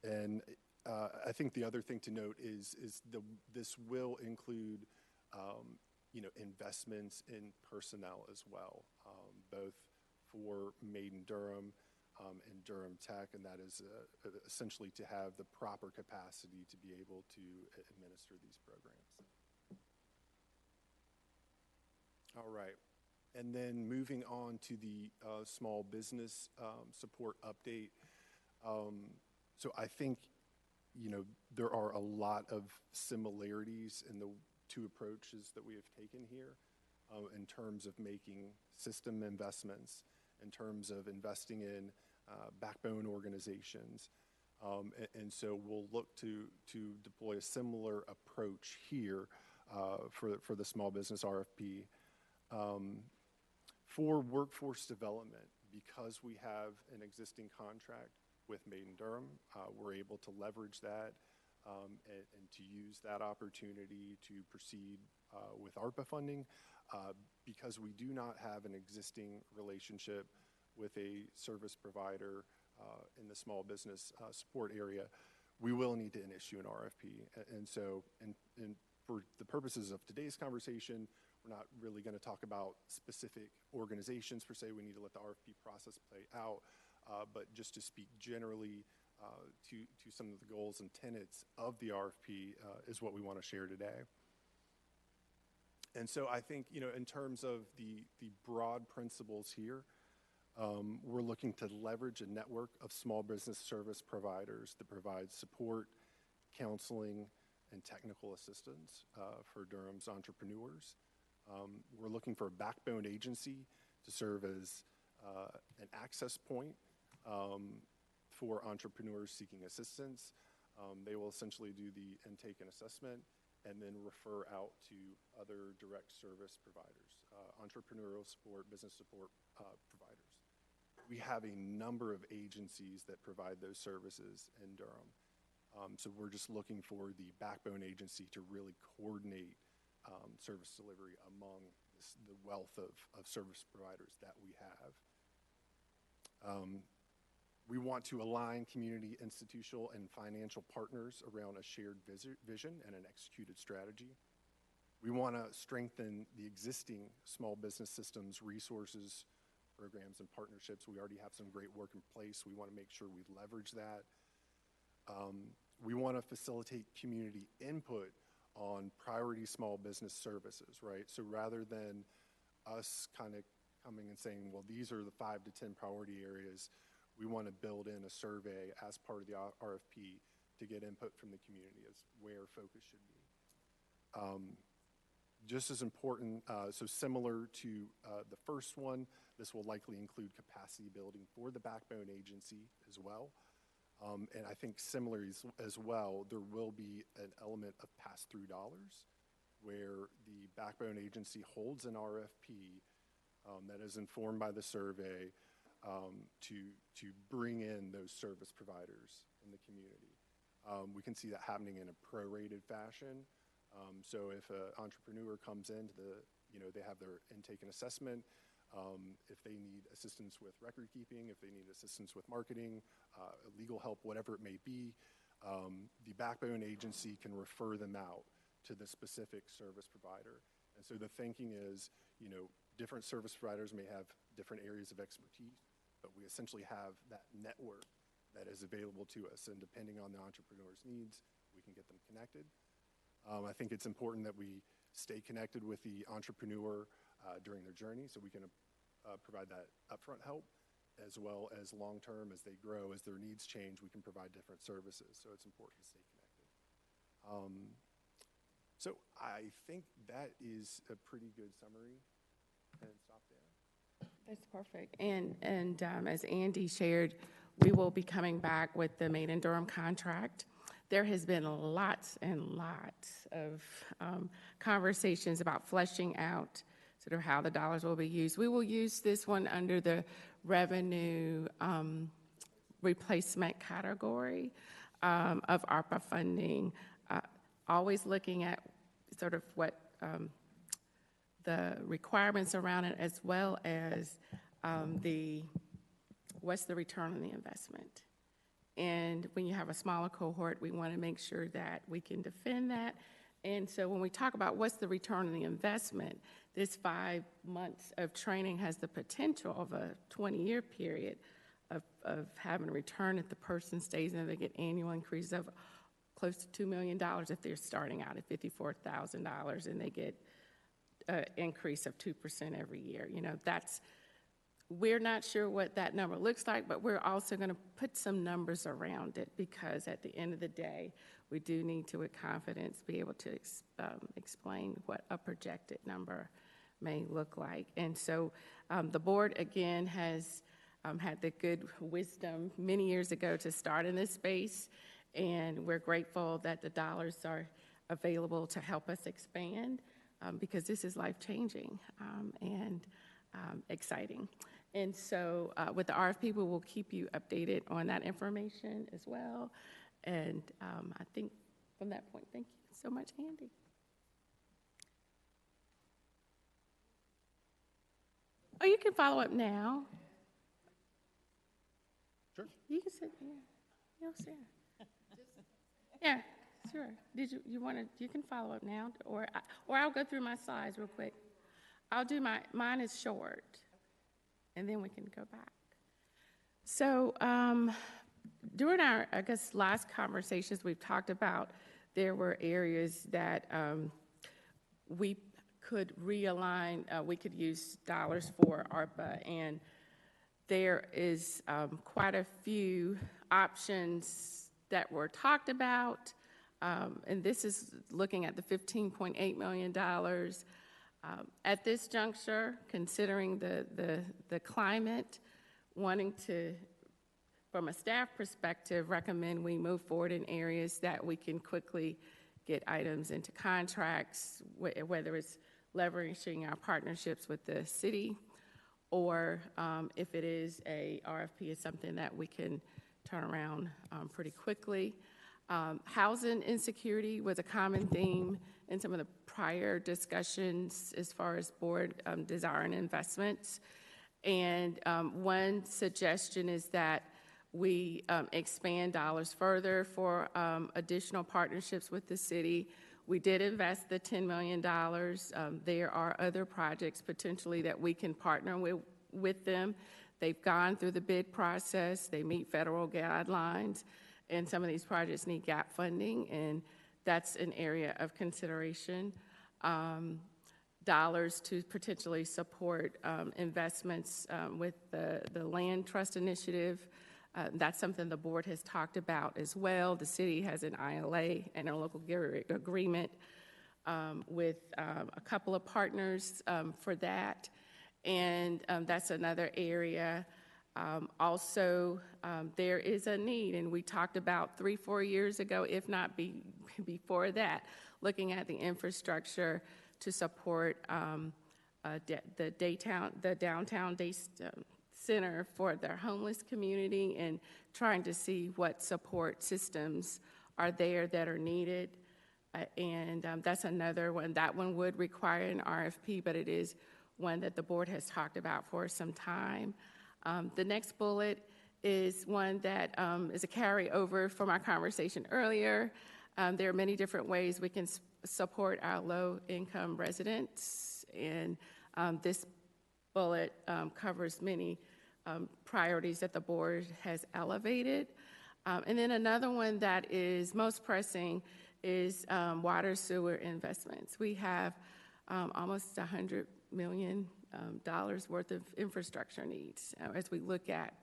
And I think the other thing to note is this will include investments in personnel as well, both for Made in Durham and Durham Tech, and that is essentially to have the proper capacity to be able to administer these programs. All right, and then moving on to the small business support update. So I think, there are a lot of similarities in the two approaches that we have taken here in terms of making system investments, in terms of investing in backbone organizations. And so we'll look to deploy a similar approach here for the small business RFP. For workforce development, because we have an existing contract with Made in Durham, we're able to leverage that and to use that opportunity to proceed with ARPA funding. Because we do not have an existing relationship with a service provider in the small business support area, we will need to issue an RFP. And so, for the purposes of today's conversation, we're not really going to talk about specific organizations per se. We need to let the RFP process play out. But just to speak generally to some of the goals and tenets of the RFP is what we want to share today. And so I think, in terms of the broad principles here, we're looking to leverage a network of small business service providers that provide support, counseling, and technical assistance for Durham's entrepreneurs. We're looking for a backbone agency to serve as an access point for entrepreneurs seeking assistance. They will essentially do the intake and assessment and then refer out to other direct service providers, entrepreneurial support, business support providers. We have a number of agencies that provide those services in Durham. So we're just looking for the backbone agency to really coordinate service delivery among the wealth of service providers that we have. We want to align community, institutional, and financial partners around a shared vision and an executed strategy. We want to strengthen the existing small business systems, resources, programs, and partnerships. We already have some great work in place. We want to make sure we leverage that. We want to facilitate community input on priority small business services, right? So rather than us kind of coming and saying, well, these are the 5 to 10 priority areas, we want to build in a survey as part of the RFP to get input from the community as where focus should be. Just as important, so similar to the first one, this will likely include capacity building for the backbone agency as well. And I think similarly as well, there will be an element of pass-through dollars where the backbone agency holds an RFP that is informed by the survey to bring in those service providers in the community. We can see that happening in a prorated fashion. So if an entrepreneur comes into they have their intake and assessment, if they need assistance with record keeping, if they need assistance with marketing, legal help, whatever it may be, the backbone agency can refer them out to the specific service provider. And so the thinking is, different service providers may have different areas of expertise, but we essentially have that network that is available to us. And depending on the entrepreneur's needs, we can get them connected. I think it's important that we stay connected with the entrepreneur during their journey, so we can provide that upfront help, as well as long-term as they grow, as their needs change, we can provide different services. So it's important to stay connected. So I think that is a pretty good summary, and stop there. That's perfect. And as Andy shared, we will be coming back with the Made in Durham contract. There has been lots and lots of conversations about fleshing out sort of how the dollars will be used. We will use this one under the revenue replacement category of ARPA funding, always looking at sort of what the requirements around it, as well as what's the return on the investment. And when you have a smaller cohort, we want to make sure that we can defend that. And so when we talk about what's the return on the investment, this 5 months of training has the potential of a 20-year period of having a return if the person stays in. They get annual increases of close to $2 million if they're starting out at $54,000, and they get an increase of 2% every year. We're not sure what that number looks like, but we're also going to put some numbers around it, because at the end of the day, we do need to, with confidence, be able to explain what a projected number may look like. And so the board, again, has had the good wisdom many years ago to start in this space, and we're grateful that the dollars are available to help us expand, because this is life-changing and exciting. And so with the RFP, we will keep you updated on that information as well. And I think from that point, thank you so much, Andy. Oh, you can follow up now. Sure. You can sit here. You'll sit. Yeah, sure. You can follow up now, or I'll go through my slides real quick. I'll do mine is short, and then we can go back. So during our, last conversations, we've talked about there were areas that we could realign, we could use dollars for ARPA, and there is quite a few options that were talked about, and this is looking at the $15.8 million. At this juncture, considering the climate, wanting to, from a staff perspective, recommend we move forward in areas that we can quickly get items into contracts, whether it's leveraging our partnerships with the city, or if it is a RFP, is something that we can turn around pretty quickly. Housing insecurity was a common theme in some of the prior discussions as far as board desiring investments. And one suggestion is that we expand dollars further for additional partnerships with the city. We did invest the $10 million. There are other projects potentially that we can partner with them. They've gone through the bid process. They meet federal guidelines, and some of these projects need gap funding, and that's an area of consideration. Dollars to potentially support investments with the Land Trust Initiative. That's something the board has talked about as well. The city has an ILA and a local agreement with a couple of partners for that. And that's another area. Also, there is a need, and we talked about 3-4 years ago, if not before that, looking at the infrastructure to support the downtown day center for their homeless community, and trying to see what support systems are there that are needed. And that's another one. That one would require an RFP, but it is one that the board has talked about for some time. The next bullet is one that is a carryover from our conversation earlier. There are many different ways we can support our low-income residents, and this bullet covers many priorities that the board has elevated. And then another one that is most pressing is water sewer investments. We have almost $100 million worth of infrastructure needs as we look at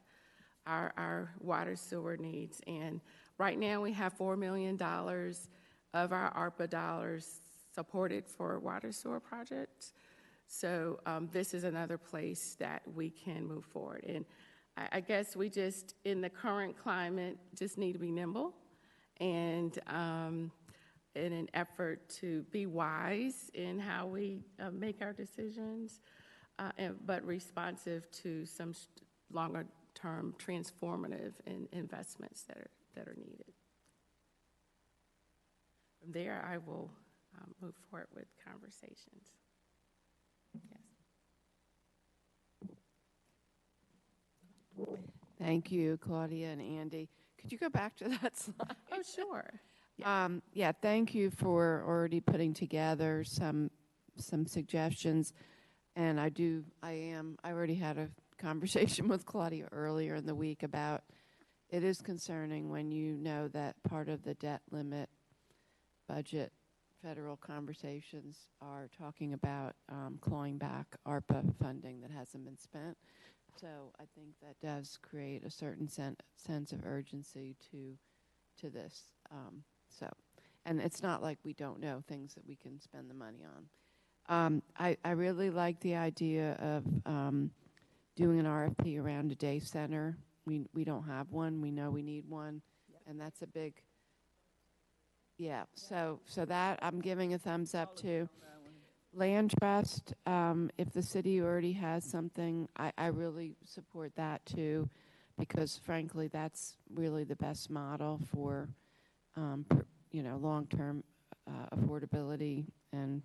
our water sewer needs. And right now we have $4 million of our ARPA dollars supported for water sewer projects. So this is another place that we can move forward. And I guess we just, in the current climate, just need to be nimble and in an effort to be wise in how we make our decisions, but responsive to some longer-term transformative investments that are needed. From there, I will move forward with conversations. Yes. Thank you, Claudia and Andy. Could you go back to that slide? Oh, sure. Yeah, thank you for already putting together some suggestions. And I already had a conversation with Claudia earlier in the week about it is concerning when you know that part of the debt limit budget federal conversations are talking about clawing back ARPA funding that hasn't been spent. So I think that does create a certain sense of urgency to this. And it's not like we don't know things that we can spend the money on. I really like the idea of doing an RFP around a day center. We don't have one. We know we need one, and that's a big. Yeah. So that I'm giving a thumbs up to. Land trust. If the city already has something, I really support that too, because frankly, that's really the best model for long-term affordability. And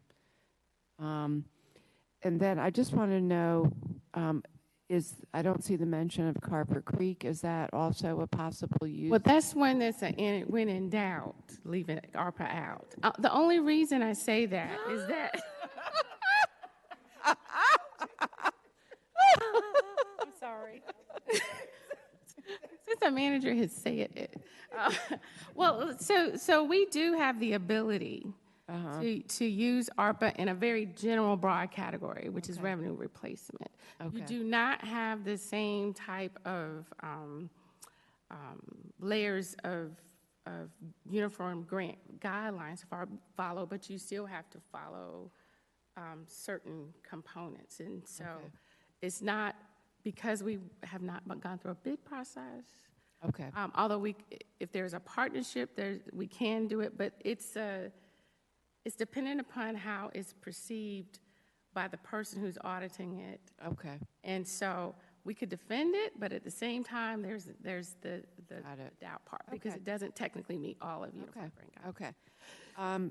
then I just want to know, I don't see the mention of Carper Creek. Is that also a possible use? Well, that's one that's when in doubt, leaving ARPA out. The only reason I say that is that I'm sorry. Since our manager has said it. So we do have the ability to use ARPA in a very general broad category, which is revenue replacement. Okay. You do not have the same type of layers of uniform grant guidelines to follow, but you still have to follow certain components. And so it's not because we have not gone through a bid process. Okay. Although if there's a partnership, we can do it, but it's dependent upon how it's perceived by the person who's auditing it. Okay. And so we could defend it, but at the same time, there's the doubt part because it doesn't technically meet all of uniform grant guidelines. Okay.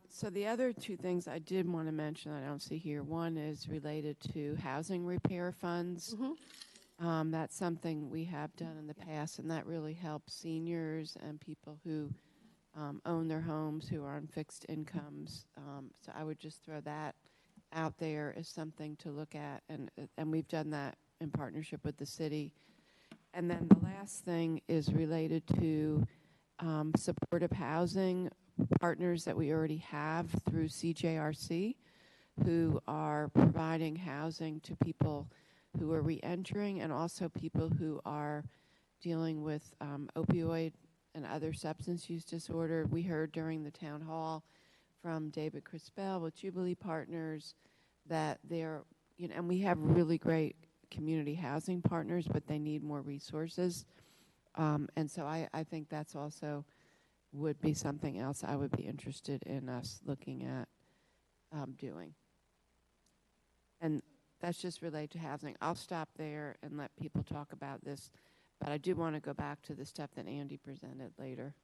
So the other two things I did want to mention I don't see here. One is related to housing repair funds. Mm-hmm. That's something we have done in the past, and that really helps seniors and people who own their homes, who are on fixed incomes. So I would just throw that out there as something to look at, and we've done that in partnership with the city. And then the last thing is related to supportive housing partners that we already have through CJRC, who are providing housing to people who are reentering and also people who are dealing with opioid and other substance use disorder. We heard during the town hall from David Crispell with Jubilee Partners that they're, and we have really great community housing partners, but they need more resources. And so I think that's also would be something else I would be interested in us looking at doing. And that's just related to housing. I'll stop there and let people talk about this, but I do want to go back to the stuff that Andy presented later.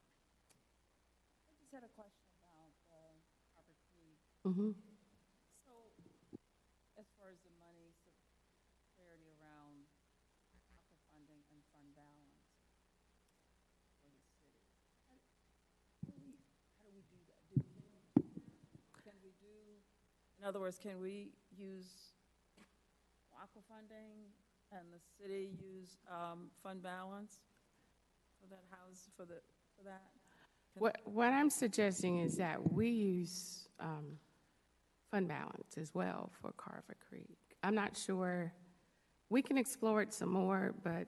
I just had a question about Harper Creek. Mm-hmm. So, as far as the money, so clarity around ARPA funding and fund balance for the city. How do we do that? Can we do, in other words, can we use ARPA funding and the city use fund balance for that house, for that? What I'm suggesting is that we use fund balance as well for Carver Creek. I'm not sure, we can explore it some more, but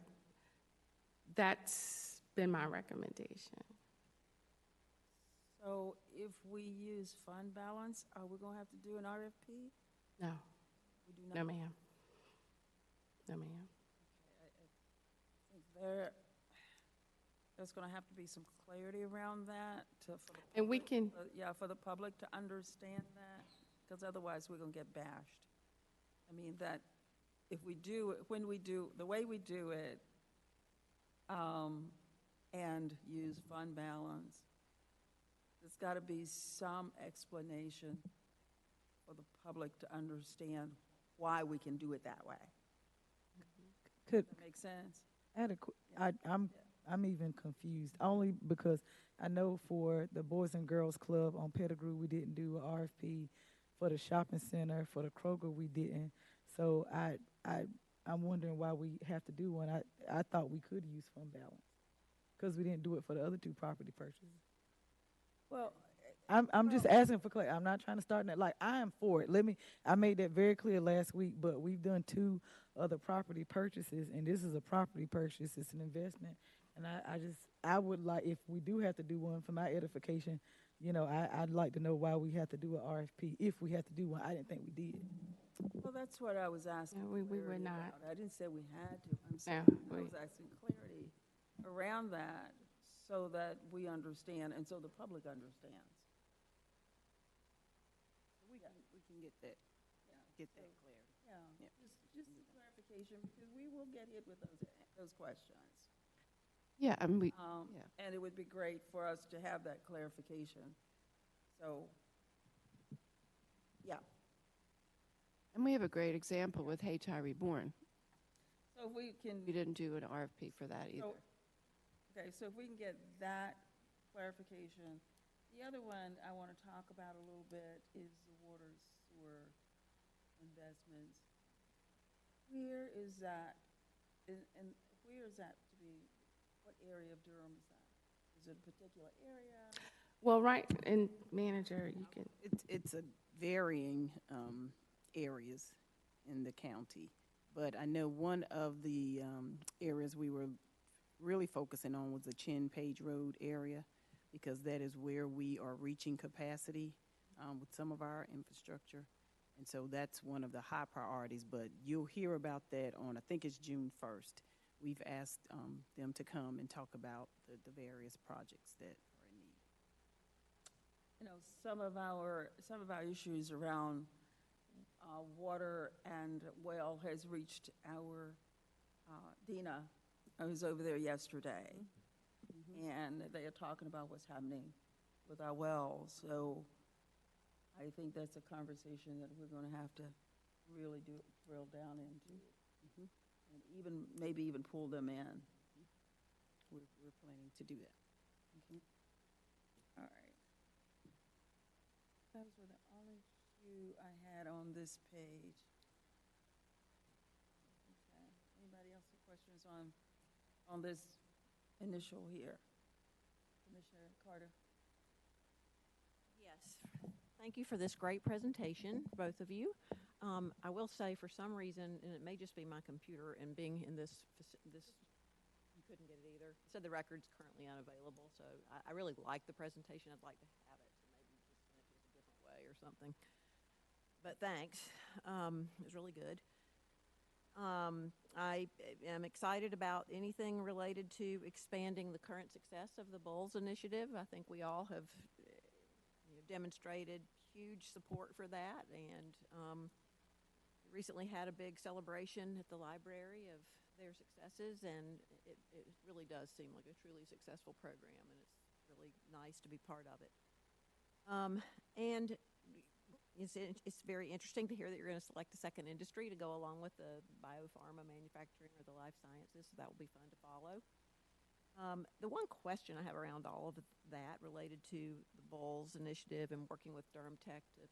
that's been my recommendation. So if we use fund balance, are we going to have to do an RFP? No. We do not? No, ma'am. No, ma'am. I think there's going to have to be some clarity around that for the public, And we can, for the public to understand that, because otherwise we're going to get bashed. I mean, that if we do, when we do, the way we do it, and use fund balance, there's got to be some explanation for the public to understand why we can do it that way. Could Does that make sense? I'm even confused, only because I know for the Boys and Girls Club on Pettigrew, we didn't do an RFP. For the shopping center, for the Kroger, we didn't. So I'm wondering why we have to do one. I thought we could use fund balance because we didn't do it for the other two property purchases. Well, I'm just asking for clarity. I'm not trying to start that. Like, I am for it. I made that very clear last week, but we've done 2 other property purchases, and this is a property purchase. It's an investment. And I would like, if we do have to do one for my edification, I'd like to know why we have to do an RFP. If we have to do one, I didn't think we did. well, that's what I was asking. No, we were clarity not. about. I didn't say we had to. I'm saying No, I was asking clarity around that so that we understand and so the public understands. We can get that clarity. Yeah, just a clarification, because we will get hit with those questions. Yeah, and And it would be great for us to have that clarification. So, yeah. and we have a great example with Hayti Reborn. So if we can. We didn't do an RFP for that either. Okay, so if we can get that clarification. The other one I want to talk about a little bit is the water sewer investments. Where is that, and where is that to be, what area of Durham is that? Is it a particular area? well, right, and manager, you can, It's a varying areas in the county, but I know one of the areas we were really focusing on was the Chin Page Road area, because that is where we are reaching capacity with some of our infrastructure. And so that's one of the high priorities, but you'll hear about that on, I think it's June 1st. We've asked them to come and talk about the various projects that are in need. You know, some of our issues around water and well has reached our, Dina, I was over there yesterday, and they are talking about what's happening with our wells. So I think that's a conversation that we're going to have to really drill down into, and maybe even pull them in. We're planning to do that. All right. Those were the only few I had on this page. Okay. Anybody else have questions on this initial here? Commissioner Carter? Yes. Thank you for this great presentation, both of you. I will say, for some reason, and it may just be my computer and being in this, you couldn't get it either. It said the record's currently unavailable, so I really like the presentation. I'd like to have it, so maybe just send it to us a different way or something. But thanks. It was really good. I am excited about anything related to expanding the current success of the Bowls Initiative. I think we all have demonstrated huge support for that, and recently had a big celebration at the library of their successes, and it really does seem like a truly successful program, and it's really nice to be part of it. And it's very interesting to hear that you're going to select a second industry to go along with the biopharma manufacturing or the life sciences, so that will be fun to follow. The one question I have around all of that related to the Bowls Initiative and working with Durham Tech to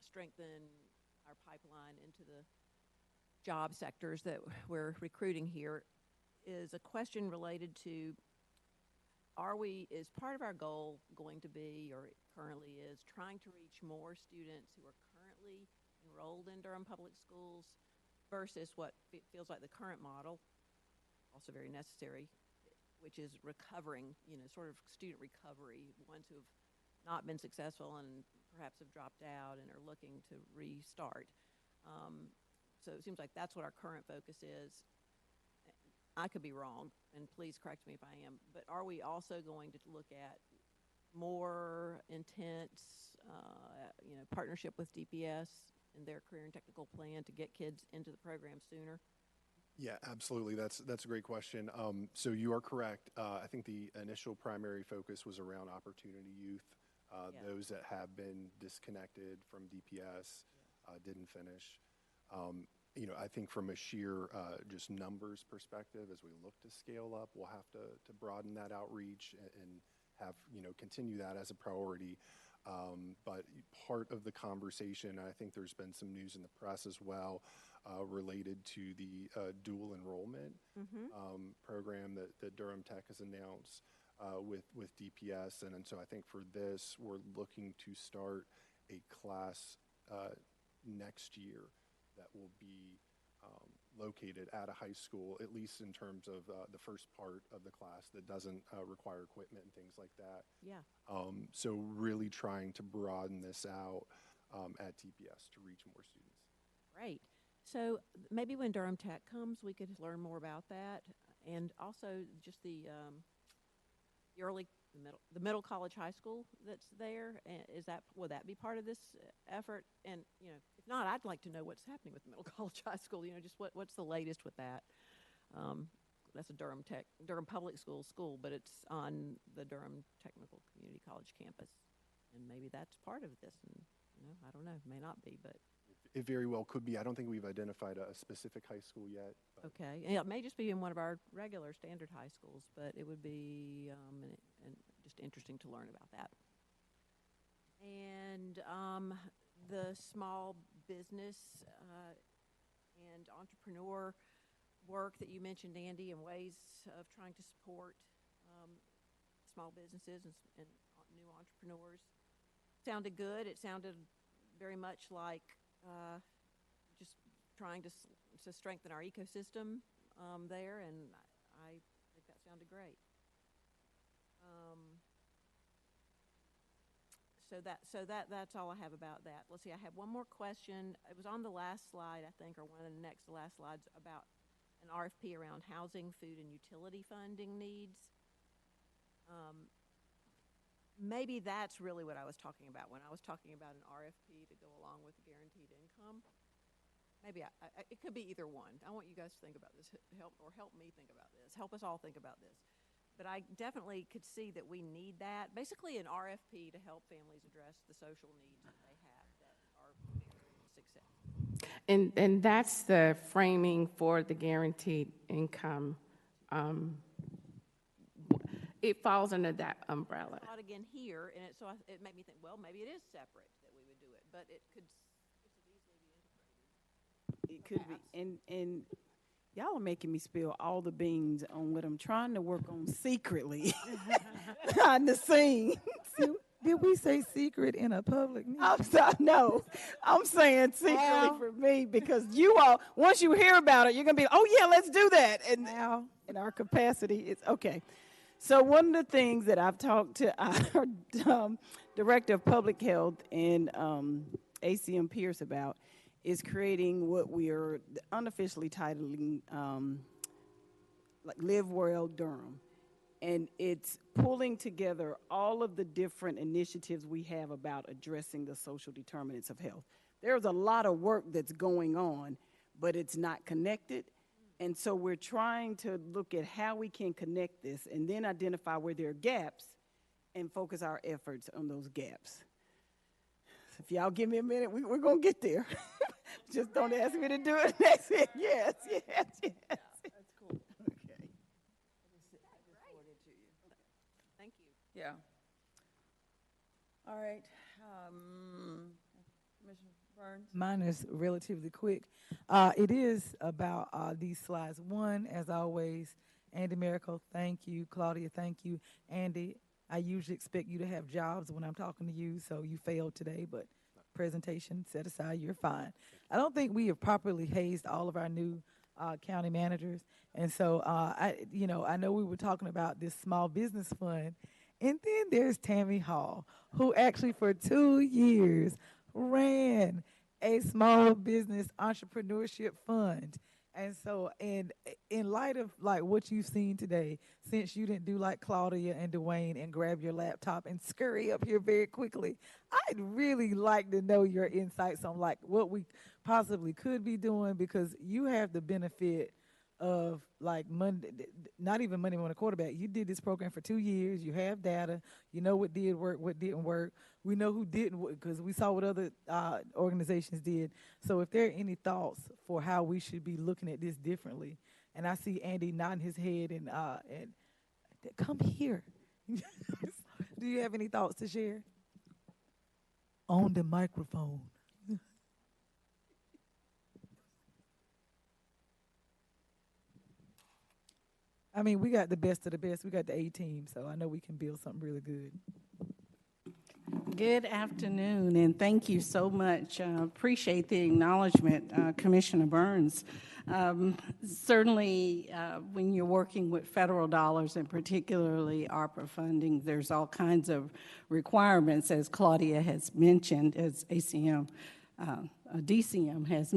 strengthen our pipeline into the job sectors that we're recruiting here is a question related to, is part of our goal going to be, or it currently is, trying to reach more students who are currently enrolled in Durham Public Schools versus what feels like the current model, also very necessary, which is recovering, sort of student recovery, ones who have not been successful and perhaps have dropped out and are looking to restart. So it seems like that's what our current focus is. I could be wrong, and please correct me if I am, but are we also going to look at more intense, partnership with DPS and their career and technical plan to get kids into the program sooner? Yeah, absolutely. That's a great question. So you are correct. I think the initial primary focus was around opportunity youth, those that have been disconnected from DPS, didn't finish. I think from a sheer just numbers perspective, as we look to scale up, we'll have to broaden that outreach and have, continue that as a priority. But part of the conversation, I think there's been some news in the press as well, related to the dual enrollment program that Durham Tech has announced with DPS. And so I think for this, we're looking to start a class next year that will be located at a high school, at least in terms of the first part of the class that doesn't require equipment and things like that. Yeah. So really trying to broaden this out at TPS to reach more students. Great. So maybe when Durham Tech comes, we could learn more about that, and also just the middle college high school that's there. Will that be part of this effort? And if not, I'd like to know what's happening with the middle college high school. Just what's the latest with that? That's a Durham Public School, but it's on the Durham Technical Community College campus, and maybe that's part of this. And I don't know, may not be, but. It very well could be. I don't think we've identified a specific high school yet. Okay. And it may just be in one of our regular standard high schools, but it would be and just interesting to learn about that. And the small business and entrepreneur work that you mentioned, Andy, and ways of trying to support small businesses and new entrepreneurs sounded good. It sounded very much like just trying to strengthen our ecosystem there, and I think that sounded great. So that's all I have about that. Let's see, I have one more question. It was on the last slide, I think, or one of the next to last slides, about an RFP around housing, food, and utility funding needs. Maybe that's really what I was talking about when I was talking about an RFP to go along with guaranteed income. Maybe it could be either one. I want you guys to think about this, help me think about this, help us all think about this. But I definitely could see that we need that, basically an RFP to help families address the social needs that they have that are very successful. And that's the framing for the guaranteed income. It falls under that umbrella. I saw it again here, and it made me think, well, maybe it is separate that we would do it, but it could just as easily be integrated. It could be, and y'all are making me spill all the beans on what I'm trying to work on secretly behind the scenes. Did we say secret in a public meeting? I'm sorry, no, I'm saying secretly for me, because you all, once you hear about it, you're gonna be, oh yeah, let's do that. And now in our capacity, it's okay. So one of the things that I've talked to our Director of Public Health and ACM Pierce about is creating what we are unofficially titling like Live Well Durham. And it's pulling together all of the different initiatives we have about addressing the social determinants of health. There's a lot of work that's going on, but it's not connected. And so we're trying to look at how we can connect this and then identify where there are gaps and focus our efforts on those gaps. So if y'all give me a minute, we're going to get there. Just don't ask me to do it. That's it. Yes, yes, yes. That's cool. Okay. Thank you. Yeah. All right. Commissioner Burns? Mine is relatively quick. It is about these slides. One, as always, Andy Miracle, thank you. Claudia, thank you. Andy, I usually expect you to have jobs when I'm talking to you, so you failed today, but presentation set aside, you're fine. I don't think we have properly hazed all of our new county managers, and so I know we were talking about this small business fund, and then there's Tammy Hall, who actually for 2 years ran a small business entrepreneurship fund. And so, in light of like what you've seen today, since you didn't do like Claudia and Dwayne and grab your laptop and scurry up here very quickly, I'd really like to know your insights on like what we possibly could be doing, because you have the benefit of like Monday, not even Monday Morning Quarterback. You did this program for 2 years. You have data. You know what did work, what didn't work. We know who didn't work because we saw what other organizations did. So if there are any thoughts for how we should be looking at this differently, and I see Andy nodding his head and come here. Do you have any thoughts to share? On the microphone. I mean, we got the best of the best. We got the A team, so I know we can build something really good. Good afternoon, and thank you so much. Appreciate the acknowledgement, Commissioner Burns. Certainly, when you're working with federal dollars, and particularly ARPA funding, there's all kinds of requirements, as Claudia has mentioned, as DCM has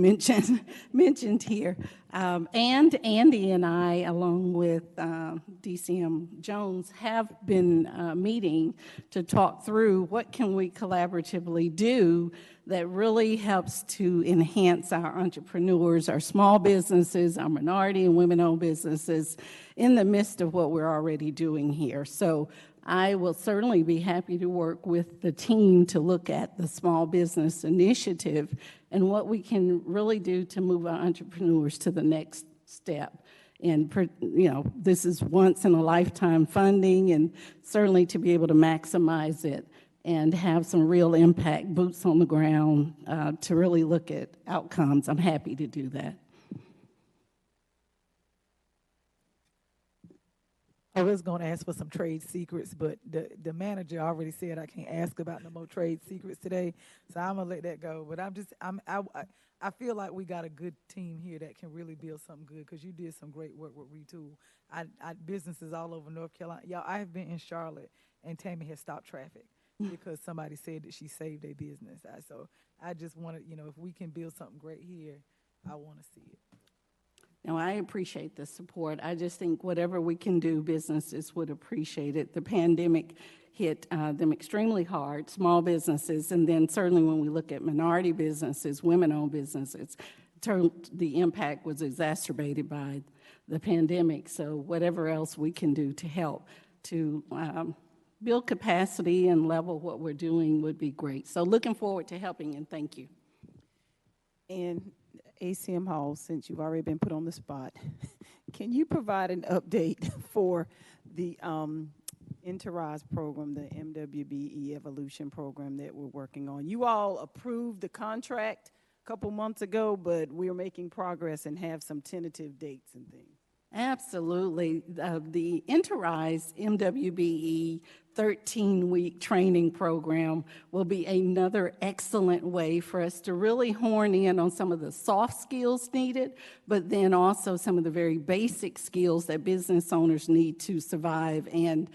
mentioned here. And Andy and I, along with DCM Jones, have been meeting to talk through what can we collaboratively do that really helps to enhance our entrepreneurs, our small businesses, our minority and women-owned businesses in the midst of what we're already doing here. So I will certainly be happy to work with the team to look at the small business initiative and what we can really do to move our entrepreneurs to the next step. And, this is once in a lifetime funding, and certainly to be able to maximize it and have some real impact, boots on the ground, to really look at outcomes. I'm happy to do that. I was going to ask for some trade secrets, but the manager already said I can't ask about no more trade secrets today, so I'm gonna let that go. But I feel like we got a good team here that can really build something good, because you did some great work with Retool. Businesses all over North Carolina. Y'all, I have been in Charlotte, and Tammy has stopped traffic because somebody said that she saved their business. So I just wanted, if we can build something great here, I want to see it. Now, I appreciate the support. I just think whatever we can do, businesses would appreciate it. The pandemic hit them extremely hard, small businesses, and then certainly when we look at minority businesses, women-owned businesses, the impact was exacerbated by the pandemic. So whatever else we can do to help to build capacity and level what we're doing would be great. So looking forward to helping, and thank you. And ACM Hall, since you've already been put on the spot, can you provide an update for the Enterprise program, the MWBE Evolution program that we're working on? You all approved the contract a couple months ago, but we're making progress and have some tentative dates and things. Absolutely. The Enterprise MWBE 13-week training program will be another excellent way for us to really horn in on some of the soft skills needed, but then also some of the very basic skills that business owners need to survive and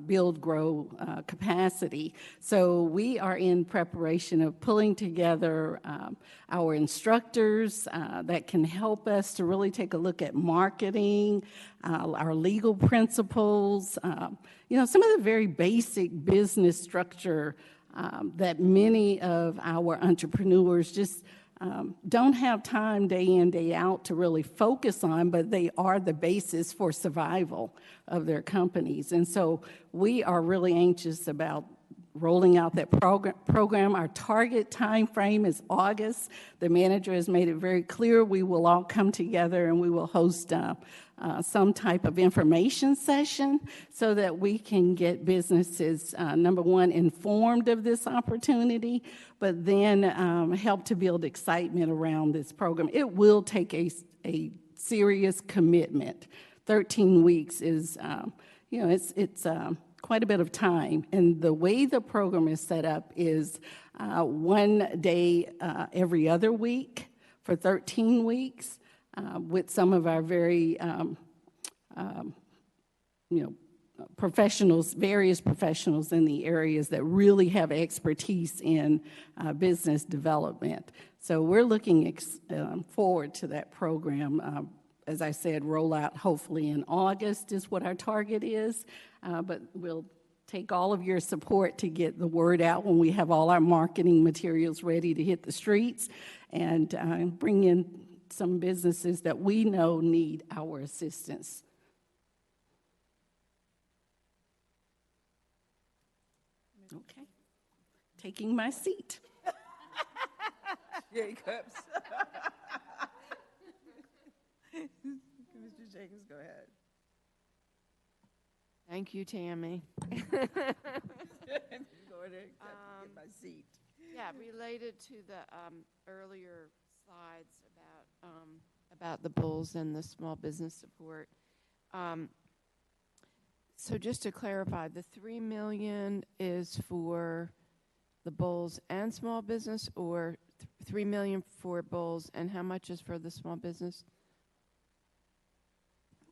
build, grow capacity. So we are in preparation of pulling together our instructors that can help us to really take a look at marketing, our legal principles, some of the very basic business structure that many of our entrepreneurs just don't have time day in, day out to really focus on, but they are the basis for survival of their companies. And so we are really anxious about rolling out that program. Our target time frame is August. The manager has made it very clear we will all come together and we will host some type of information session so that we can get businesses, number one, informed of this opportunity, but then help to build excitement around this program. It will take a serious commitment. 13 weeks is, it's quite a bit of time. And the way the program is set up is 1 day every other week for 13 weeks with some of our very, professionals, various professionals in the areas that really have expertise in business development. So we're looking forward to that program. As I said, roll out hopefully in August is what our target is, but we'll take all of your support to get the word out when we have all our marketing materials ready to hit the streets and bring in some businesses that we know need our assistance. Okay, taking my seat. Yeah, he cups. Mr. Jacobs, go ahead. Thank you, Tammy. Go ahead and get my seat. Yeah, related to the earlier slides about the bulls and the small business support. So just to clarify, the $3 million is for the bulls and small business, or $3 million for bulls, and how much is for the small business?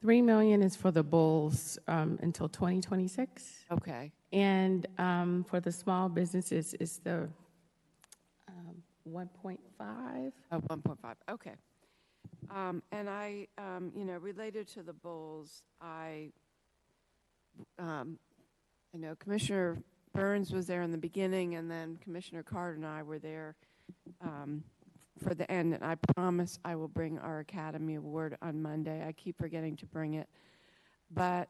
$3 million is for the bulls until 2026. Okay. And for the small businesses is the 1.5. Oh, 1.5. Okay. And I, related to the bulls, I know Commissioner Burns was there in the beginning, and then Commissioner Carter and I were there for the end, and I promise I will bring our Academy Award on Monday. I keep forgetting to bring it. But,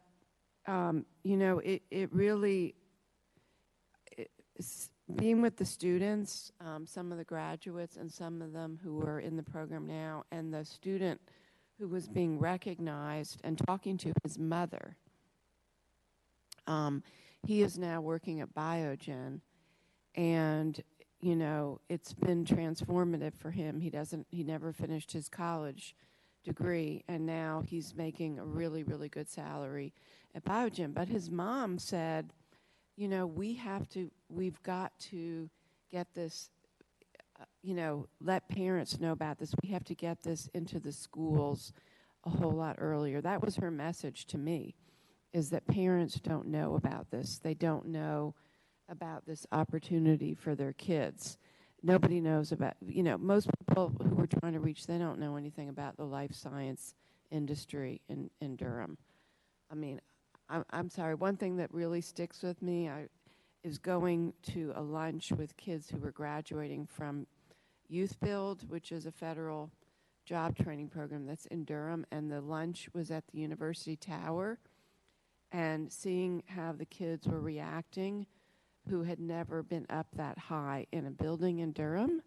it really, being with the students, some of the graduates and some of them who are in the program now, and the student who was being recognized and talking to his mother, he is now working at Biogen, and it's been transformative for him. He never finished his college degree, and now he's making a really, really good salary at Biogen. But his mom said, we've got to get this, let parents know about this. We have to get this into the schools a whole lot earlier. That was her message to me, is that parents don't know about this. They don't know about this opportunity for their kids. Nobody knows about, most people who we're trying to reach, they don't know anything about the life science industry in Durham. I mean, I'm sorry, one thing that really sticks with me is going to a lunch with kids who were graduating from Youth Build, which is a federal job training program that's in Durham, and the lunch was at the University Tower, and seeing how the kids were reacting who had never been up that high in a building in Durham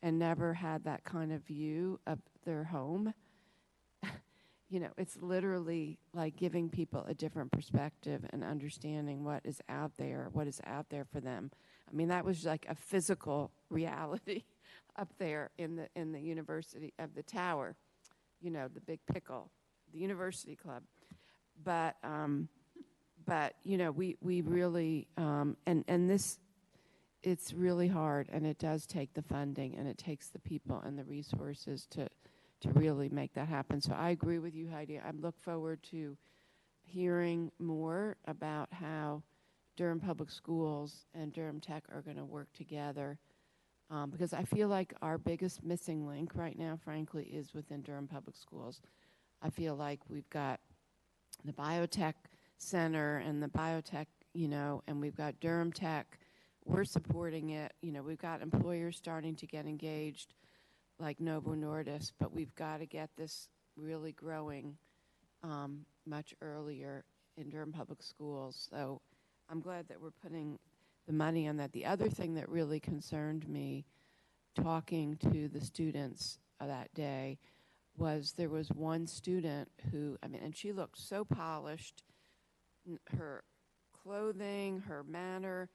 and never had that kind of view of their home. It's literally like giving people a different perspective and understanding what is out there for them. I mean, that was like a physical reality up there in the University of the Tower, the big pickle, the University Club. But But, you know, we really, and this, it's really hard, and it does take the funding, and it takes the people and the resources to really make that happen. So I agree with you, Heidi. I look forward to hearing more about how Durham Public Schools and Durham Tech are going to work together, because I feel like our biggest missing link right now, frankly, is within Durham Public Schools. I feel like we've got the biotech center and the biotech, you know, and we've got Durham Tech. We're supporting it. You know, we've got employers starting to get engaged like Novo Nordisk, but we've got to get this really growing much earlier in Durham Public Schools. So I'm glad that we're putting the money on that. The other thing that really concerned me talking to the students that day was there was one student who, I mean, and she looked so polished, her clothing, her manner,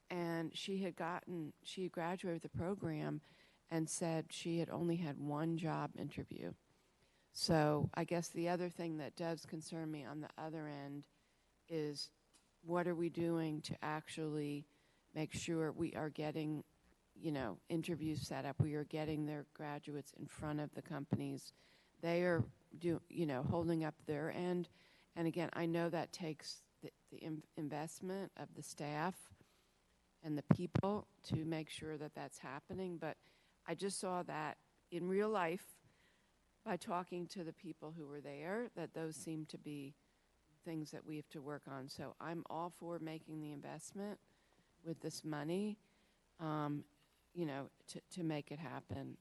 and she had graduated the program and said she had only had one job interview. So I guess the other thing that does concern me on the other end is what are we doing to actually make sure we are getting, you know, interviews set up, we are getting their graduates in front of the companies. They are, holding up their end. And again, I know that takes the investment of the staff and the people to make sure that that's happening. But I just saw that in real life by talking to the people who were there, that those seem to be things that we have to work on. So I'm all for making the investment with this money, to make it happen.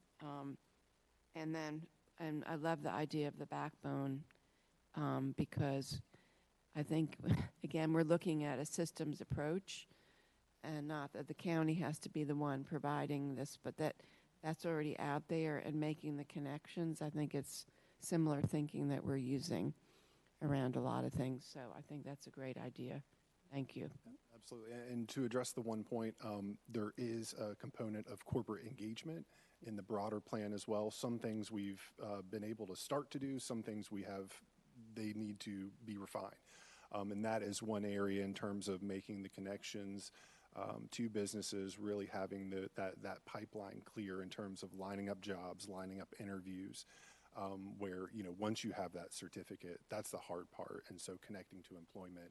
And I love the idea of the backbone, because I think, again, we're looking at a systems approach, and not that the county has to be the one providing this, but that's already out there and making the connections. I think it's similar thinking that we're using around a lot of things. So I think that's a great idea. Thank you. Absolutely. And to address the one point, there is a component of corporate engagement in the broader plan as well. Some things we've been able to start to do, some things they need to be refined. And that is one area in terms of making the connections to businesses, really having that pipeline clear in terms of lining up jobs, lining up interviews, where, once you have that certificate, that's the hard part. And so connecting to employment.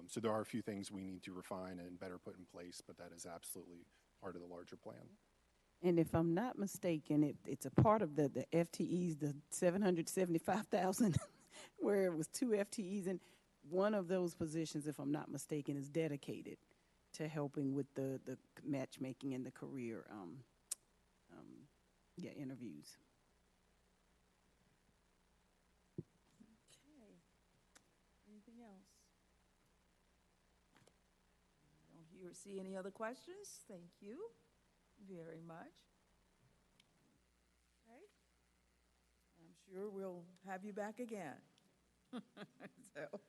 So there are a few things we need to refine and better put in place, but that is absolutely part of the larger plan. And if I'm not mistaken, it's a part of the FTEs, the 775,000, where it was 2 FTEs, and one of those positions, if I'm not mistaken, is dedicated to helping with the matchmaking and the career interviews. Okay. Anything else? Don't hear or see any other questions? Thank you very much. Okay. I'm sure we'll have you back again. So,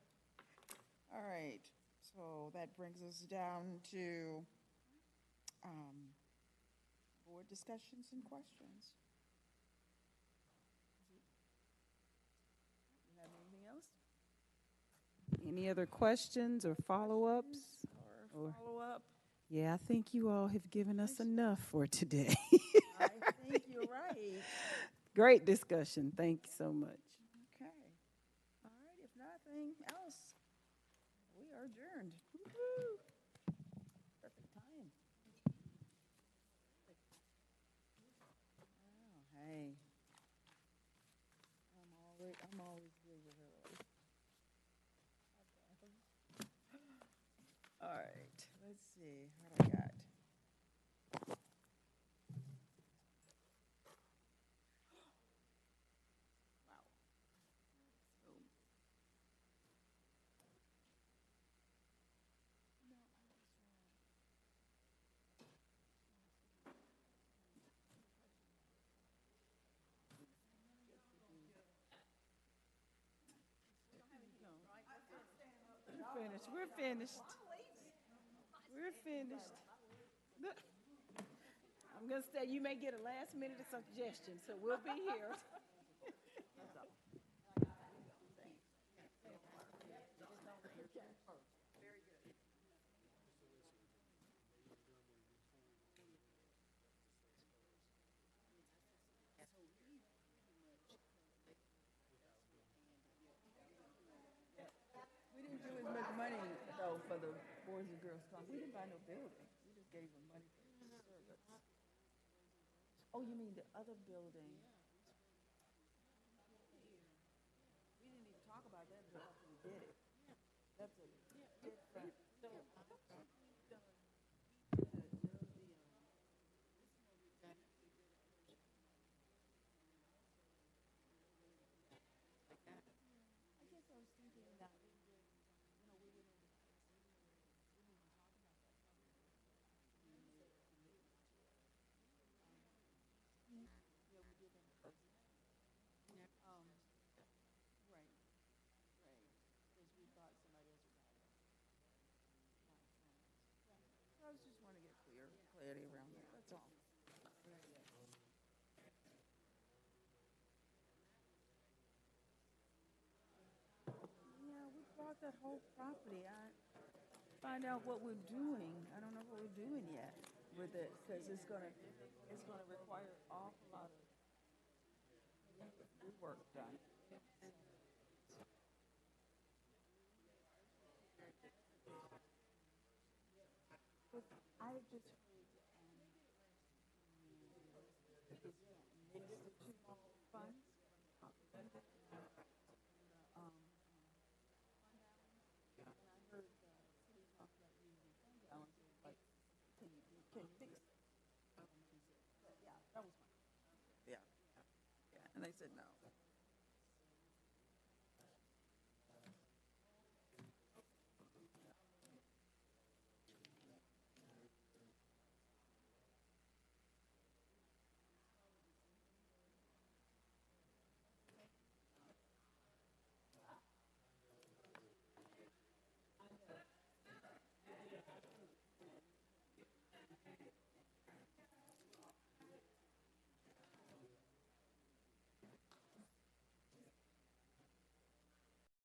all right. So that brings us down to board discussions and questions. You have anything else? Any other questions or follow-ups? Or follow-up? Yeah, I think you all have given us enough for today. I think you're right. Great discussion. Thank you so much. Okay. All right. If nothing else, we are adjourned. Woo-hoo. Perfect time. Oh, hey. I'm always really early. All right. Let's see what I got. We're finished. We're finished. Look, I'm going to say you may get a last minute suggestion, so we'll be here. the Boys and Girls Club. We didn't buy no building. We just gave them money for the service. Oh, you mean the other building? We didn't even talk about that until after we did it. That's a different. I guess I was thinking that, you know, we didn't even talk about that. Yeah, we did in the first. Right, right, because we thought somebody else would buy it. So I was just want to get clarity around that, that's all. Yeah, we bought that whole property. Find out what we're doing. I don't know what we're doing yet with it, because it's gonna require an awful lot of work done. I just heard, is mix the two funds. And I heard city talk about using fund balances, like, can you fix it? Yeah, that was fine. Yeah, yeah, and they said no.